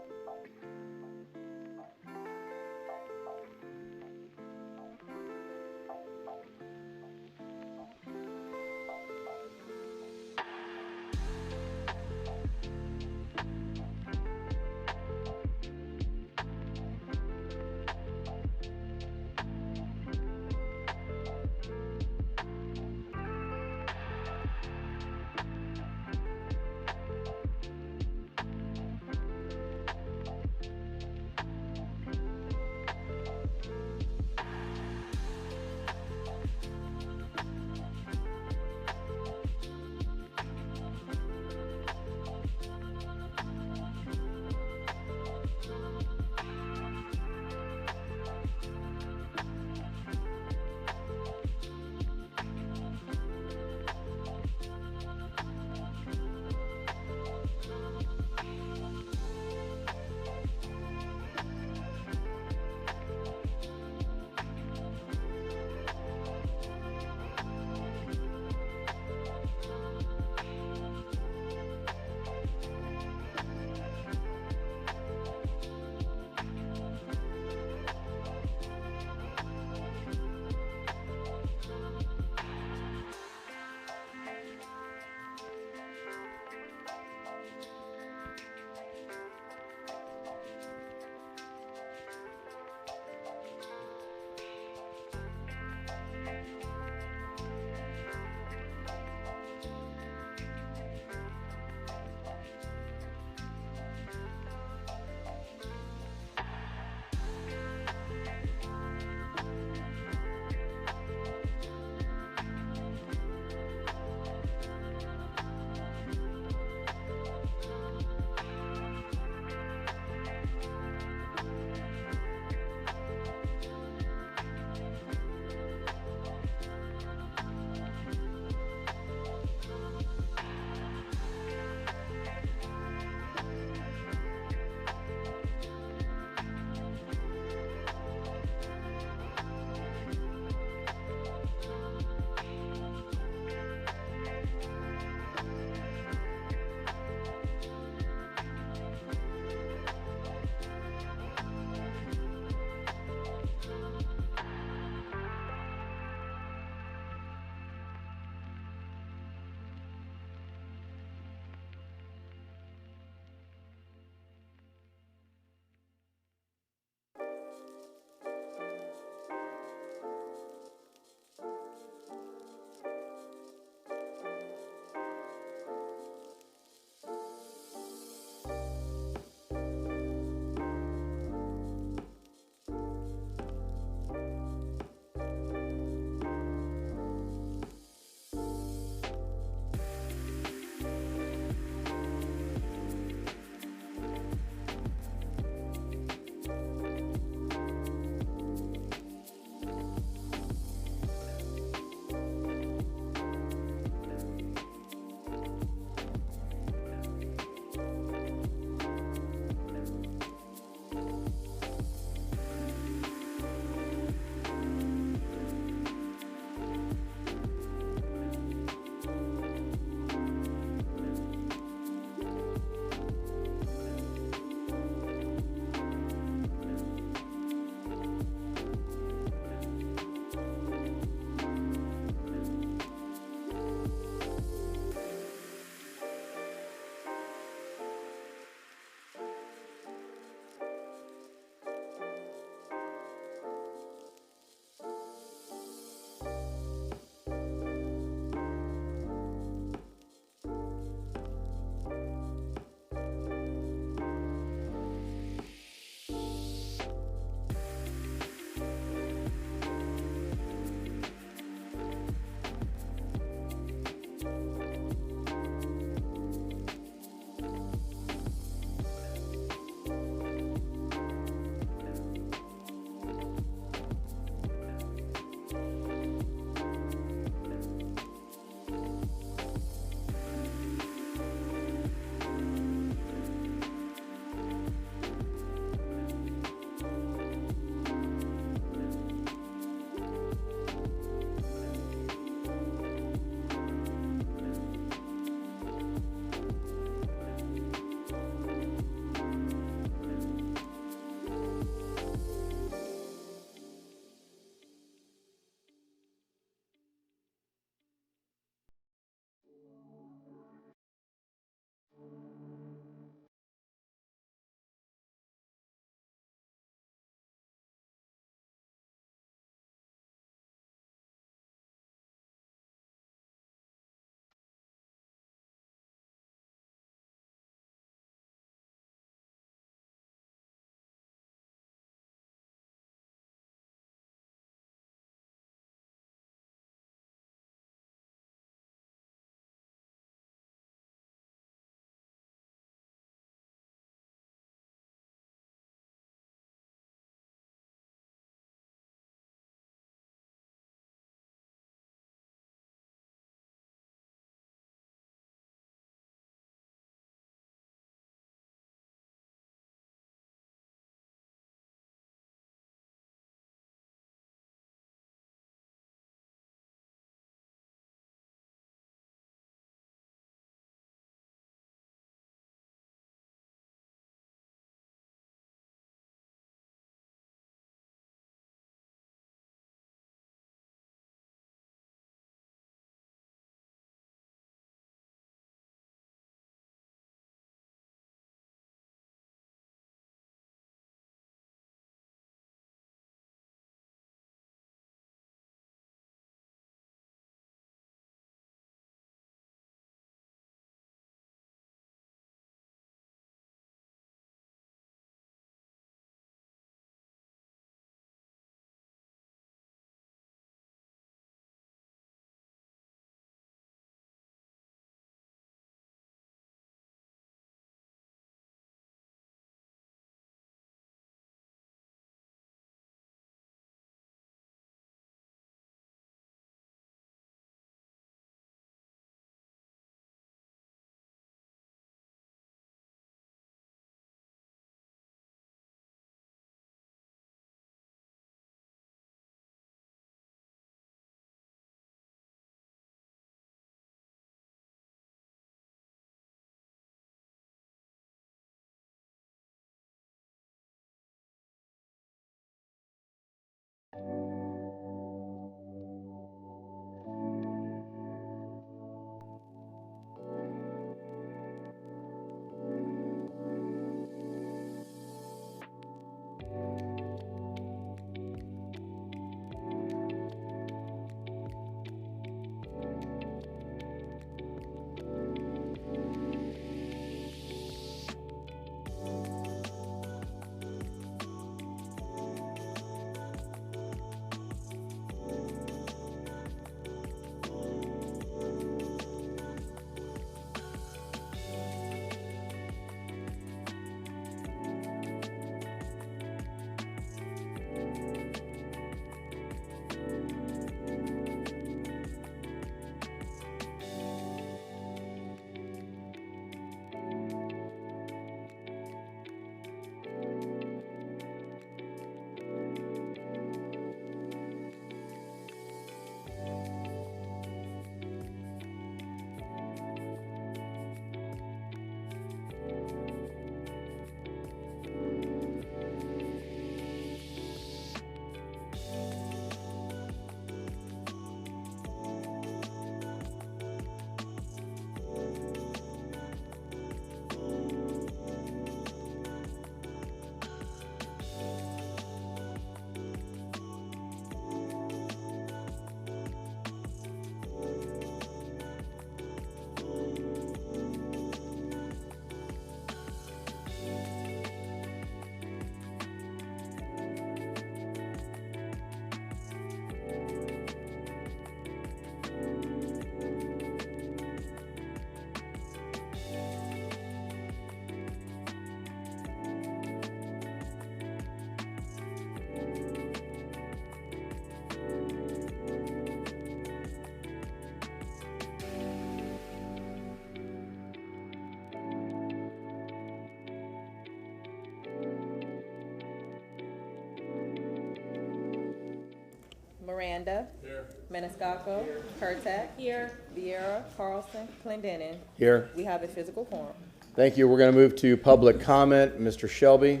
Miranda. Here. Maniscalco. Kurtak. Here. Vieira, Carlson, Clendenin.
Here.
We have a physical quorum.
Thank you. We're going to move to public comment. Mr. Shelby.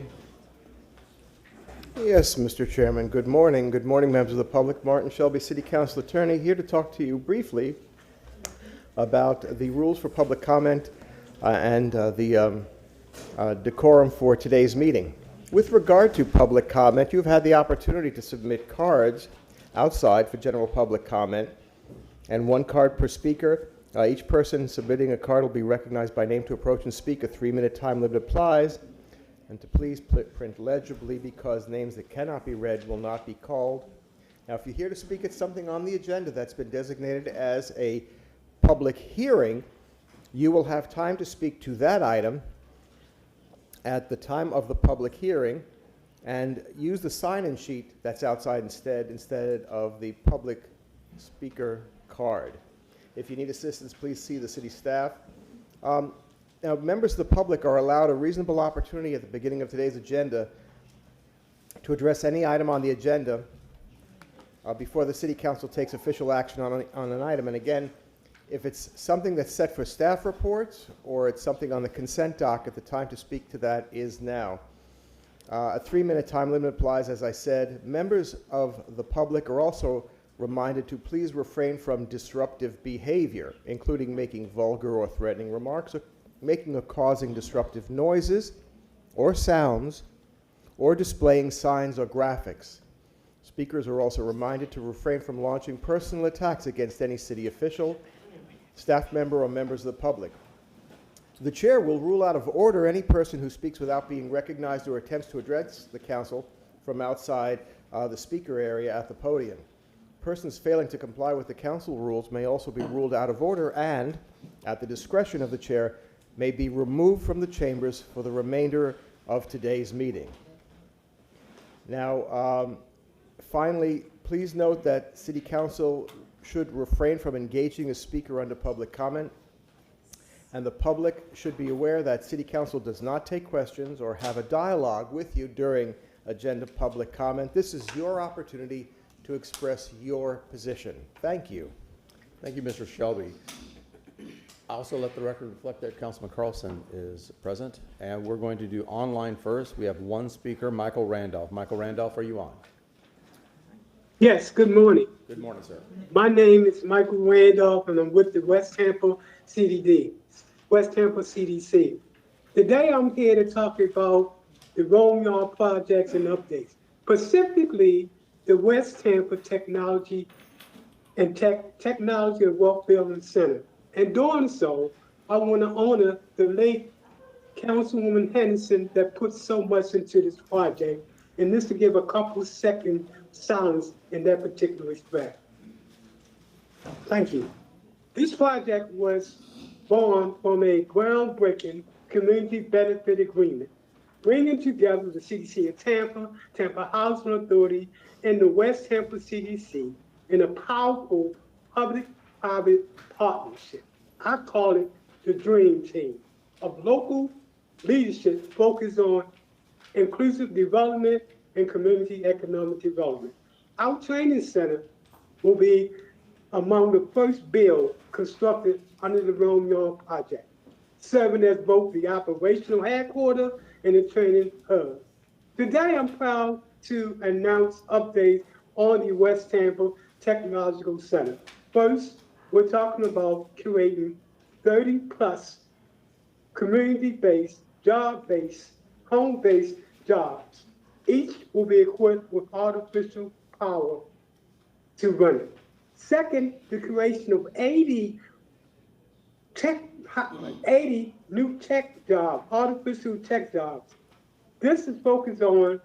Yes, Mr. Chairman. Good morning. Good morning, members of the public. Martin Shelby, City Council Attorney, here to talk to you briefly about the rules for public comment and the decorum for today's meeting. With regard to public comment, you've had the opportunity to submit cards outside for general public comment, and 1 card per speaker. Each person submitting a card will be recognized by name to approach and speak. A 3-minute time limit applies. And to please print legibly, because names that cannot be read will not be called. Now, if you're here to speak at something on the agenda that's been designated as a public hearing, you will have time to speak to that item at the time of the public hearing, and use the sign-in sheet that's outside instead of the public speaker card. If you need assistance, please see the city staff. Now, members of the public are allowed a reasonable opportunity at the beginning of today's agenda to address any item on the agenda before the City Council takes official action on an item. And again, if it's something that's set for staff reports or it's something on the consent docket, the time to speak to that is now. A 3-minute time limit applies, as I said. Members of the public are also reminded to please refrain from disruptive behavior, including making vulgar or threatening remarks, or making or causing disruptive noises or sounds, or displaying signs or graphics. Speakers are also reminded to refrain from launching personal attacks against any city official, staff member, or members of the public. The chair will rule out of order any person who speaks without being recognized or attempts to address the council from outside the speaker area at the podium. Persons failing to comply with the council rules may also be ruled out of order and, at the discretion of the chair, may be removed from the chambers for the remainder of today's meeting. Now, finally, please note that City Council should refrain from engaging a speaker under public comment, and the public should be aware that City Council does not take questions or have a dialogue with you during agenda public comment. This is your opportunity to express your position. Thank you.
Thank you, Mr. Shelby. I also let the record reflect that Councilman Carlson is present, and we're going to do online first. We have 1 speaker, Michael Randolph. Michael Randolph, are you on?
Yes, good morning.
Good morning, sir.
My name is Michael Randolph, and I'm with the West Tampa CDC. Today, I'm here to talk about the Rome Yard projects and updates, specifically the West Tampa Technology and Wealth Building Center. And doing so, I want to honor the late Councilwoman Henderson that put so much into this project, and this to give a couple second silence in that particular respect. Thank you. This project was born from a groundbreaking community benefit agreement, bringing together the CDC of Tampa, Tampa Housing Authority, and the West Tampa CDC in a powerful public-private partnership. I call it the dream team of local leadership focused on inclusive development and community economic development. Our training center will be among the first build constructed under the Rome Yard project, serving as both the operational headquarters and the training hub. Today, I'm proud to announce updates on the West Tampa Technological Center. First, we're talking about creating 30+ community-based, job-based, home-based jobs. Each will be equipped with artificial power to run it. Second, the creation of 80 new tech jobs, artificial tech jobs. This is focused on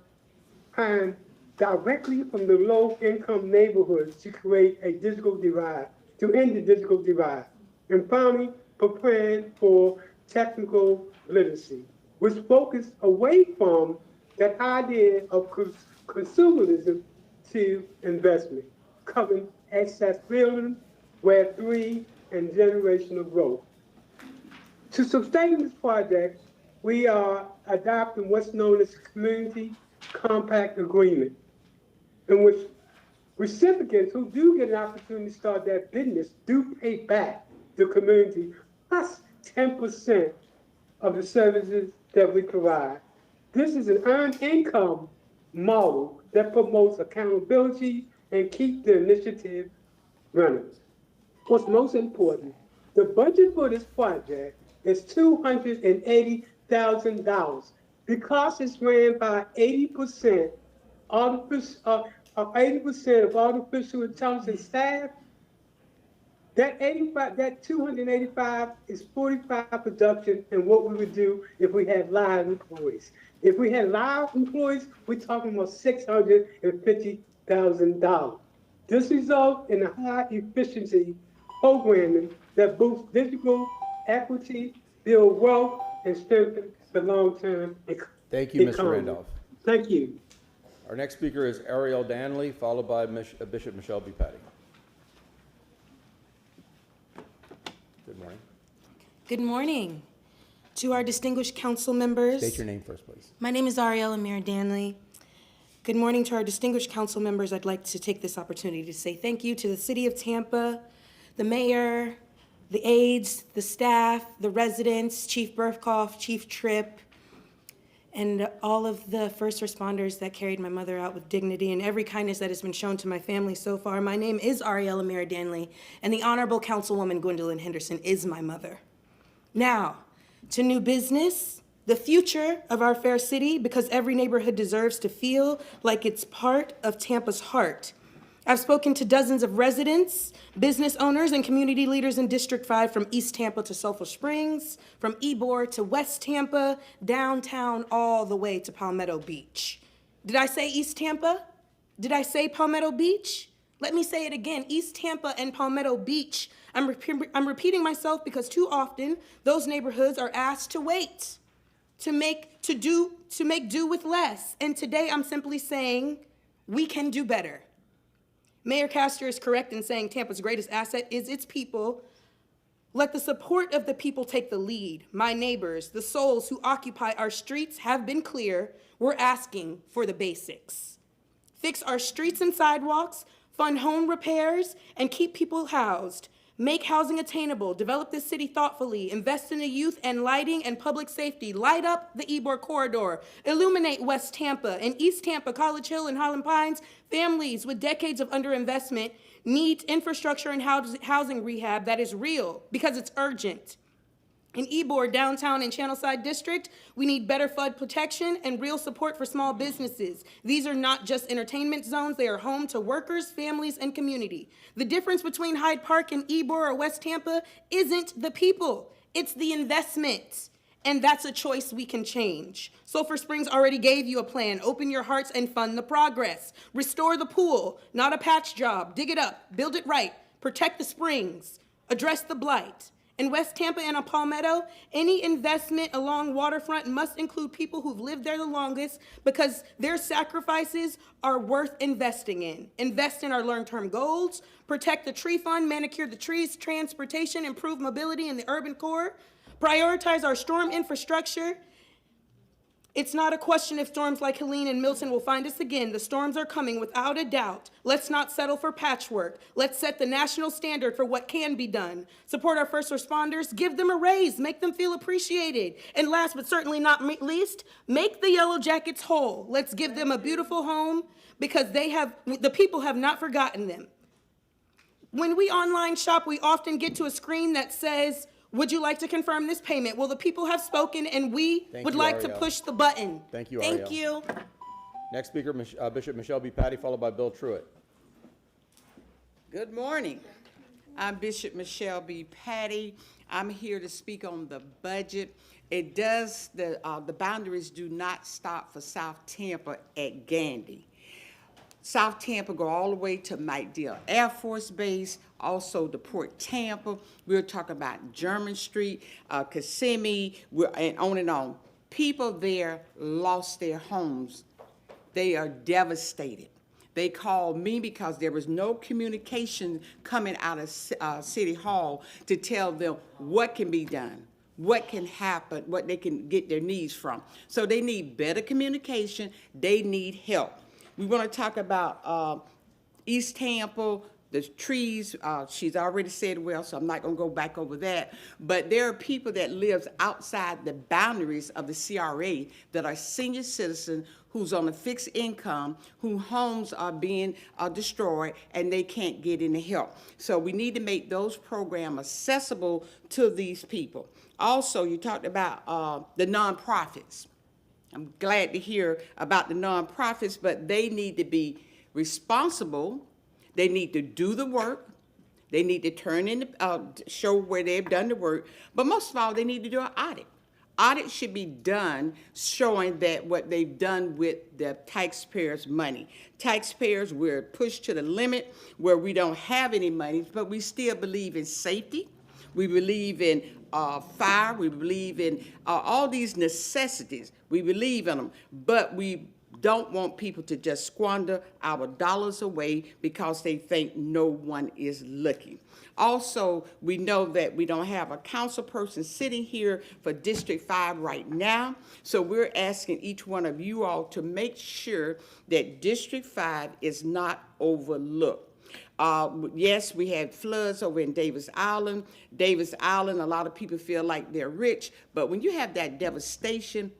hiring directly from the low-income neighborhoods to create a digital divide, to end the digital divide. And finally, preparing for technical literacy, which focus away from that idea of consumerism to investment, covering access building, Web 3, and generational growth. To sustain this project, we are adopting what's known as a community compact agreement, in which Recipients who do get an opportunity to start that business do pay back the community plus 10% of the services that we provide. This is an earned income model that promotes accountability and keeps the initiative running. What's most important, the budget for this project is $280,000 because it's ran by 80% artificial, 80% of artificial intelligence staff. That 85, that 285 is 45 production and what we would do if we had live employees. If we had live employees, we're talking about $650,000. This results in a high efficiency programming that boosts digital equity, build wealth, and strengthen the long-term economy.
Thank you, Mr. Randolph.
Thank you.
Our next speaker is Ariel Danley, followed by Bishop Michelle B. Patty. Good morning.
Good morning to our distinguished council members.
State your name first, please.
My name is Ariel Amir Danley. Good morning to our distinguished council members. I'd like to take this opportunity to say thank you to the city of Tampa, the mayor, the aides, the staff, the residents, Chief Burkhoff, Chief Tripp, and all of the first responders that carried my mother out with dignity and every kindness that has been shown to my family so far. My name is Ariel Amir Danley, and the Honorable Councilwoman Gwendolyn Henderson is my mother. Now, to new business, the future of our fair city, because every neighborhood deserves to feel like it's part of Tampa's heart. I've spoken to dozens of residents, business owners, and community leaders in District 5 from East Tampa to Sulphur Springs, from Ybor to West Tampa, downtown, all the way to Palmetto Beach. Did I say East Tampa? Did I say Palmetto Beach? Let me say it again, East Tampa and Palmetto Beach. I'm repeating myself because too often those neighborhoods are asked to wait, to make do with less. And today I'm simply saying we can do better. Mayor Castor is correct in saying Tampa's greatest asset is its people. Let the support of the people take the lead. My neighbors, the souls who occupy our streets have been clear. We're asking for the basics. Fix our streets and sidewalks, fund home repairs, and keep people housed. Make housing attainable, develop this city thoughtfully, invest in the youth and lighting and public safety, light up the Ybor corridor, illuminate West Tampa and East Tampa, College Hill and Highland Pines. Families with decades of underinvestment need infrastructure and housing rehab that is real because it's urgent. In Ybor, downtown and Channelside District, we need better flood protection and real support for small businesses. These are not just entertainment zones, they are home to workers, families, and community. The difference between Hyde Park and Ybor or West Tampa isn't the people, it's the investment. And that's a choice we can change. Sulphur Springs already gave you a plan. Open your hearts and fund the progress. Restore the pool, not a patch job. Dig it up, build it right, protect the springs, address the blight. In West Tampa and Palmetto, any investment along waterfront must include people who've lived there the longest because their sacrifices are worth investing in. Invest in our long-term goals, protect the tree fund, manicure the trees, transportation, improve mobility in the urban core, prioritize our storm infrastructure. It's not a question if storms like Helene and Milton will find us again. The storms are coming without a doubt. Let's not settle for patchwork. Let's set the national standard for what can be done. Support our first responders, give them a raise, make them feel appreciated. And last but certainly not least, make the Yellow Jackets whole. Let's give them a beautiful home because the people have not forgotten them. When we online shop, we often get to a screen that says, would you like to confirm this payment? Well, the people have spoken, and we would like to push the button.
Thank you, Ariel.
Thank you.
Next speaker, Bishop Michelle B. Patty, followed by Bill Truitt.
Good morning. I'm Bishop Michelle B. Patty. I'm here to speak on the budget. The boundaries do not stop for South Tampa at Gandy. South Tampa go all the way to Mike Deal Air Force Base, also to Port Tampa. We're talking about German Street, Kissimmee, and on and on. People there lost their homes. They are devastated. They called me because there was no communication coming out of City Hall to tell them what can be done, what can happen, what they can get their needs from. So they need better communication. They need help. We want to talk about East Tampa, the trees, she's already said well, so I'm not gonna go back over that. But there are people that lives outside the boundaries of the CRA that are senior citizens who's on a fixed income, whose homes are being destroyed, and they can't get any help. So we need to make those programs accessible to these people. Also, you talked about the nonprofits. I'm glad to hear about the nonprofits, but they need to be responsible. They need to do the work. They need to turn in, show where they've done the work. But most of all, they need to do an audit. Audit should be done showing that what they've done with the taxpayers' money. Taxpayers, we're pushed to the limit where we don't have any money, but we still believe in safety. We believe in fire. We believe in all these necessities. We believe in them, but we don't want people to just squander our dollars away because they think no one is looking. Also, we know that we don't have a council person sitting here for District 5 right now, so we're asking each one of you all to make sure that District 5 is not overlooked. Yes, we had floods over in Davis Island. Davis Island, a lot of people feel like they're rich, but when you have that devastation,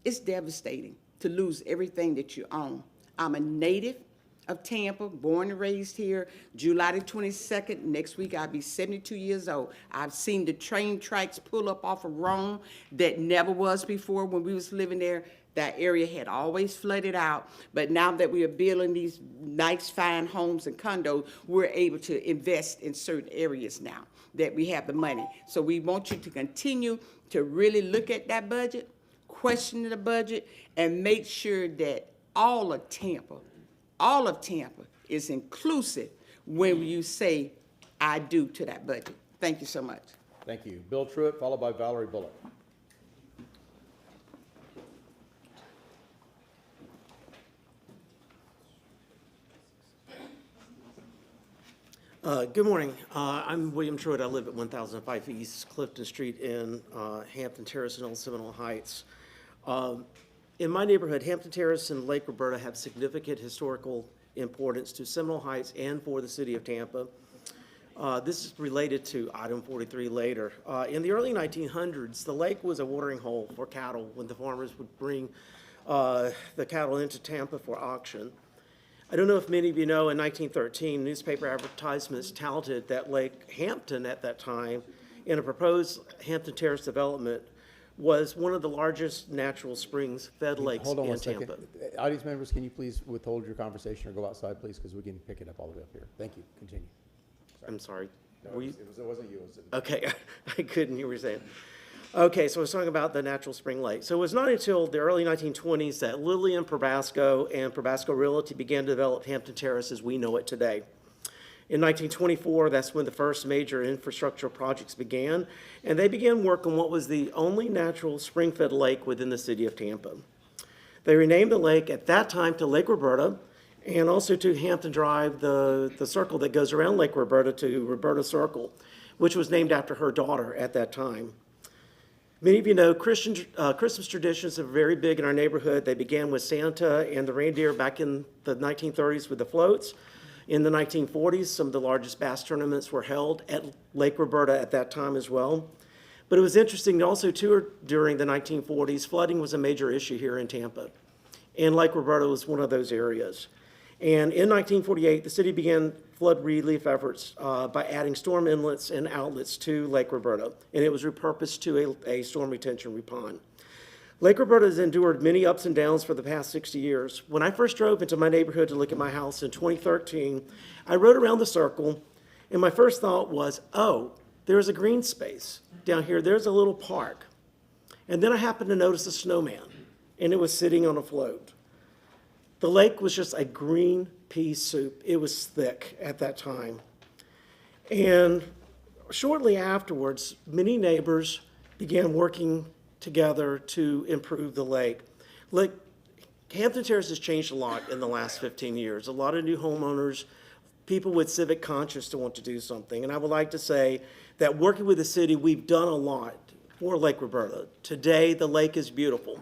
it's devastating to lose everything that you own. I'm a native of Tampa, born and raised here. July the 22nd, next week I'll be 72 years old. I've seen the train tracks pull up off of Rome that never was before when we was living there. That area had always flooded out, but now that we are building these nice, fine homes and condos, we're able to invest in certain areas now that we have the money. So we want you to continue to really look at that budget, question the budget, and make sure that all of Tampa is inclusive when you say, I do to that budget. Thank you so much.
Thank you. Bill Truitt, followed by Valerie Bullock.
Good morning. I'm William Truitt. I live at 1005 East Clifton Street in Hampton Terrace and Old Seminole Heights. In my neighborhood, Hampton Terrace and Lake Roberta have significant historical importance to Seminole Heights and for the city of Tampa. This is related to item 43 later. In the early 1900s, the lake was a watering hole for cattle when the farmers would bring the cattle into Tampa for auction. I don't know if many of you know, in 1913, newspaper advertisements touted that Lake Hampton at that time, in a proposed Hampton Terrace development, was one of the largest natural springs fed lakes
Hold on
in
one second.
Tampa.
Audience members, can you please withhold your conversation or go outside, please, because we can pick it up all the way up here. Thank you. Continue.
I'm sorry.
No, it wasn't you. It was
Okay, I couldn't hear what you were saying. Okay, so I was talking about the natural spring lake. So it was not until the early 1920s that Lillian Probasco and Probasco Realty began to develop Hampton Terrace as we know it today. In 1924, that's when the first major infrastructural projects began, and they began work on what was the only natural spring-fed lake within the city of Tampa. They renamed the lake at that time to Lake Roberta, and also to Hampton Drive, the circle that goes around Lake Roberta to Roberta Circle, which was named after her daughter at that time. Many of you know Christmas traditions are very big in our neighborhood. They began with Santa and the reindeer back in the 1930s with the floats. In the 1940s, some of the largest bass tournaments were held at Lake Roberta at that time as well. But it was interesting also, too, during the 1940s, flooding was a major issue here in Tampa. And Lake Roberta was one of those areas. And in 1948, the city began flood relief efforts by adding storm inlets and outlets to Lake Roberta, and it was repurposed to a storm retention pond. Lake Roberta has endured many ups and downs for the past 60 years. When I first drove into my neighborhood to look at my house in 2013, I rode around the circle, and my first thought was, oh, there's a green space. Down here, there's a little park. And then I happened to notice a snowman, and it was sitting on a float. The lake was just a green pea soup. It was thick at that time. And shortly afterwards, many neighbors began working together to improve the lake. Hampton Terrace has changed a lot in the last 15 years. A lot of new homeowners, people with civic conscience to want to do something. And I would like to say that working with the city, we've done a lot for Lake Roberta. Today, the lake is beautiful.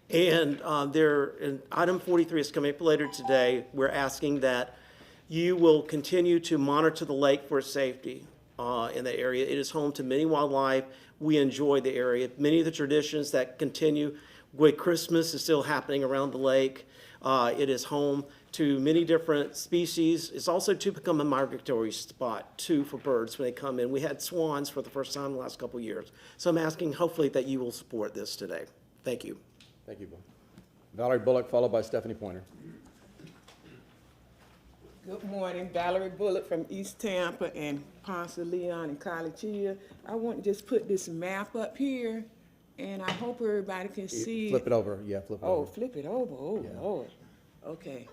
And item 43 is coming up later today. We're asking that You will continue to monitor the lake for safety in the area. It is home to many wildlife. We enjoy the area. Many of the traditions that continue with Christmas is still happening around the lake. It is home to many different species. It's also to become a migratory spot too for birds when they come in. We had swans for the first time in the last couple of years. So I'm asking hopefully that you will support this today. Thank you.
Thank you, Bill. Valerie Bullock, followed by Stephanie Pointer.
Good morning, Valerie Bullock from East Tampa and Ponce de Leon and Collegia. I want to just put this map up here, and I hope everybody can see.
Flip it over, yeah, flip it over.
Oh, flip it over, oh, Lord. Okay.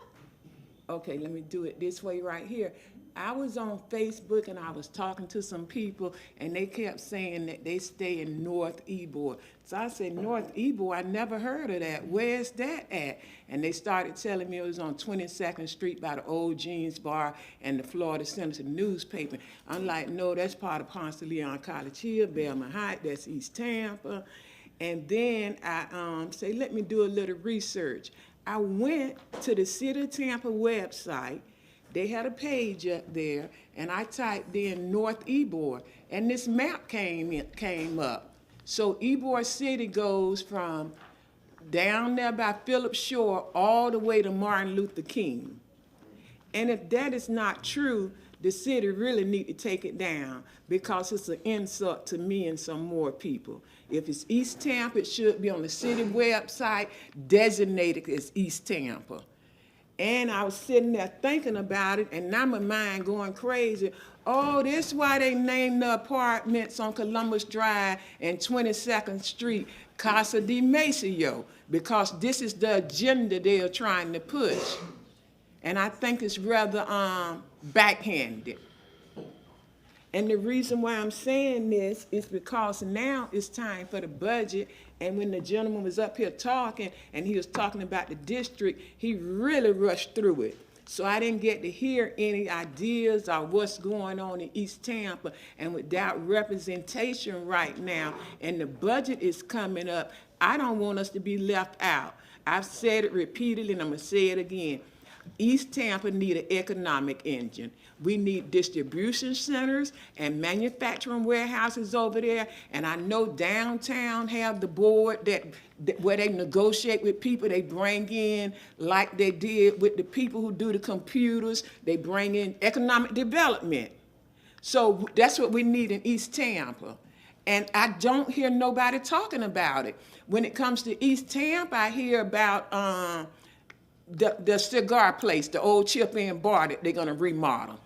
Okay, let me do it this way right here. I was on Facebook and I was talking to some people and they kept saying that they stay in North Ybor. So I said, North Ybor, I never heard of that. Where's that at? And they started telling me it was on 22nd Street by the old Jeans Bar and the Florida Senator newspaper. I'm like, no, that's part of Ponce de Leon Collegia, Belmont Heights, that's East Tampa. And then I say, let me do a little research. I went to the City of Tampa website. They had a page up there, and I typed in North Ybor, and this map came up. So Ybor City goes from down there by Phillips Shore all the way to Martin Luther King. And if that is not true, the city really need to take it down because it's an insult to me and some more people. If it's East Tampa, it should be on the city website designated as East Tampa. And I was sitting there thinking about it, and now my mind going crazy. Oh, this is why they named the apartments on Columbus Drive and 22nd Street Casa de Maceo, because this is the agenda they are trying to push. And I think it's rather backhanded. And the reason why I'm saying this is because now it's time for the budget. And when the gentleman was up here talking, and he was talking about the district, he really rushed through it. So I didn't get to hear any ideas or what's going on in East Tampa. And without representation right now, and the budget is coming up, I don't want us to be left out. I've said it repeatedly, and I'm gonna say it again. East Tampa need an economic engine. We need distribution centers and manufacturing warehouses over there. And I know downtown have the board that where they negotiate with people. They bring in, like they did with the people who do the computers, they bring in economic development. So that's what we need in East Tampa. And I don't hear nobody talking about it. When it comes to East Tampa, I hear about the cigar place, the old chip-in bar that they're gonna remodel.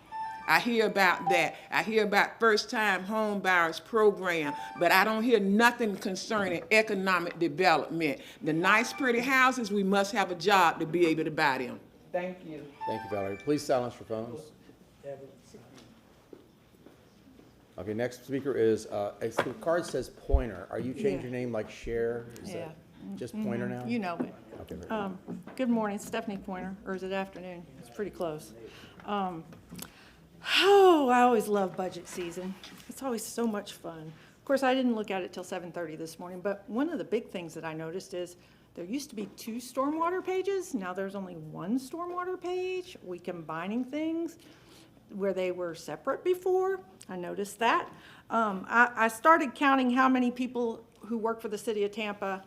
I hear about that. I hear about first-time home buyers program, but I don't hear nothing concerning economic development. The nice, pretty houses, we must have a job to be able to buy them. Thank you.
Thank you, Valerie. Please silence your phones. Okay, next speaker is, the card says Pointer. Are you changing your name like Cher? Is that just Pointer now?
You know it.
Okay, very good.
Good morning, Stephanie Pointer, or is it afternoon? It's pretty close. Oh, I always love budget season. It's always so much fun. Of course, I didn't look at it till 7:30 this morning, but one of the big things that I noticed is there used to be 2 stormwater pages. Now there's only 1 stormwater page. We combining things where they were separate before. I noticed that. I started counting how many people who work for the city of Tampa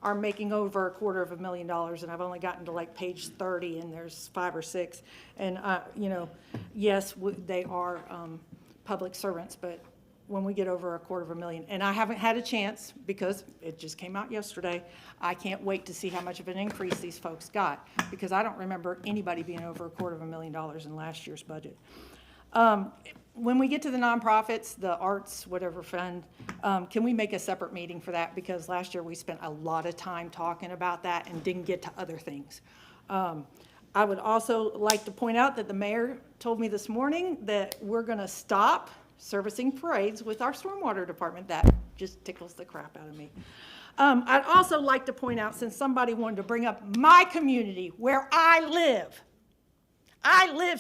are making over $250,000, and I've only gotten to like page 30, and there's 5 or 6. And you know, yes, they are public servants, but when we get over $250,000, and I haven't had a chance because it just came out yesterday, I can't wait to see how much of an increase these folks got, because I don't remember anybody being over $250,000 in last year's budget. When we get to the nonprofits, the arts, whatever fund, can we make a separate meeting for that? Because last year we spent a lot of time talking about that and didn't get to other things. I would also like to point out that the mayor told me this morning that we're gonna stop servicing parades with our stormwater department. That just tickles the crap out of me. I'd also like to point out, since somebody wanted to bring up my community where I live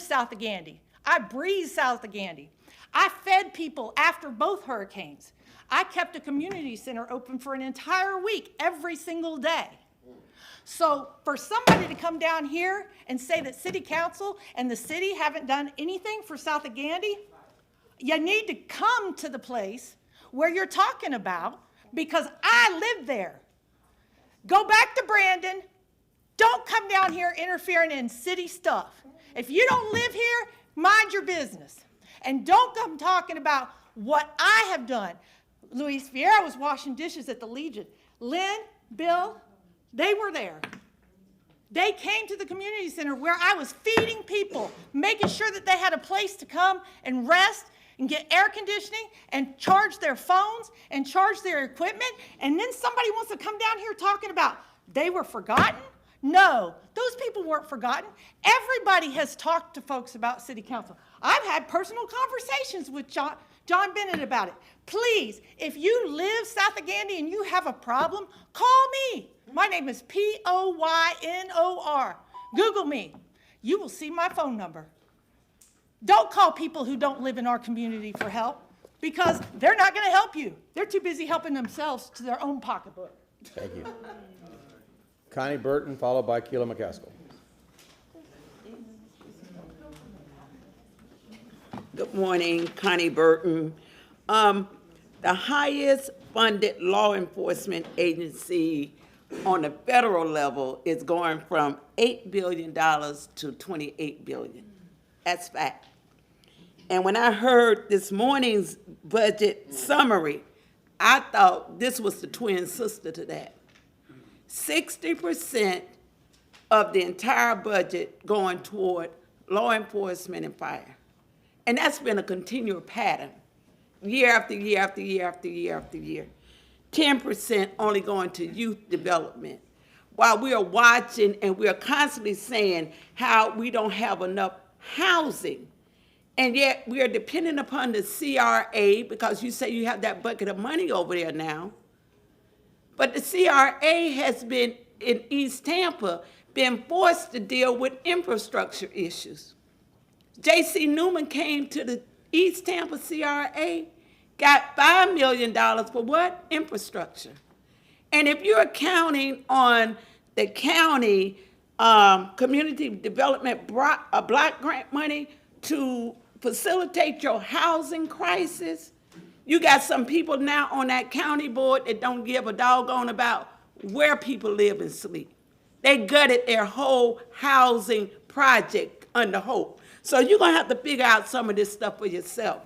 south of Gandy. I breathe south of Gandy. I fed people after both hurricanes. I kept a community center open for an entire week every single day. So for somebody to come down here and say that city council and the city haven't done anything for South of Gandy, you need to come to the place where you're talking about, because I live there. Go back to Brandon. Don't come down here interfering in city stuff. If you don't live here, mind your business. And don't come talking about what I have done. Luis Vieira was washing dishes at the Legion. Lynn, Bill, they were there. They came to the community center where I was feeding people, making sure that they had a place to come and rest and get air conditioning and charge their phones and charge their equipment. And then somebody wants to come down here talking about they were forgotten? No, those people weren't forgotten. Everybody has talked to folks about city council. I've had personal conversations with John Bennett about it. Please, if you live south of Gandy and you have a problem, call me. My name is Poynor. Google me. You will see my phone number. Don't call people who don't live in our community for help, because they're not going to help you. They're too busy helping themselves to their own pocketbook.
Thank you. Connie Burton, followed by Keela McCaskill.
Good morning, Connie Burton. The highest funded law enforcement agency on the federal level is going from $8 billion to $28 billion. That's fact. And when I heard this morning's budget summary, I thought this was the twin sister to that. 60% of the entire budget going toward law enforcement and fire. And that's been a continual pattern, year after year after year after year after year. 10% only going to youth development. While we are watching and we are constantly saying how we don't have enough housing, and yet we are dependent upon the CRA, because you say you have that bucket of money over there now. But the CRA has been, in East Tampa, been forced to deal with infrastructure issues. J.C. Newman came to the East Tampa CRA, got $5 million for what? Infrastructure. And if you're counting on the county community development block grant money to facilitate your housing crisis, you got some people now on that county board that don't give a doggone about where people live and sleep. They gutted their whole housing project under Hope. So you're going to have to figure out some of this stuff for yourself.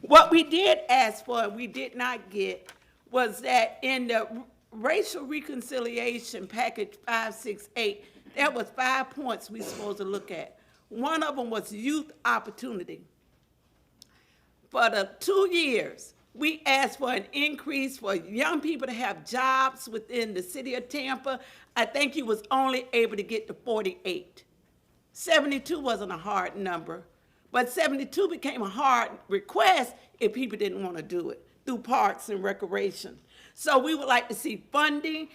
What we did ask for, we did not get, was that in the racial reconciliation package 568, there was 5 points we supposed to look at. One of them was youth opportunity. For the 2 years, we asked for an increase for young people to have jobs within the city of Tampa. I think you was only able to get to 48. 72 wasn't a hard number, but 72 became a hard request if people didn't want to do it through parks and recreation. So we would like to see funding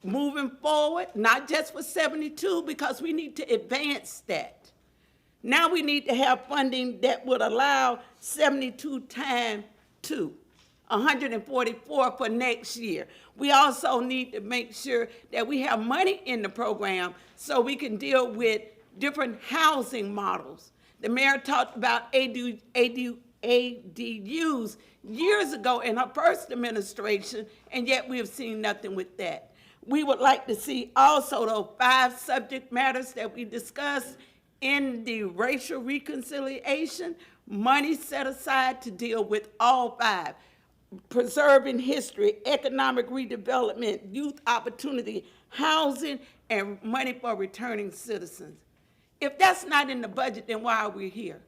moving forward, not just for 72, because we need to advance that. Now we need to have funding that would allow 72 times 2, 144 for next year. We also need to make sure that we have money in the program so we can deal with different housing models. The mayor talked about ADUs years ago in her first administration, and yet we have seen nothing with that. We would like to see also those 5 subject matters that we discussed in the racial reconciliation, money set aside to deal with all 5. Preserving history, economic redevelopment, youth opportunity, housing, and money for returning citizens. If that's not in the budget, then why are we here?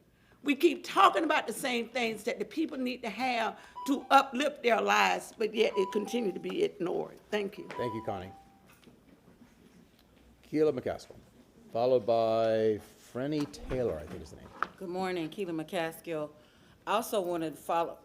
We keep talking about the same things that the people need to have to uplift their lives, but yet it continues to be ignored. Thank you.
Thank you, Connie. Keela McCaskill, followed by Frenny Taylor, I think is the name.
Good morning, Keela McCaskill. I also wanted to follow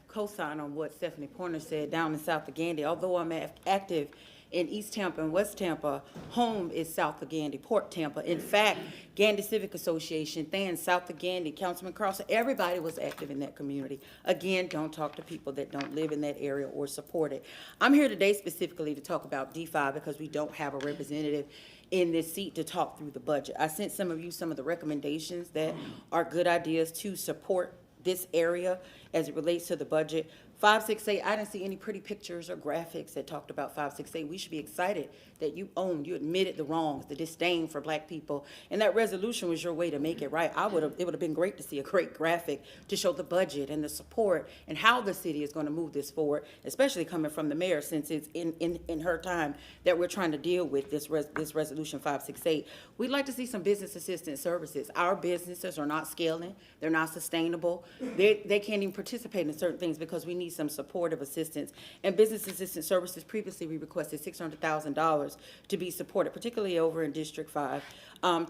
co-sign on what Stephanie Porter said down in South of Gandy. Although I'm active
in East Tampa and West Tampa, home is south of Gandy, Port Tampa. In fact, Gandy Civic Association, Than, south of Gandy, Councilman Carlson, everybody was active in that community. Again, don't talk to people that don't live in that area or support it. I'm here today specifically to talk about D5 because we don't have a representative in this seat to talk through the budget. I sent some of you some of the recommendations that are good ideas to support this area as it relates to the budget. 568, I didn't see any pretty pictures or graphics that talked about 568. We should be excited that you admitted the wrongs, the disdain for black people, and that resolution was your way to make it right. It would have been great to see a great graphic to show the budget and the support and how the city is going to move this forward, especially coming from the mayor, since it's in her time that we're trying to deal with this resolution 568. We'd like to see some business assistance services. Our businesses are not scaling, they're not sustainable, they can't even participate in certain things because we need some supportive assistance. And business assistance services, previously we requested $600,000 to be supported, particularly over in District 5,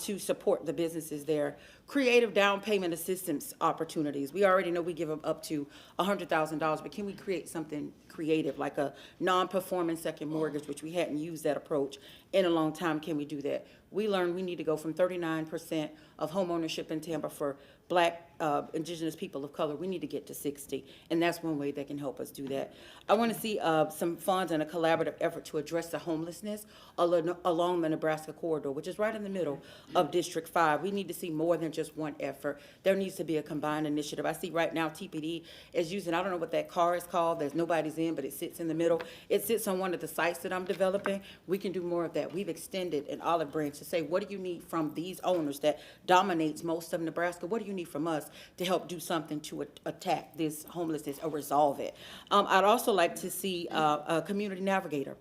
to support the businesses there. Creative down payment assistance opportunities. We already know we give them up to $100,000, but can we create something creative, like a non-performing second mortgage, which we hadn't used that approach in a long time? Can we do that? We learned we need to go from 39% of home ownership in Tampa for black, indigenous people of color. We need to get to 60, and that's one way that can help us do that. I want to see some funds and a collaborative effort to address the homelessness along the Nebraska corridor, which is right in the middle of District 5. We need to see more than just one effort. There needs to be a combined initiative. I see right now TPD is using, I don't know what that car is called, there's nobody's in, but it sits in the middle. It sits on one of the sites that I'm developing. We can do more of that. We've extended an olive branch to say, what do you need from these owners that dominates most of Nebraska? What do you need from us to help do something to attack this homelessness or resolve it? I'd also like to see a community navigator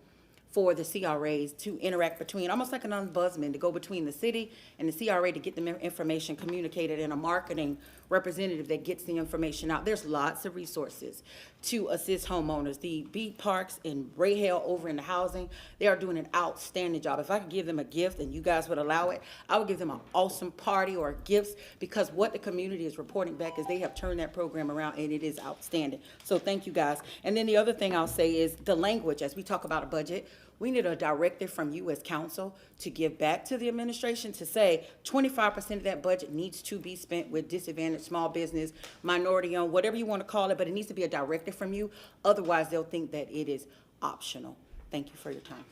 for the CRAs to interact between, almost like an ombudsman, to go between the city and the CRA to get the information communicated, in a marketing representative that gets the information out. There's lots of resources to assist homeowners. The Beat Parks and Ray Hale over in the housing, they are doing an outstanding job. If I could give them a gift and you guys would allow it, I would give them an awesome party or gifts, because what the community is reporting back is they have turned that program around and it is outstanding. So thank you guys. And then the other thing I'll say is the language. As we talk about a budget, we need a directive from you as council to give back to the administration to say 25% of that budget needs to be spent with disadvantaged small business, minority owned, whatever you want to call it, but it needs to be a directive from you. Otherwise, they'll think that it is optional. Thank you for your time.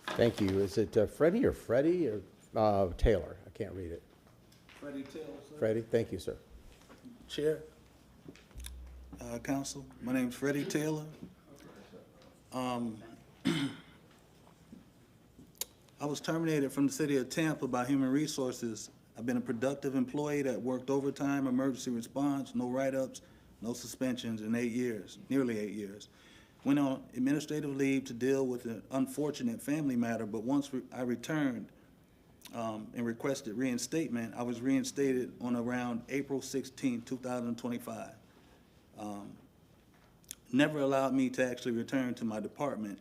Thank you. Is it Freddie or Taylor? I can't read it.
Freddie Taylor, sir.
Freddie, thank you, sir.
Chair, Council, my name's Freddie Taylor. I was terminated from the city of Tampa by Human Resources. I've been a productive employee that worked overtime, emergency response, no write-ups, no suspensions in 8 years, nearly 8 years. Went on administrative leave to deal with an unfortunate family matter, but once I returned and requested reinstatement, I was reinstated on around April 16, 2025. Never allowed me to actually return to my department,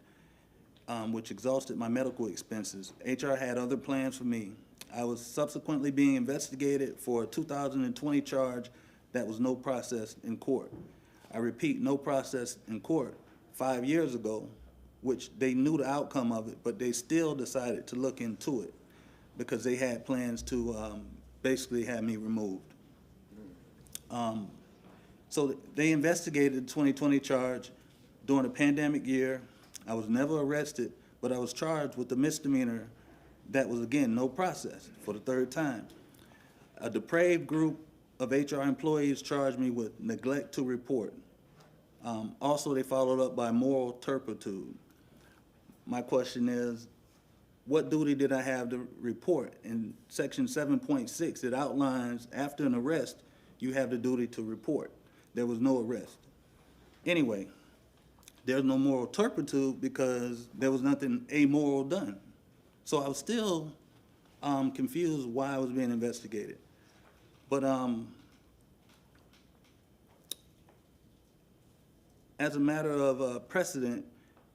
which exhausted my medical expenses. HR had other plans for me. I was subsequently being investigated for a 2020 charge that was no process in court. I repeat, no process in court 5 years ago, which they knew the outcome of it, but they still decided to look into it because they had plans to basically have me removed. So they investigated the 2020 charge during a pandemic year. I was never arrested, but I was charged with a misdemeanor that was, again, no process for the third time. A depraved group of HR employees charged me with neglect to report. Also, they followed up by moral turpitude. My question is, what duty did I have to report? In section 7.6, it outlines after an arrest, you have the duty to report. There was no arrest. Anyway, there's no moral turpitude because there was nothing amoral done. So I was still confused why I was being investigated. But as a matter of precedent,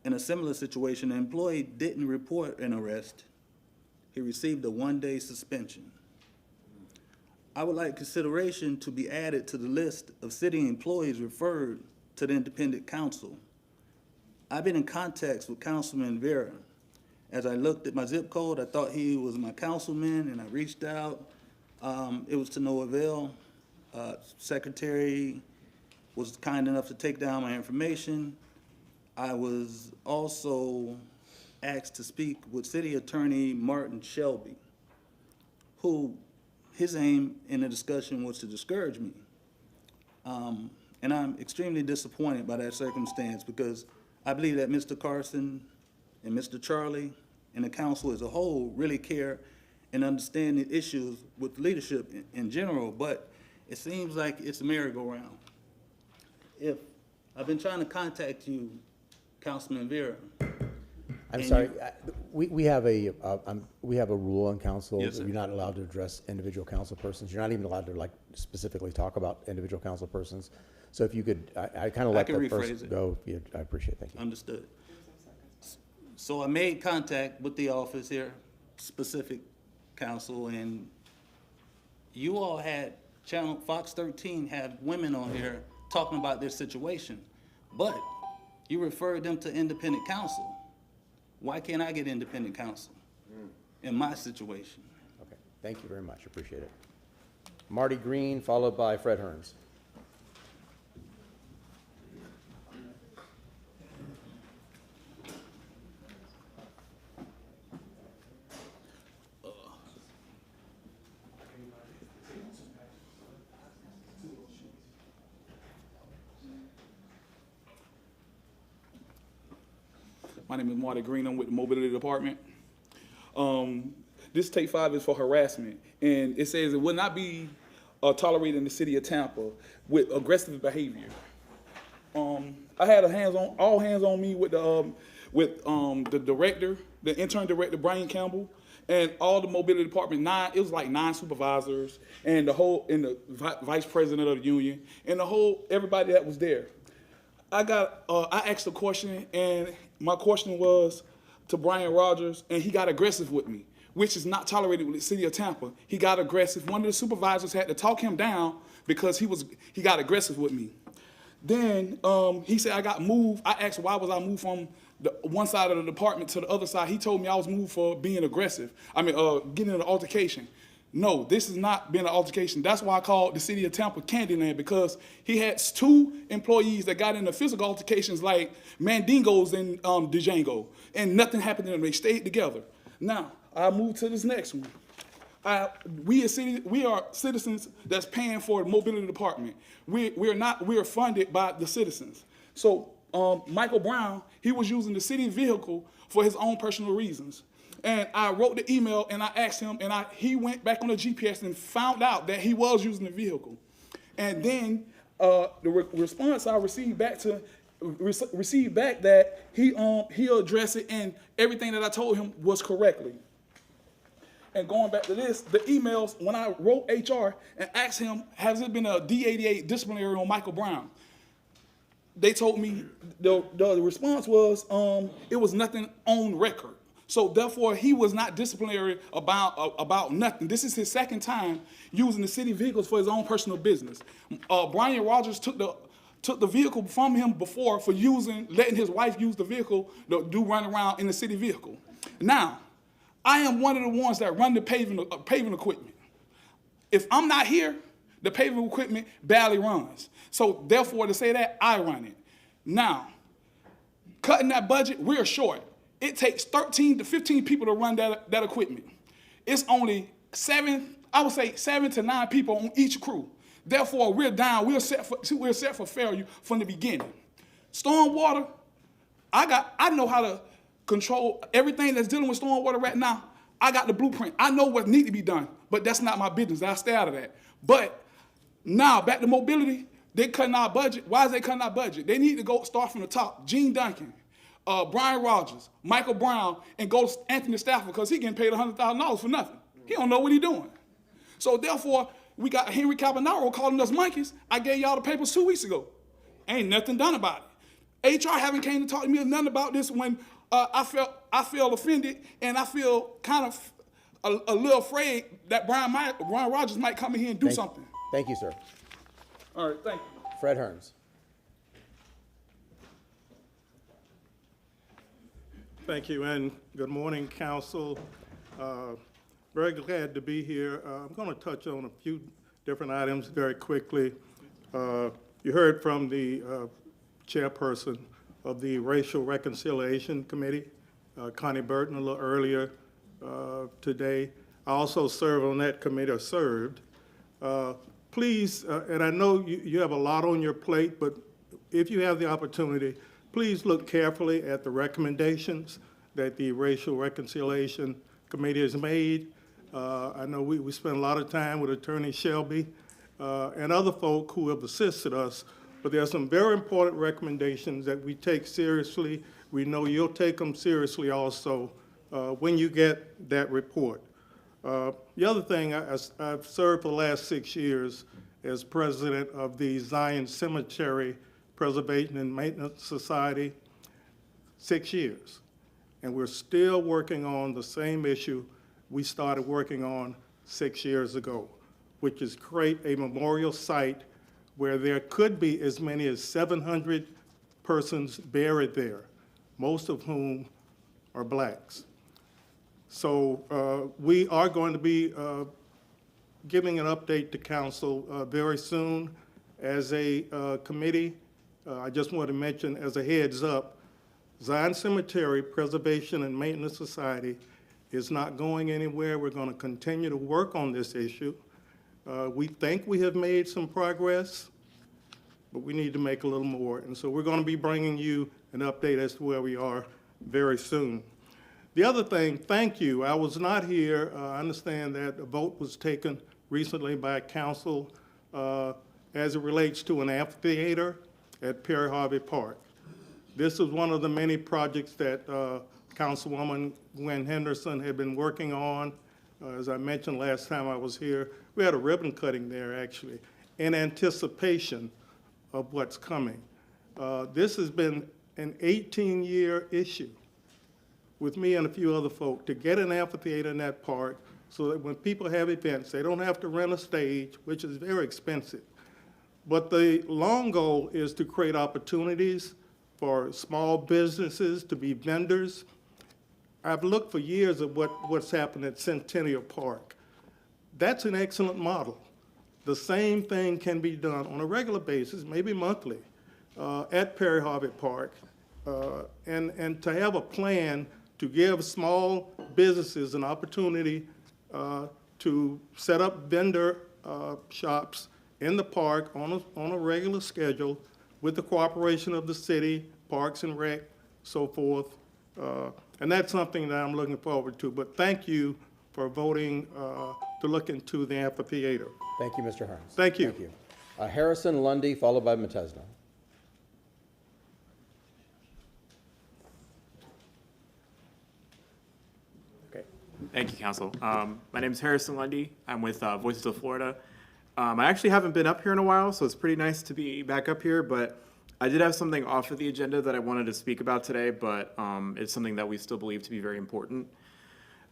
in a similar situation, an employee didn't report an arrest. He received a one-day suspension. I would like consideration to be added to the list of city employees referred to the independent counsel. I've been in contact with Councilman Vera, As I looked at my zip code, I thought he was my councilman, and I reached out. It was to no avail. Secretary was kind enough to take down my information. I was also asked to speak with City Attorney Martin Shelby, who his aim in the discussion was to discourage me. And I'm extremely disappointed by that circumstance because I believe that Mr. Carson and Mr. Charlie and the council as a whole really care and understand the issues with leadership in general, but it seems like it's a merry-go-round. If I've been trying to contact you, Councilman Vera.
I'm sorry, we have a rule in council
Yes,
that
sir.
you're not allowed to address individual council persons. You're not even allowed to like specifically talk about individual council persons. So if you could, I kind of let
can
that
rephrase
first
it.
go. I appreciate it. Thank you.
Understood. So I made contact with the office here, specific council, and you all had Fox 13 had women on here talking about their situation, but you referred them to independent counsel. Why can't I get independent counsel in my situation?
Okay, thank you very much. Appreciate it. Marty Green, followed by Fred Hearns.
My name is Marty Green. I'm with the Mobility Department. This take 5 is for harassment, and it says it will not be tolerated in the city of Tampa with aggressive behavior. I had all hands on me with the director, the intern director Brian Campbell, and all the Mobility Department. It was like 9 supervisors, and the vice president of the union, and everybody that was there. I asked a question, and my question was to Brian Rogers, and he got aggressive with me, which is not tolerated with the city of Tampa. He got aggressive. One of the supervisors had to talk him down because he got aggressive with me. Then he said I got moved. I asked why was I moved from the one side of the department to the other side. He told me I was moved for being aggressive. Getting in an altercation. No, this is not being an altercation. That's why I called the city of Tampa Candyland, because he had 2 employees that got into physical altercations like Mandingos and Django, and nothing happened to them. They stayed together. Now, I move to this next one. We are citizens that's paying for the mobility department. We are funded by the citizens. So Michael Brown, he was using the city vehicle for his own personal reasons. And I wrote the email and I asked him, and he went back on the GPS and found out that he was using the vehicle. And then the response I received back that he'll address it, and everything that I told him was correctly. And going back to this, the emails, when I wrote HR and asked him, has it been a D88 disciplinary on Michael Brown? They told me, the response was, it was nothing on record. So therefore, he was not disciplinary about nothing. This is his second time using the city vehicles for his own personal business. Brian Rogers took the vehicle from him before for letting his wife use the vehicle to do run around in the city vehicle. Now, I am one of the ones that run the paving equipment. If I'm not here, the paving equipment barely runs. So therefore, to say that, I run it. Now, cutting that budget, we're short. It takes 13 to 15 people to run that equipment. It's only 7 to 9 people on each crew. Therefore, we're down. We're set for failure from the beginning. Stormwater, I know how to control everything that's dealing with stormwater right now. I got the blueprint. I know what needs to be done, but that's not my business. I stay out of that. But now, back to mobility, they cutting our budget. Why is they cutting our budget? They need to start from the top. Gene Duncan, Brian Rogers, Michael Brown, and go to Anthony Stafford, because he getting paid $100,000 for nothing. He don't know what he's doing. So therefore, we got Henry Cabanaro calling us monkeys. I gave y'all the papers 2 weeks ago. Ain't nothing done about it. HR haven't came to talk to me nothing about this when I feel offended, and I feel kind of a little afraid that Brian Rogers might come in here and do something.
Thank you, sir.
All right, thank you.
Fred Hearns.
Thank you, and good morning, council. Very glad to be here. I'm going to touch on a few different items very quickly. You heard from the chairperson of the Racial Reconciliation Committee, Connie Burton, a little earlier today. I also serve on that committee, or served. Please, and I know you have a lot on your plate, but if you have the opportunity, please look carefully at the recommendations that the Racial Reconciliation Committee has made. I know we spent a lot of time with Attorney Shelby and other folk who have assisted us, but there are some very important recommendations that we take seriously. We know you'll take them seriously also when you get that report. The other thing, I've served for the last 6 years as president of the Zion Cemetery Preservation and Maintenance Society, 6 years. And we're still working on the same issue we started working on 6 years ago, which is create a memorial site where there could be as many as 700 persons buried there, most of whom are blacks. So we are going to be giving an update to council very soon as a committee. I just want to mention as a heads up, Zion Cemetery Preservation and Maintenance Society is not going anywhere. We're going to continue to work on this issue. We think we have made some progress, but we need to make a little more. And so we're going to be bringing you an update as to where we are very soon. The other thing, thank you. I was not here. I understand that a vote was taken recently by council as it relates to an amphitheater at Perry Harvey Park. This is one of the many projects that Councilwoman Gwen Henderson had been working on. As I mentioned last time I was here, we had a ribbon cutting there actually in anticipation of what's coming. This has been an 18-year issue with me and a few other folk to get an amphitheater in that park so that when people have events, they don't have to rent a stage, which is very expensive. But the long goal is to create opportunities for small businesses to be vendors. I've looked for years at what's happened at Centennial Park. That's an excellent model. The same thing can be done on a regular basis, maybe monthly, at Perry Harvey Park, and to have a plan to give small businesses an opportunity to set up vendor shops in the park on a regular schedule with the cooperation of the city, Parks and Rec, so forth. And that's something that I'm looking forward to. But thank you for voting to look into the amphitheater.
Thank you, Mr. Hearns.
Thank you.
Thank you. Harrison Lundy, followed by Matesna.
Thank you, Council. My name is Harrison Lundy. I'm with Voices of Florida. I actually haven't been up here in a while, so it's pretty nice to be back up here, but I did have something off of the agenda that I wanted to speak about today, but it's something that we still believe to be very important.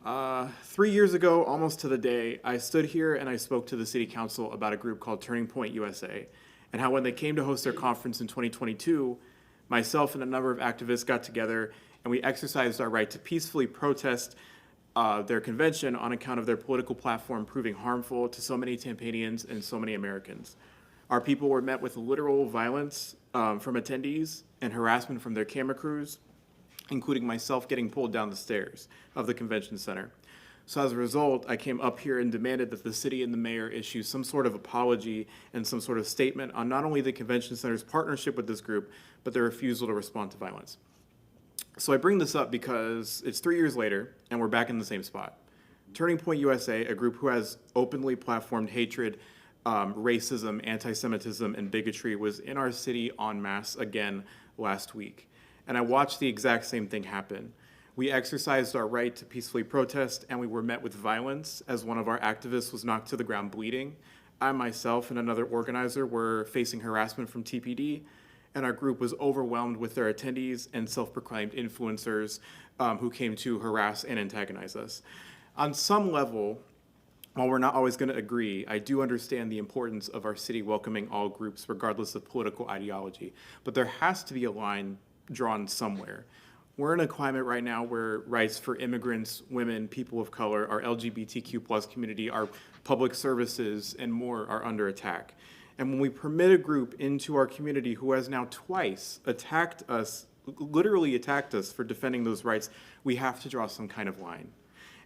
3 years ago, almost to the day, I stood here and I spoke to the City Council about a group called Turning Point USA, and how when they came to host their conference in 2022, myself and a number of activists got together and we exercised our right to peacefully protest their convention on account of their political platform proving harmful to so many Tampanians and so many Americans. Our people were met with literal violence from attendees and harassment from their camera crews, including myself getting pulled down the stairs of the convention center. So as a result, I came up here and demanded that the city and the mayor issue some sort of apology and some sort of statement on not only the convention center's partnership with this group, but their refusal to respond to violence. So I bring this up because it's 3 years later and we're back in the same spot. Turning Point USA, a group who has openly platformed hatred, racism, anti-Semitism, and bigotry, was in our city en masse again last week. And I watched the exact same thing happen. We exercised our right to peacefully protest and we were met with violence as one of our activists was knocked to the ground bleeding. I myself and another organizer were facing harassment from TPD, and our group was overwhelmed with their attendees and self-proclaimed influencers who came to harass and antagonize us. On some level, while we're not always going to agree, I do understand the importance of our city welcoming all groups regardless of political ideology, but there has to be a line drawn somewhere. we're in a climate right now where rights for immigrants, women, people of color, our LGBTQ plus community, our public services, and more are under attack. And when we permit a group into our community who has now twice attacked us, literally attacked us for defending those rights, we have to draw some kind of line.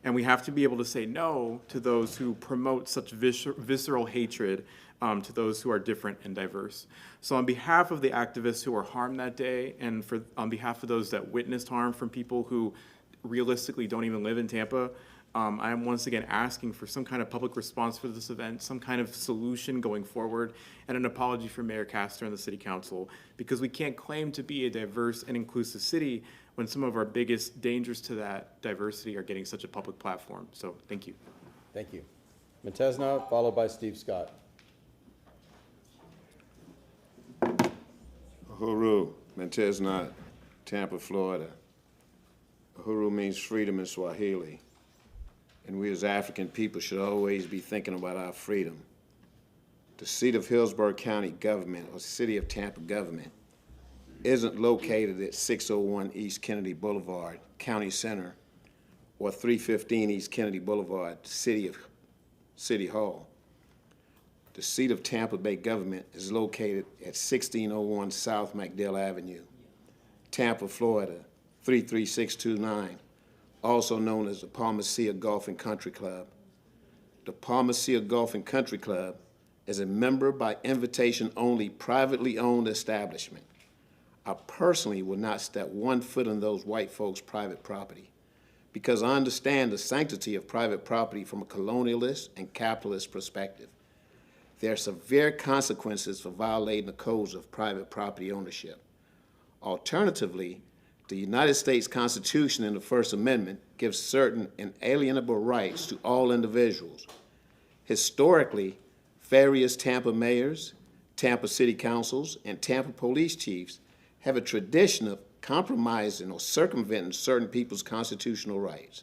And we have to be able to say no to those who promote such visceral hatred to those who are different and diverse. So on behalf of the activists who were harmed that day, and on behalf of those that witnessed harm from people who realistically don't even live in Tampa, I am once again asking for some kind of public response for this event, some kind of solution going forward, and an apology for Mayor Castor and the City Council, because we can't claim to be a diverse and inclusive city when some of our biggest dangers to that diversity are getting such a public platform. So thank you.
Thank you. Montesna, followed by Steve Scott.
Uhuru, Montesna, Tampa, Florida. Uhuru means freedom in Swahili. And we as African people should always be thinking about our freedom. The seat of Hillsborough County government, or City of Tampa government, isn't located at 601 East Kennedy Boulevard, County Center, or 315 East Kennedy Boulevard, City Hall. The seat of Tampa Bay government is located at 1601 South McDill Avenue, Tampa, Florida, 33629, also known as the Palmacia Golf and Country Club. The Palmacia Golf and Country Club is a member by invitation only privately owned establishment. I personally would not step 1 foot on those white folks' private property because I understand the sanctity of private property from a colonialist and capitalist perspective. There are severe consequences for violating the codes of private property ownership. Alternatively, the United States Constitution in the First Amendment gives certain inalienable rights to all individuals. Historically, various Tampa mayors, Tampa city councils, and Tampa police chiefs have a tradition of compromising or circumventing certain people's constitutional rights.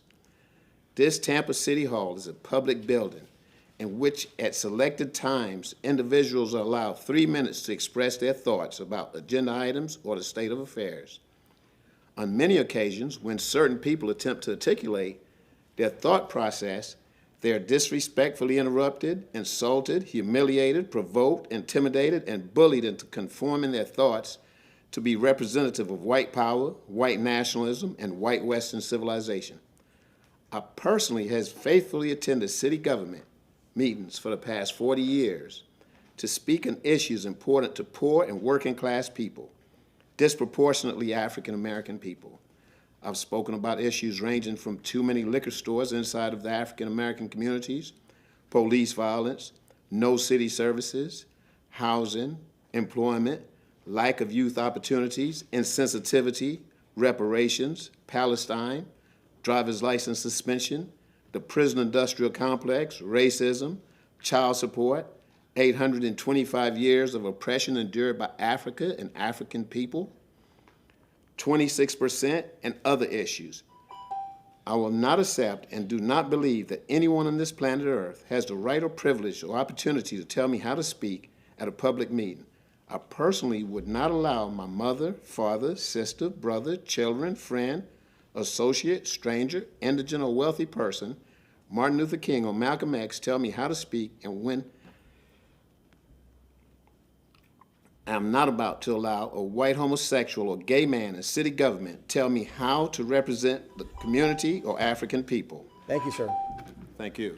This Tampa City Hall is a public building in which at selected times individuals are allowed 3 minutes to express their thoughts about agenda items or the state of affairs. On many occasions, when certain people attempt to articulate their thought process, they are disrespectfully interrupted, insulted, humiliated, provoked, intimidated, and bullied into conforming their thoughts to be representative of white power, white nationalism, and white Western civilization. I personally has faithfully attended city government meetings for the past 40 years to speak on issues important to poor and working class people, disproportionately African American people. I've spoken about issues ranging from too many liquor stores inside of the African American communities, police violence, no city services, housing, employment, lack of youth opportunities, insensitivity, reparations, Palestine, driver's license suspension, the prison industrial complex, racism, child support, 825 years of oppression endured by Africa and African people, 26%, and other issues. I will not accept and do not believe that anyone on this planet Earth has the right or privilege or opportunity to tell me how to speak at a public meeting. I personally would not allow my mother, father, sister, brother, children, friend, associate, stranger, indigent, or wealthy person, Martin Luther King or Malcolm X, tell me how to speak and when. I'm not about to allow a white homosexual or gay man in city government tell me how to represent the community or African people.
Thank you, sir.
Thank you.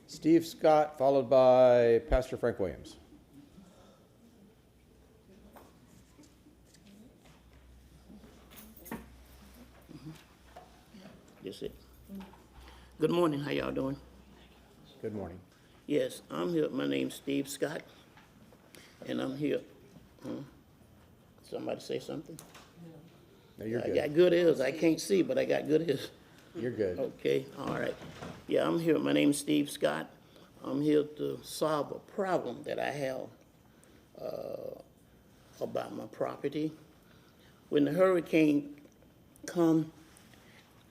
Steve Scott, followed by Pastor Frank Williams.
Yes, sir. Good morning. How y'all doing?
Good morning.
Yes, I'm here. My name's Steve Scott, and I'm here. Somebody say something?
No, you're
I
good.
got good ears. I can't see, but I got good ears.
You're good.
Okay, all right. Yeah, I'm here. My name's Steve Scott. I'm here to solve a problem that I have about my property. When the hurricane come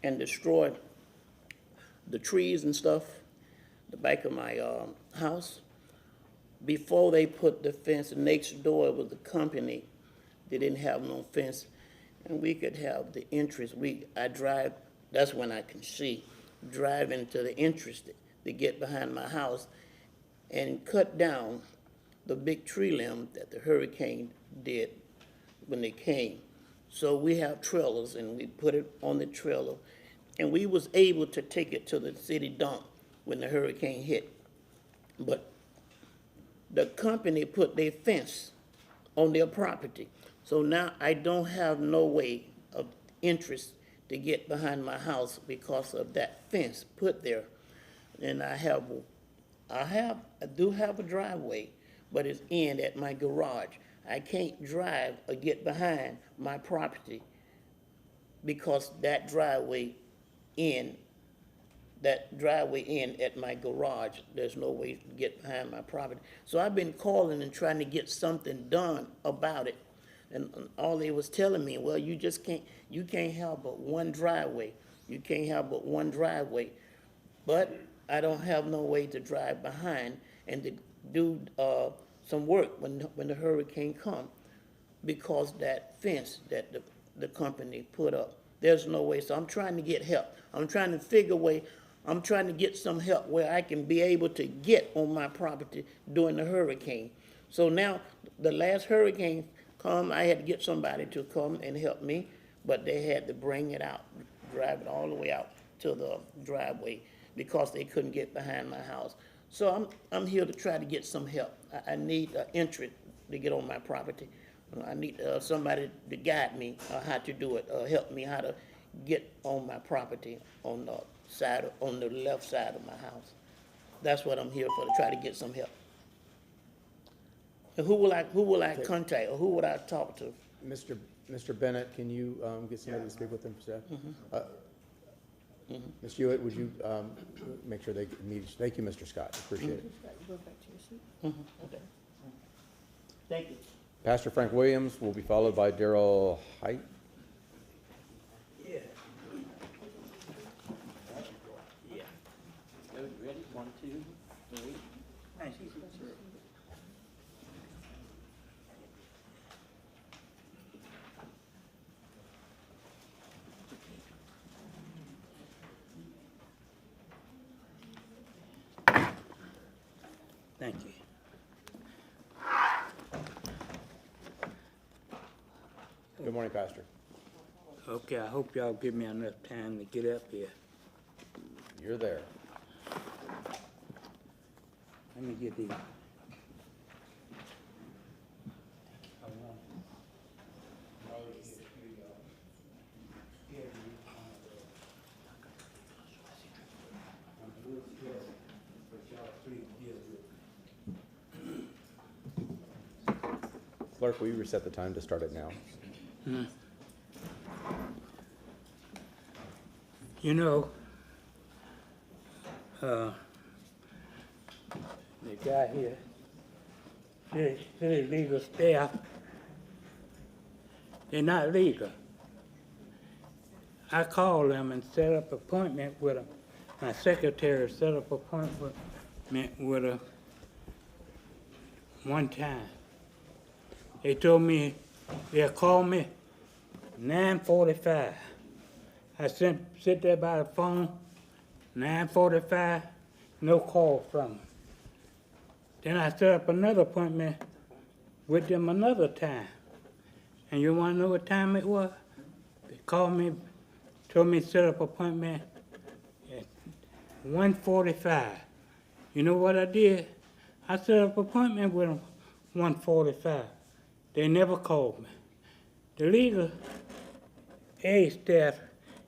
and destroyed the trees and stuff, the back of my house, before they put the fence next door, it was the company. They didn't have no fence. and we could have the interest. I drive, that's when I can see, driving to the entrance to get behind my house and cut down the big tree limb that the hurricane did when they came. So we have trailers, and we put it on the trailer, and we was able to take it to the city dump when the hurricane hit. But the company put their fence on their property. So now I don't have no way of interest to get behind my house because of that fence put there. And I do have a driveway, but it's in at my garage. I can't drive or get behind my property because that driveway in at my garage, there's no way to get behind my property. So I've been calling and trying to get something done about it. And all they was telling me, well, you can't have but one driveway. You can't have but one driveway. But I don't have no way to drive behind and to do some work when the hurricane come, because that fence that the company put up, there's no way. So I'm trying to get help. I'm trying to figure a way. I'm trying to get some help where I can be able to get on my property during the hurricane. So now, the last hurricane come, I had to get somebody to come and help me, but they had to bring it out, drive it all the way out to the driveway because they couldn't get behind my house. So I'm here to try to get some help. I need entry to get on my property. I need somebody to guide me how to do it, help me how to get on my property on the left side of my house. That's what I'm here for, to try to get some help. And who will I contact, or who would I talk to?
Mr. Bennett, can you get somebody to speak with them, staff? Ms. Hewitt, would you make sure they meet? Thank you, Mr. Scott. Appreciate it.
Go back to your seat. Okay. Thank you.
Pastor Frank Williams will be followed by Darrell Height.
Yeah. Yeah. Ready? 1, 2, 3. Thank you. Thank you.
Good morning, Pastor.
Okay, I hope y'all give me enough time to get up here.
You're there.
Let me get these.
Clerk, will you reset the time to start it now?
You know, the guy here, city legal staff, they're not legal. I called them and set up appointment with them. My secretary set up appointment with them one time. They told me they'll call me 9:45. I sit there by the phone, 9:45, no call from them. Then I set up another appointment with them another time. And you want to know what time it was? They called me, told me to set up appointment at 1:45. You know what I did? I set up appointment with them 1:45. They never called me. The legal aid staff,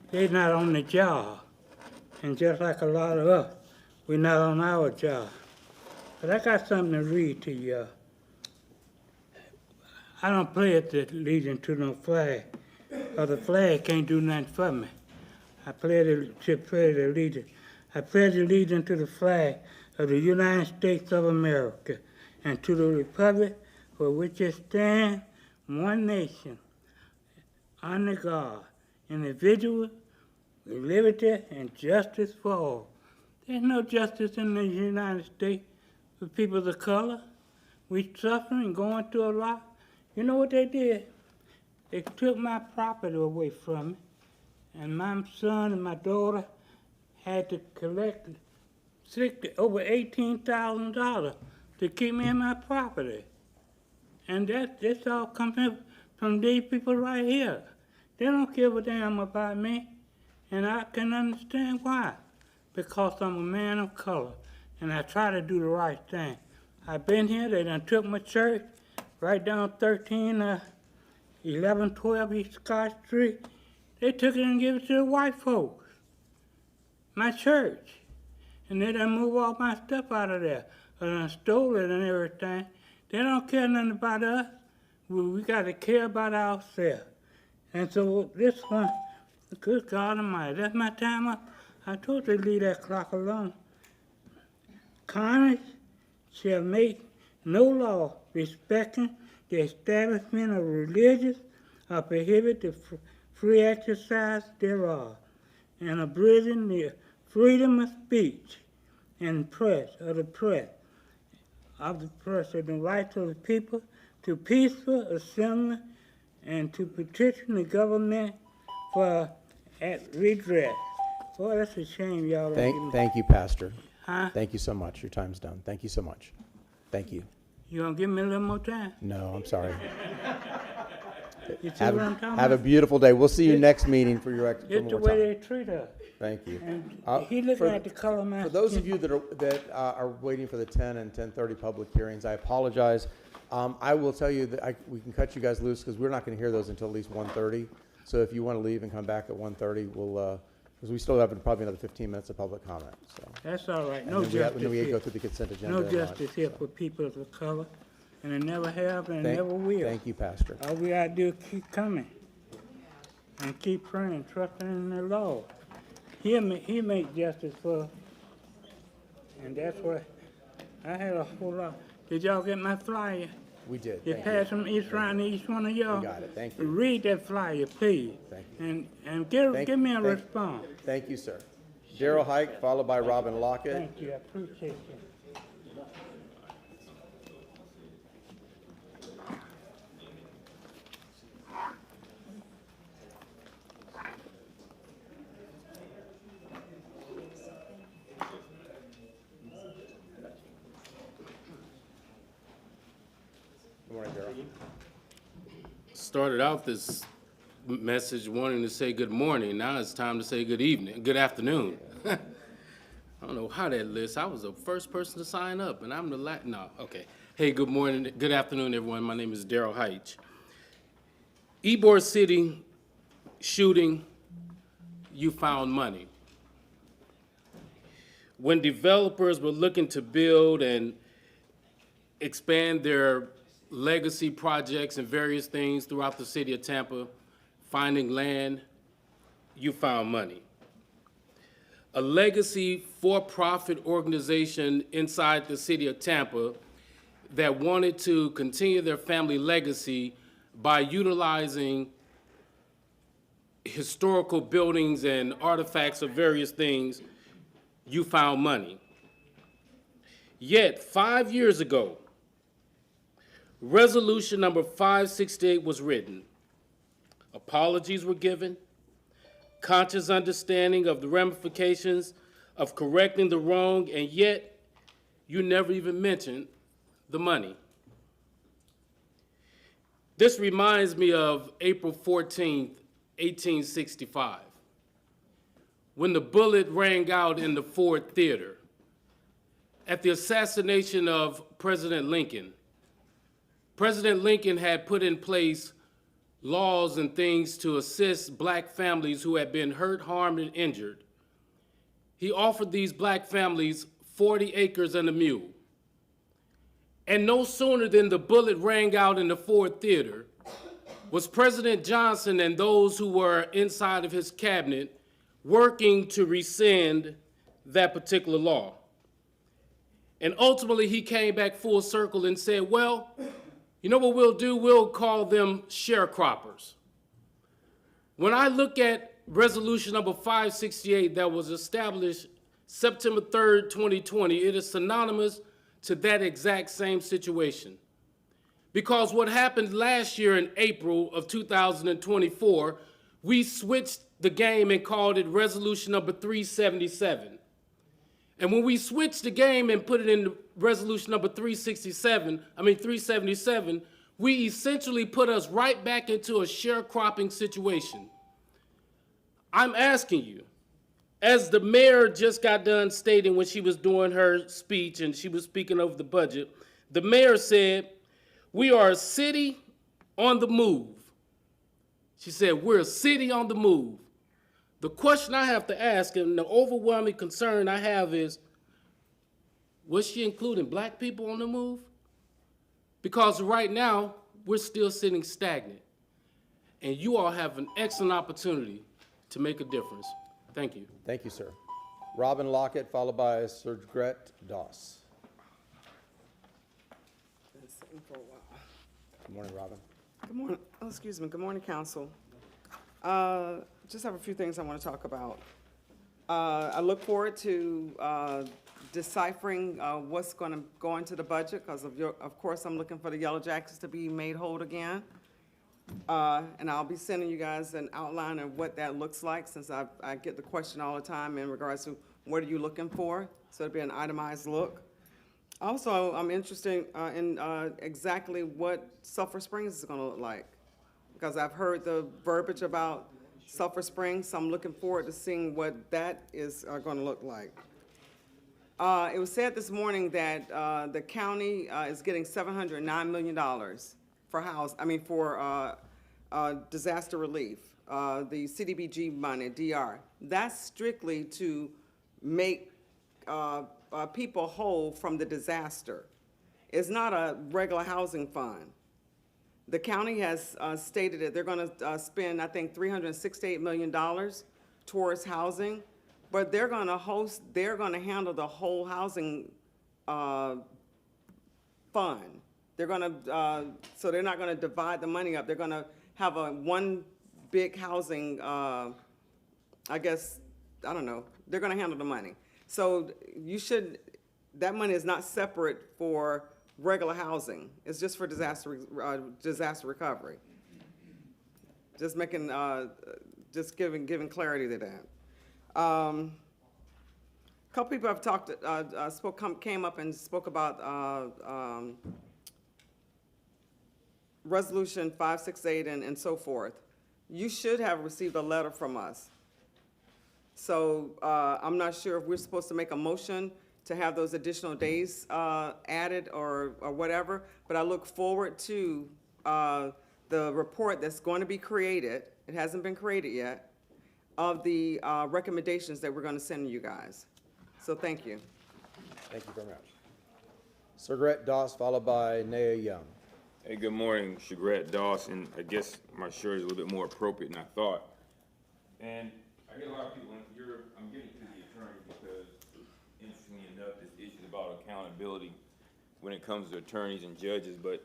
they're not on the job. And just like a lot of us, we're not on our job. But I got something to read to you. I don't play at the Legion to no flag, or the flag can't do nothing for me. I pledge allegiance. I pledge allegiance to the flag of the United States of America and to the republic for which it stands, one nation, under God, individual, with liberty and justice for all. There's no justice in the United States for people of color. We suffering, going through a lot. You know what they did? They took my property away from me, and my son and my daughter had to collect over $18,000 to keep me in my property. And that's all coming from these people right here. They don't give a damn about me, and I can understand why. Because I'm a man of color, and I try to do the right thing. I've been here, they done took my church, right down 1112 East Scott Street. They took it and gave it to the white folks, my church. And they done move all my stuff out of there. They done stole it and everything. They don't care nothing about us. We got to care about ourselves. And so this one, good God Almighty, that's my time up. I told you to leave that clock alone. Congress shall make no law respecting the establishment of religious or prohibit the free exercise thereof, and abridging the freedom of speech and press of the press, and the rights of the people to peaceful assembly and to petition the government for redress. Boy, that's a shame y'all don't give me-
Thank you, Pastor.
Huh?
Thank you so much. Your time's done. Thank you so much. Thank you.
You gonna give me a little more time?
No, I'm sorry.
You see what I'm talking
Have a
about?
beautiful day. We'll see you next meeting for your for
It's the
more
way
time.
they treat us.
Thank you.
And
For-
he looking at the color of my
For those of
skin.
you that are waiting for the 10 and 10:30 public hearings, I apologize. I will tell you that we can cut you guys loose because we're not going to hear those until at least 1:30. So if you want to leave and come back at 1:30, we'll, because we still have probably another 15 minutes of public comment, so.
That's all right.
And
No
then
justice
then we
here.
go through the consent agenda.
No
and lunch,
justice here
so.
for people of color, and it never have and
Thank-
never will.
Thank you, Pastor.
All we gotta do is keep coming and keep praying, trusting in the Lord. He make justice for us. And that's what, I had a whole lot. Did y'all get my flyer?
We did.
You
Thank you.
pass them each round to each one of y'all?
We got it. Thank you.
Read that flyer, please.
Thank
And give me a
thank-
response.
Thank you, sir. Daryl Hike, followed by Robin Lockett.
Thank you, I appreciate you.
Good morning, Daryl.
Started out this message wanting to say good morning. Now it's time to say good evening, good afternoon. I don't know how that list. I was the first person to sign up, and I'm the last. No, okay. Hey, good morning, good afternoon, everyone. My name is Daryl Heitch. Ybor City shooting, you found money. When developers were looking to build and expand their legacy projects and various things throughout the city of Tampa, finding land, you found money. A legacy for-profit organization inside the city of Tampa that wanted to continue their family legacy by utilizing historical buildings and artifacts of various things, you found money. Yet, 5 years ago, resolution number 568 was written. Apologies were given, conscious understanding of the ramifications of correcting the wrong, and yet you never even mentioned the money. This reminds me of April 14th, 1865, when the bullet rang out in the Ford Theater at the assassination of President Lincoln. President Lincoln had put in place laws and things to assist black families who had been hurt, harmed, and injured. He offered these black families 40 acres and a mule. And no sooner than the bullet rang out in the Ford Theater was President Johnson and those who were inside of his cabinet working to rescind that particular law. And ultimately he came back full circle and said, well, you know what we'll do? We'll call them sharecroppers. When I look at resolution number 568 that was established September 3rd, 2020, it is synonymous to that exact same situation. Because what happened last year in April of 2024, we switched the game and called it resolution number 377. And when we switched the game and put it in resolution number 377, we essentially put us right back into a sharecropping situation. I'm asking you, as the mayor just got done stating when she was doing her speech and she was speaking over the budget, the mayor said, we are a city on the move. She said, we're a city on the move. The question I have to ask, and the overwhelming concern I have is, was she including black people on the move? Because right now, we're still sitting stagnant. And you all have an excellent opportunity to make a difference. Thank you.
Thank you, sir. Robin Lockett, followed by Surgret Doss. Good morning, Robin.
Good morning. Oh, excuse me. Good morning, council. Just have a few things I want to talk about. I look forward to deciphering what's going to go into the budget because of course, I'm looking for the Yellow Jackets to be made whole again. And I'll be sending you guys an outline of what that looks like since I get the question all the time in regards to what are you looking for? So it'll be an itemized look. Also, I'm interested in exactly what Sulphur Springs is going to look like because I've heard the verbiage about Sulphur Springs, so I'm looking forward to seeing what that is going to look like. It was said this morning that the county is getting $709 million for disaster relief, the CDBG money, DR. That's strictly to make people whole from the disaster. It's not a regular housing fund. The county has stated that they're going to spend, I think, $368 million towards housing, but they're going to handle the whole housing fund. They're going to, so they're not going to divide the money up. They're going to have one big housing, I guess, I don't know. They're going to handle the money. So that money is not separate for regular housing. It's just for disaster recovery. Just making, just giving clarity to that. A couple people have talked, came up and spoke about Resolution 568 and so forth. You should have received a letter from us. So I'm not sure if we're supposed to make a motion to have those additional days added or whatever, but I look forward to the report that's going to be created, it hasn't been created yet, of the recommendations that we're going to send you guys. So thank you.
Thank you very much. Surgret Doss, followed by Naya Young.
Hey, good morning, Surgret Doss, and I guess my shirt is a little bit more appropriate than I thought. And I get a lot of people, I'm getting to the attorney because, interestingly enough, this issue is about accountability when it comes to attorneys and judges. But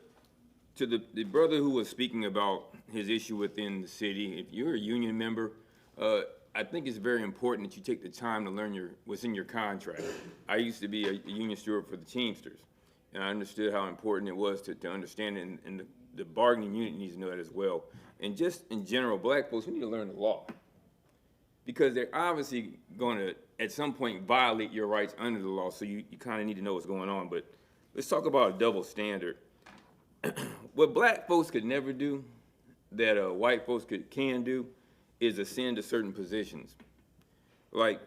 to the brother who was speaking about his issue within the city, if you're a union member, I think it's very important that you take the time to learn what's in your contract. I used to be a union steward for the Teamsters, and I understood how important it was to understand it, and the bargaining unit needs to know that as well. And just in general, black folks, we need to learn the law, because they're obviously going to, at some point, violate your rights under the law, so you kind of need to know what's going on. But let's talk about a double standard. What black folks could never do that white folks can do is ascend to certain positions. Like,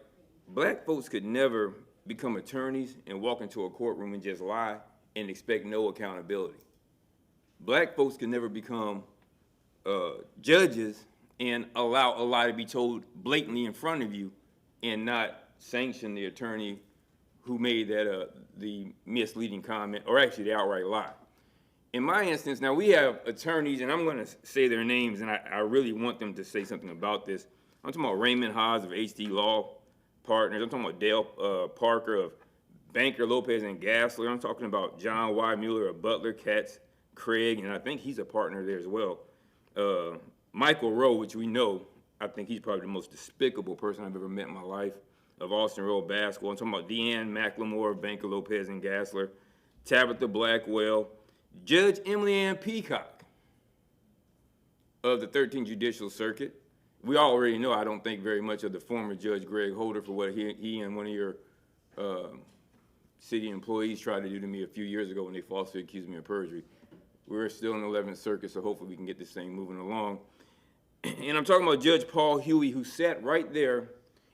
black folks could never become attorneys and walk into a courtroom and just lie and expect no accountability. Black folks can never become judges and allow a lie to be told blatantly in front of you and not sanction the attorney who made that the misleading comment, or actually the outright lie. In my instance, now we have attorneys, and I'm going to say their names, and I really want them to say something about this. I'm talking about Raymond Haas of HD Law Partners. I'm talking about Dale Parker of Banker, Lopez, and Gassler. I'm talking about John Y. Mueller of Butler, Katz, Craig, and I think he's a partner there as well. Michael Rowe, which we know, I think he's probably the most despicable person I've ever met in my life, of Austin Road Basketball. I'm talking about Deanne McLemore of Banker, Lopez, and Gassler. Tabitha Blackwell, Judge Emily Ann Peacock of the 13th Judicial Circuit. We already know I don't think very much of the former Judge Greg Holder for what he and one of your city employees tried to do to me a few years ago when they falsely accused me of perjury. We're still in the 11th Circuit, so hopefully we can get this thing moving along. And I'm talking about Judge Paul Huey, who sat right there.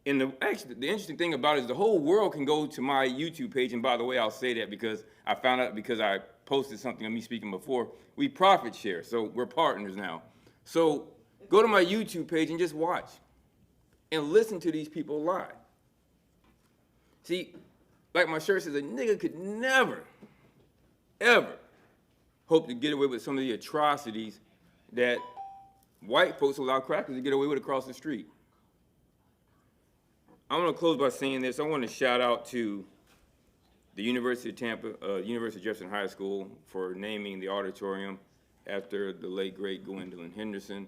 Actually, the interesting thing about it is the whole world can go to my YouTube page. And by the way, I'll say that because I found out because I posted something of me speaking before. We profit share, so we're partners now. So go to my YouTube page and just watch and listen to these people lie. See, like my shirt says, a nigga could never, ever hope to get away with some of the atrocities that white folks allow crackers to get away with across the street. I want to close by saying this. I want to shout out to the University of Tampa, University of Jefferson High School for naming the auditorium after the late, great Gwendolyn Henderson.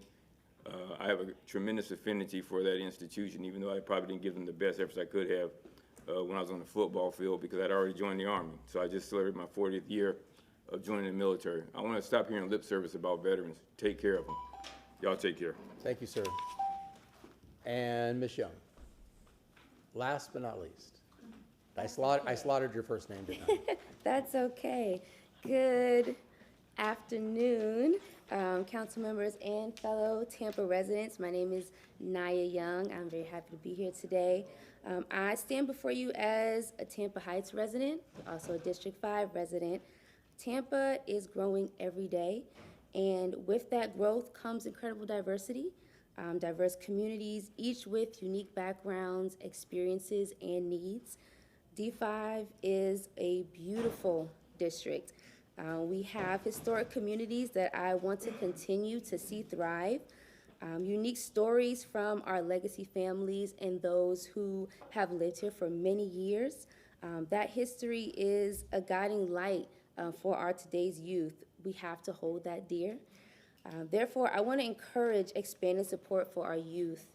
I have a tremendous affinity for that institution, even though I probably didn't give them the best efforts I could have when I was on the football field because I'd already joined the Army. So I just celebrated my 40th year of joining the military. I want to stop hearing lip service about veterans. Take care of them. Y'all take care.
Thank you, sir. And Ms. Young, last but not least. I slaughtered your first name, didn't I?
That's okay. Good afternoon, council members and fellow Tampa residents. My name is Naya Young. I'm very happy to be here today. I stand before you as a Tampa Heights resident, also a District 5 resident. Tampa is growing every day, and with that growth comes incredible diversity, diverse communities, each with unique backgrounds, experiences, and needs. D5 is a beautiful district. We have historic communities that I want to continue to see thrive. Unique stories from our legacy families and those who have lived here for many years. That history is a guiding light for our today's youth. We have to hold that dear. Therefore, I want to encourage expanded support for our youth,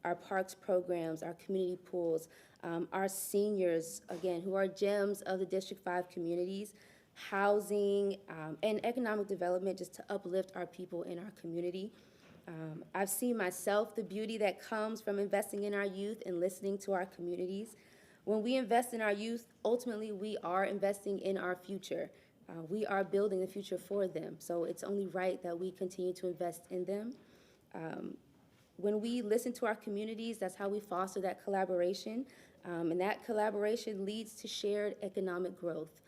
our parks programs, our community pools, our seniors, again, who are gems of the District 5 communities, housing, and economic development just to uplift our people in our community. I've seen myself the beauty that comes from investing in our youth and listening to our communities. When we invest in our youth, ultimately we are investing in our future. We are building the future for them, so it's only right that we continue to invest in them. When we listen to our communities, that's how we foster that collaboration, and that collaboration leads to shared economic growth.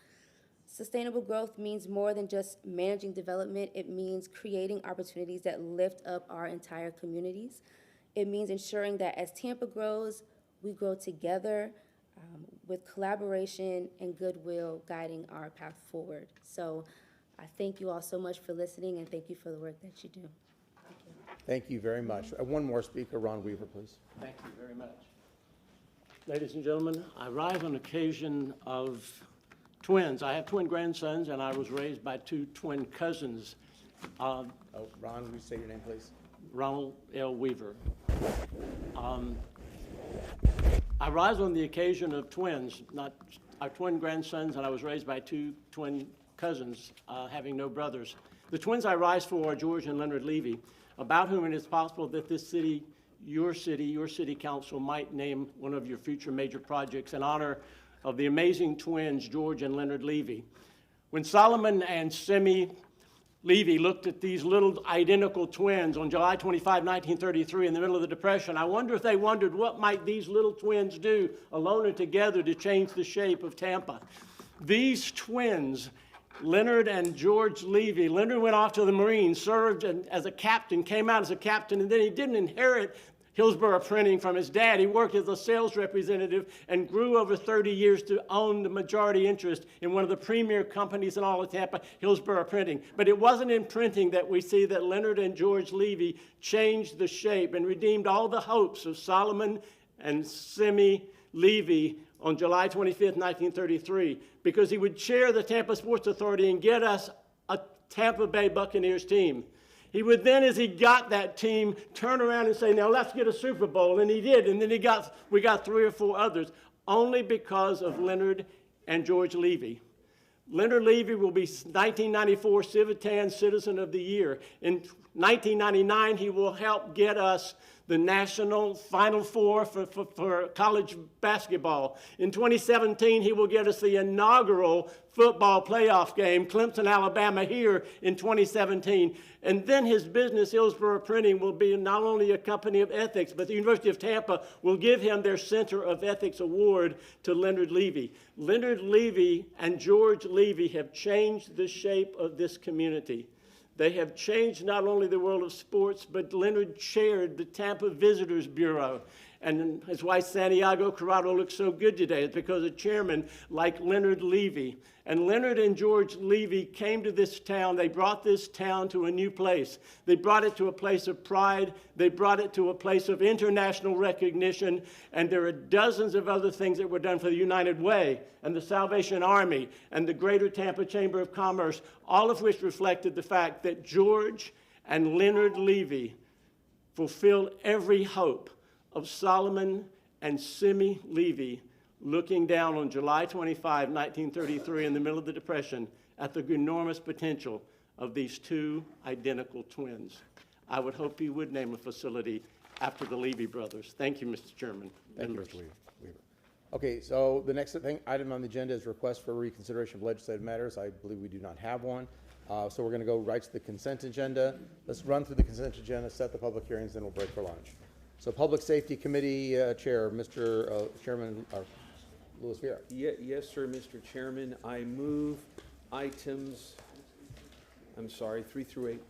Sustainable growth means more than just managing development. It means creating opportunities that lift up our entire communities. It means ensuring that as Tampa grows, we grow together with collaboration and goodwill guiding our path forward. So I thank you all so much for listening, and thank you for the work that you do.
Thank you very much. One more speaker, Ron Weaver, please.
Thank you very much. Ladies and gentlemen, I rise on occasion of twins. I have twin grandsons, and I was raised by two twin cousins.
Ron, will you say your name, please?
Ronald L. Weaver. I rise on the occasion of twins, not our twin grandsons, and I was raised by two twin cousins, having no brothers. The twins I rise for are George and Leonard Levy, about whom it is possible that this city, your city council might name one of your future major projects in honor of the amazing twins, George and Leonard Levy. When Solomon and Simi Levy looked at these little identical twins on July 25, 1933, in the middle of the Depression, I wonder if they wondered what might these little twins do alone or together to change the shape of Tampa. These twins, Leonard and George Levy, Leonard went off to the Marines, served as a captain, came out as a captain, and then he didn't inherit Hillsborough Printing from his dad. He worked as a sales representative and grew over 30 years to own the majority interest in one of the premier companies in all of Tampa, Hillsborough Printing. But it wasn't in printing that we see that Leonard and George Levy changed the shape and redeemed all the hopes of Solomon and Simi Levy on July 25th, 1933, because he would chair the Tampa Sports Authority and get us a Tampa Bay Buccaneers team. He would then, as he got that team, turn around and say, now let's get a Super Bowl, and he did, and then we got 3 or 4 others, only because of Leonard and George Levy. Leonard Levy will be 1994 Civitan Citizen of the Year. In 1999, he will help get us the national Final Four for college basketball. In 2017, he will get us the inaugural football playoff game, Clemson, Alabama, here in 2017. And then his business, Hillsborough Printing, will be not only a company of ethics, but the University of Tampa will give him their Center of Ethics Award to Leonard Levy. Leonard Levy and George Levy have changed the shape of this community. They have changed not only the world of sports, but Leonard chaired the Tampa Visitors Bureau. And his wife, Santiago Corrado, looks so good today. It's because of chairman like Leonard Levy. And Leonard and George Levy came to this town. They brought this town to a new place. They brought it to a place of pride. They brought it to a place of international recognition. And there are dozens of other things that were done for the United Way and the Salvation Army and the Greater Tampa Chamber of Commerce, all of which reflected the fact that George and Leonard Levy fulfilled every hope of Solomon and Simi Levy looking down on July 25, 1933, in the middle of the Depression, at the enormous potential of these two identical twins. I would hope you would name a facility after the Levy brothers. Thank you, Mr. Chairman.
Thank you, Mr. Weaver. Okay, so the next item on the agenda is request for reconsideration of legislative matters. I believe we do not have one. So we're going to go right to the consent agenda. Let's run through the consent agenda, set the public hearings, then we'll break for lunch. So Public Safety Committee Chair, Mr. Chairman Louis Vieira.
Yes, sir, Mr. Chairman. I move items, 3 through 8.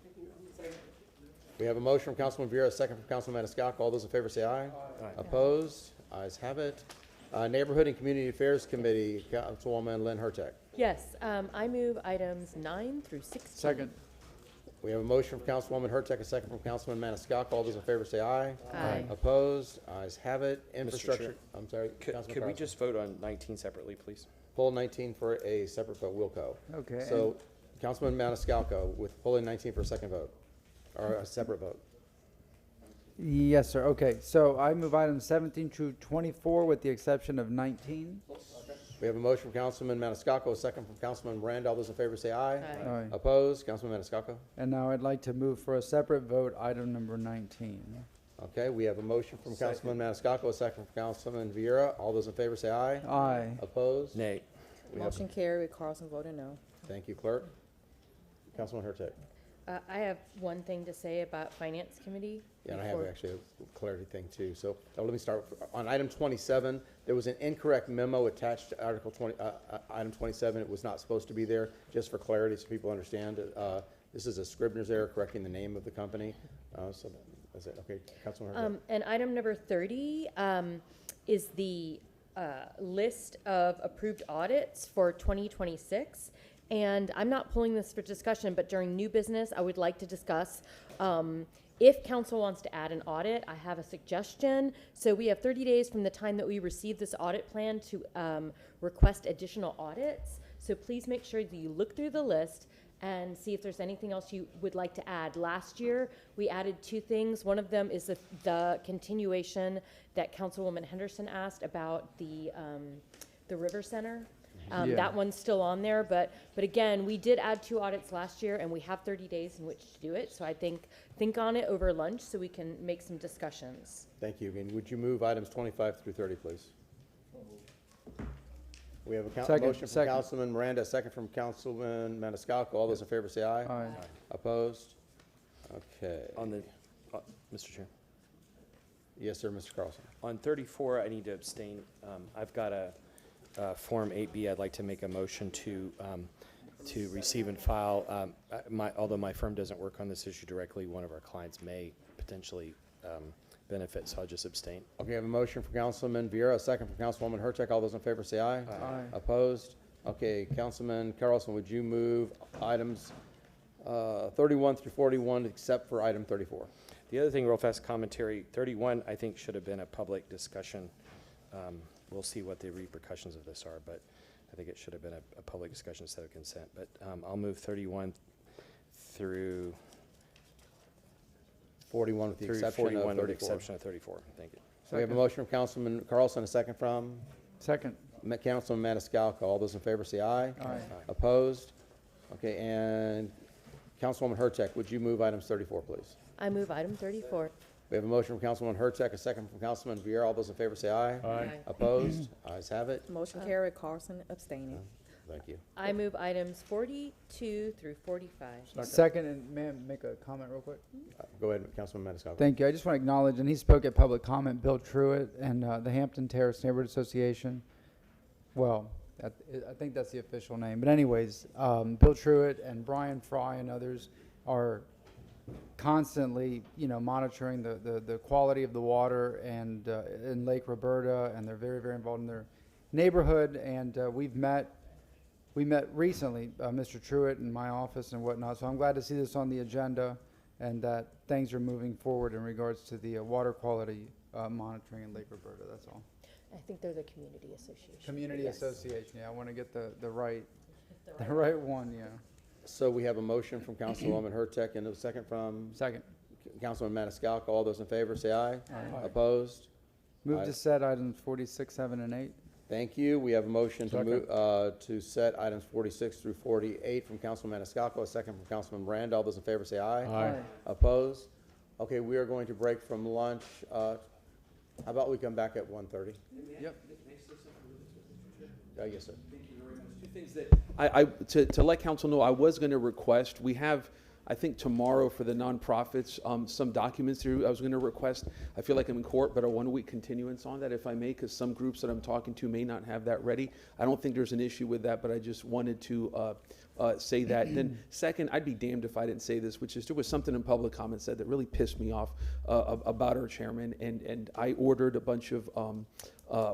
We have a motion from Councilman Vieira, a second from Councilman Maniscalco. All those in favor say aye. Aye. Opposed? Ayes have it. Neighborhood and Community Affairs Committee, Councilwoman Lynn Hertek.
Yes, I move items 9 through 16.
Second.
We have a motion from Councilwoman Hertek, a second from Councilman Maniscalco. All those in favor say aye.
Aye.
Opposed? Ayes have it. Infrastructure.
Chair.
I'm sorry.
Could we
Carlson.
just vote on 19 separately, please?
Pull 19 for a separate vote, Wilco.
Okay.
So Councilman Maniscalco with pulling 19 for a second vote, or a separate vote.
Yes, sir. Okay, so I move items 17 through 24 with the exception of 19.
We have a motion from Councilman Maniscalco, a second from Councilman Miranda. All those in favor say aye.
Aye.
Opposed? Councilman Maniscalco.
And now I'd like to move for a separate vote, item number 19.
Okay, we have a motion from Councilman Maniscalco, a second from Councilman Vieira. All those in favor say aye.
Aye.
Opposed?
Nay.
Motion carried with Carlson voting no.
Thank you, Clerk. Councilman Hertek.
I have one thing to say about Finance Committee.
Yeah, and I have
before-
actually a clarity thing too. So let me start on item 27. There was an incorrect memo attached to Article 20, item 27. It was not supposed to be there, just for clarity so people understand. This is a Scribner's error correcting the name of the company. So that's it. Okay, Councilman Hertek.
And item number 30 is the list of approved audits for 2026. And I'm not pulling this for discussion, but during new business, I would like to discuss if council wants to add an audit. I have a suggestion. So we have 30 days from the time that we receive this audit plan to request additional audits. So please make sure that you look through the list and see if there's anything else you would like to add. Last year, we added 2 things. One of them is the continuation that Councilwoman Henderson asked about the River Center.
Yeah.
That one's still on there, but again, we did add 2 audits last year, and we have 30 days in which to do it. So I think on it over lunch so we can make some discussions.
Thank you. And would you move items 25 through 30, please? We have a motion from Councilman Miranda, a second from Councilman Maniscalco. All those in favor say aye.
Aye.
Opposed? Okay.
On the, Mr. Chair.
Yes, sir, Mr. Carlson.
On 34, I need to abstain. I've got a Form 8B. I'd like to make a motion to receive and file. Although my firm doesn't work on this issue directly, one of our clients may potentially benefit, so I'll just abstain.
Okay, I have a motion from Councilman Vieira, a second from Councilwoman Hertek. All those in favor say aye.
Aye.
Opposed? Okay, Councilman Carlson, would you move items 31 through 41 except for item 34?
The other thing, real fast commentary, 31 I think should have been a public discussion. We'll see what the repercussions of this are, but I think it should have been a public discussion instead of consent. But I'll move 31 through
41 with the
through
exception
41
of
with the
34.
exception of 34. Thank you.
We have a motion from Councilman Carlson, a second from?
Second.
Councilman Maniscalco. All those in favor say aye.
Aye.
Opposed? Okay, and Councilwoman Hurtak, would you move items 34, please?
I move item 34.
We have a motion from Councilwoman Hurtak, a second from Councilman Vieira. All those in favor say aye.
Aye.
Opposed? Ayes have it.
Motion carried, Carlson abstaining.
Thank you.
I move items 42 through 45.
Second, and may I make a comment real quick?
Go ahead, Councilman Maniscalco.
Thank you. I just want to acknowledge, and he spoke at public comment, Bill Truitt and the Hampton Terrace Neighborhood Association. Well, I think that's the official name. But anyways, Bill Truitt and Brian Fry and others are constantly, monitoring the quality of the water and in Lake Roberta, and they're very, very involved in their neighborhood. And we met recently, Mr. Truitt in my office and whatnot. So I'm glad to see this on the agenda and that things are moving forward in regards to the water quality monitoring in Lake Roberta. That's all.
I think they're the community association.
Community
Yes.
Association. Yeah, I want to get the right one. Yeah.
So we have a motion from Councilwoman Hurtak and a second from
Second.
Councilman Maniscalco. All those in favor say aye.
Aye.
Opposed?
Move
Aye.
to set items 46, 7, and 8.
Thank you. We have a motion to
Second.
move, to set items 46 through 48 from Councilman Maniscalco, a second from Councilman Brand. All those in favor say aye.
Aye.
Opposed? Okay, we are going to break from lunch. How about we come back at 1:30?
Yep.
Yes, sir.
Thank you very much. Two things that to let council know, I was going to request, we have, I think tomorrow for the nonprofits, some documents I was going to request. I feel like I'm in court, but a 1-week continuance on that if I may, because some groups that I'm talking to may not have that ready. I don't think there's an issue with that, but I just wanted to say that. And then second, I'd be damned if I didn't say this, which is there was something in public comment said that really pissed me off about our chairman, and I ordered a bunch of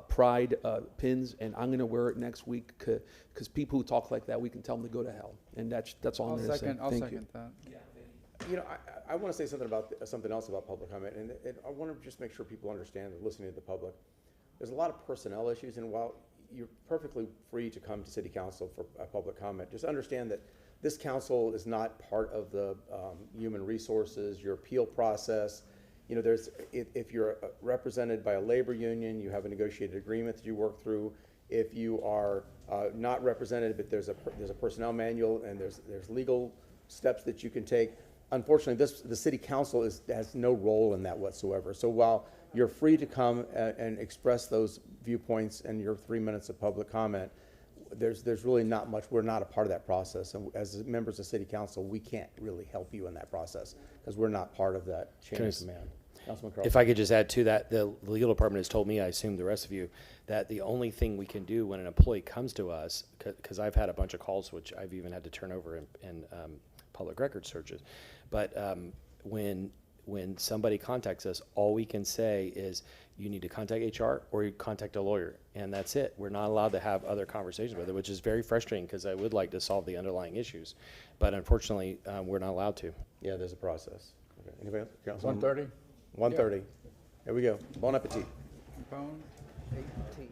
pride pins, and I'm going to wear it next week because people who talk like that, we can tell them to go to hell. And that's all I'm going to say.
I'll
Thank
second that.
I want to say something about something else about public comment, and I want to just make sure people understand, listening to the public. There's a lot of personnel issues, and while you're perfectly free to come to City Council for a public comment, just understand that this council is not part of the human resources, your appeal process. If you're represented by a labor union, you have a negotiated agreement that you work through. If you are not represented, but there's a personnel manual and there's legal steps that you can take. Unfortunately, the City Council has no role in that whatsoever. So while you're free to come and express those viewpoints and your 3 minutes of public comment, there's really not much. We're not a part of that process, and as members of City Council, we can't really help you in that process because we're not part of that chain of command. Councilman Carlson.
If I could just add to that, the legal department has told me, I assume the rest of you, that the only thing we can do when an employee comes to us, because I've had a bunch of calls, which I've even had to turn over in public record searches, but when somebody contacts us, all we can say is you need to contact HR or you contact a lawyer, and that's it. We're not allowed to have other conversations with it, which is very frustrating because I would like to solve the underlying issues, but unfortunately, we're not allowed to.
Yeah, there's a process. Okay. Anybody else? Councilman?
1:30?
1:30. Here we go. Bon appetit.
Bon appetit.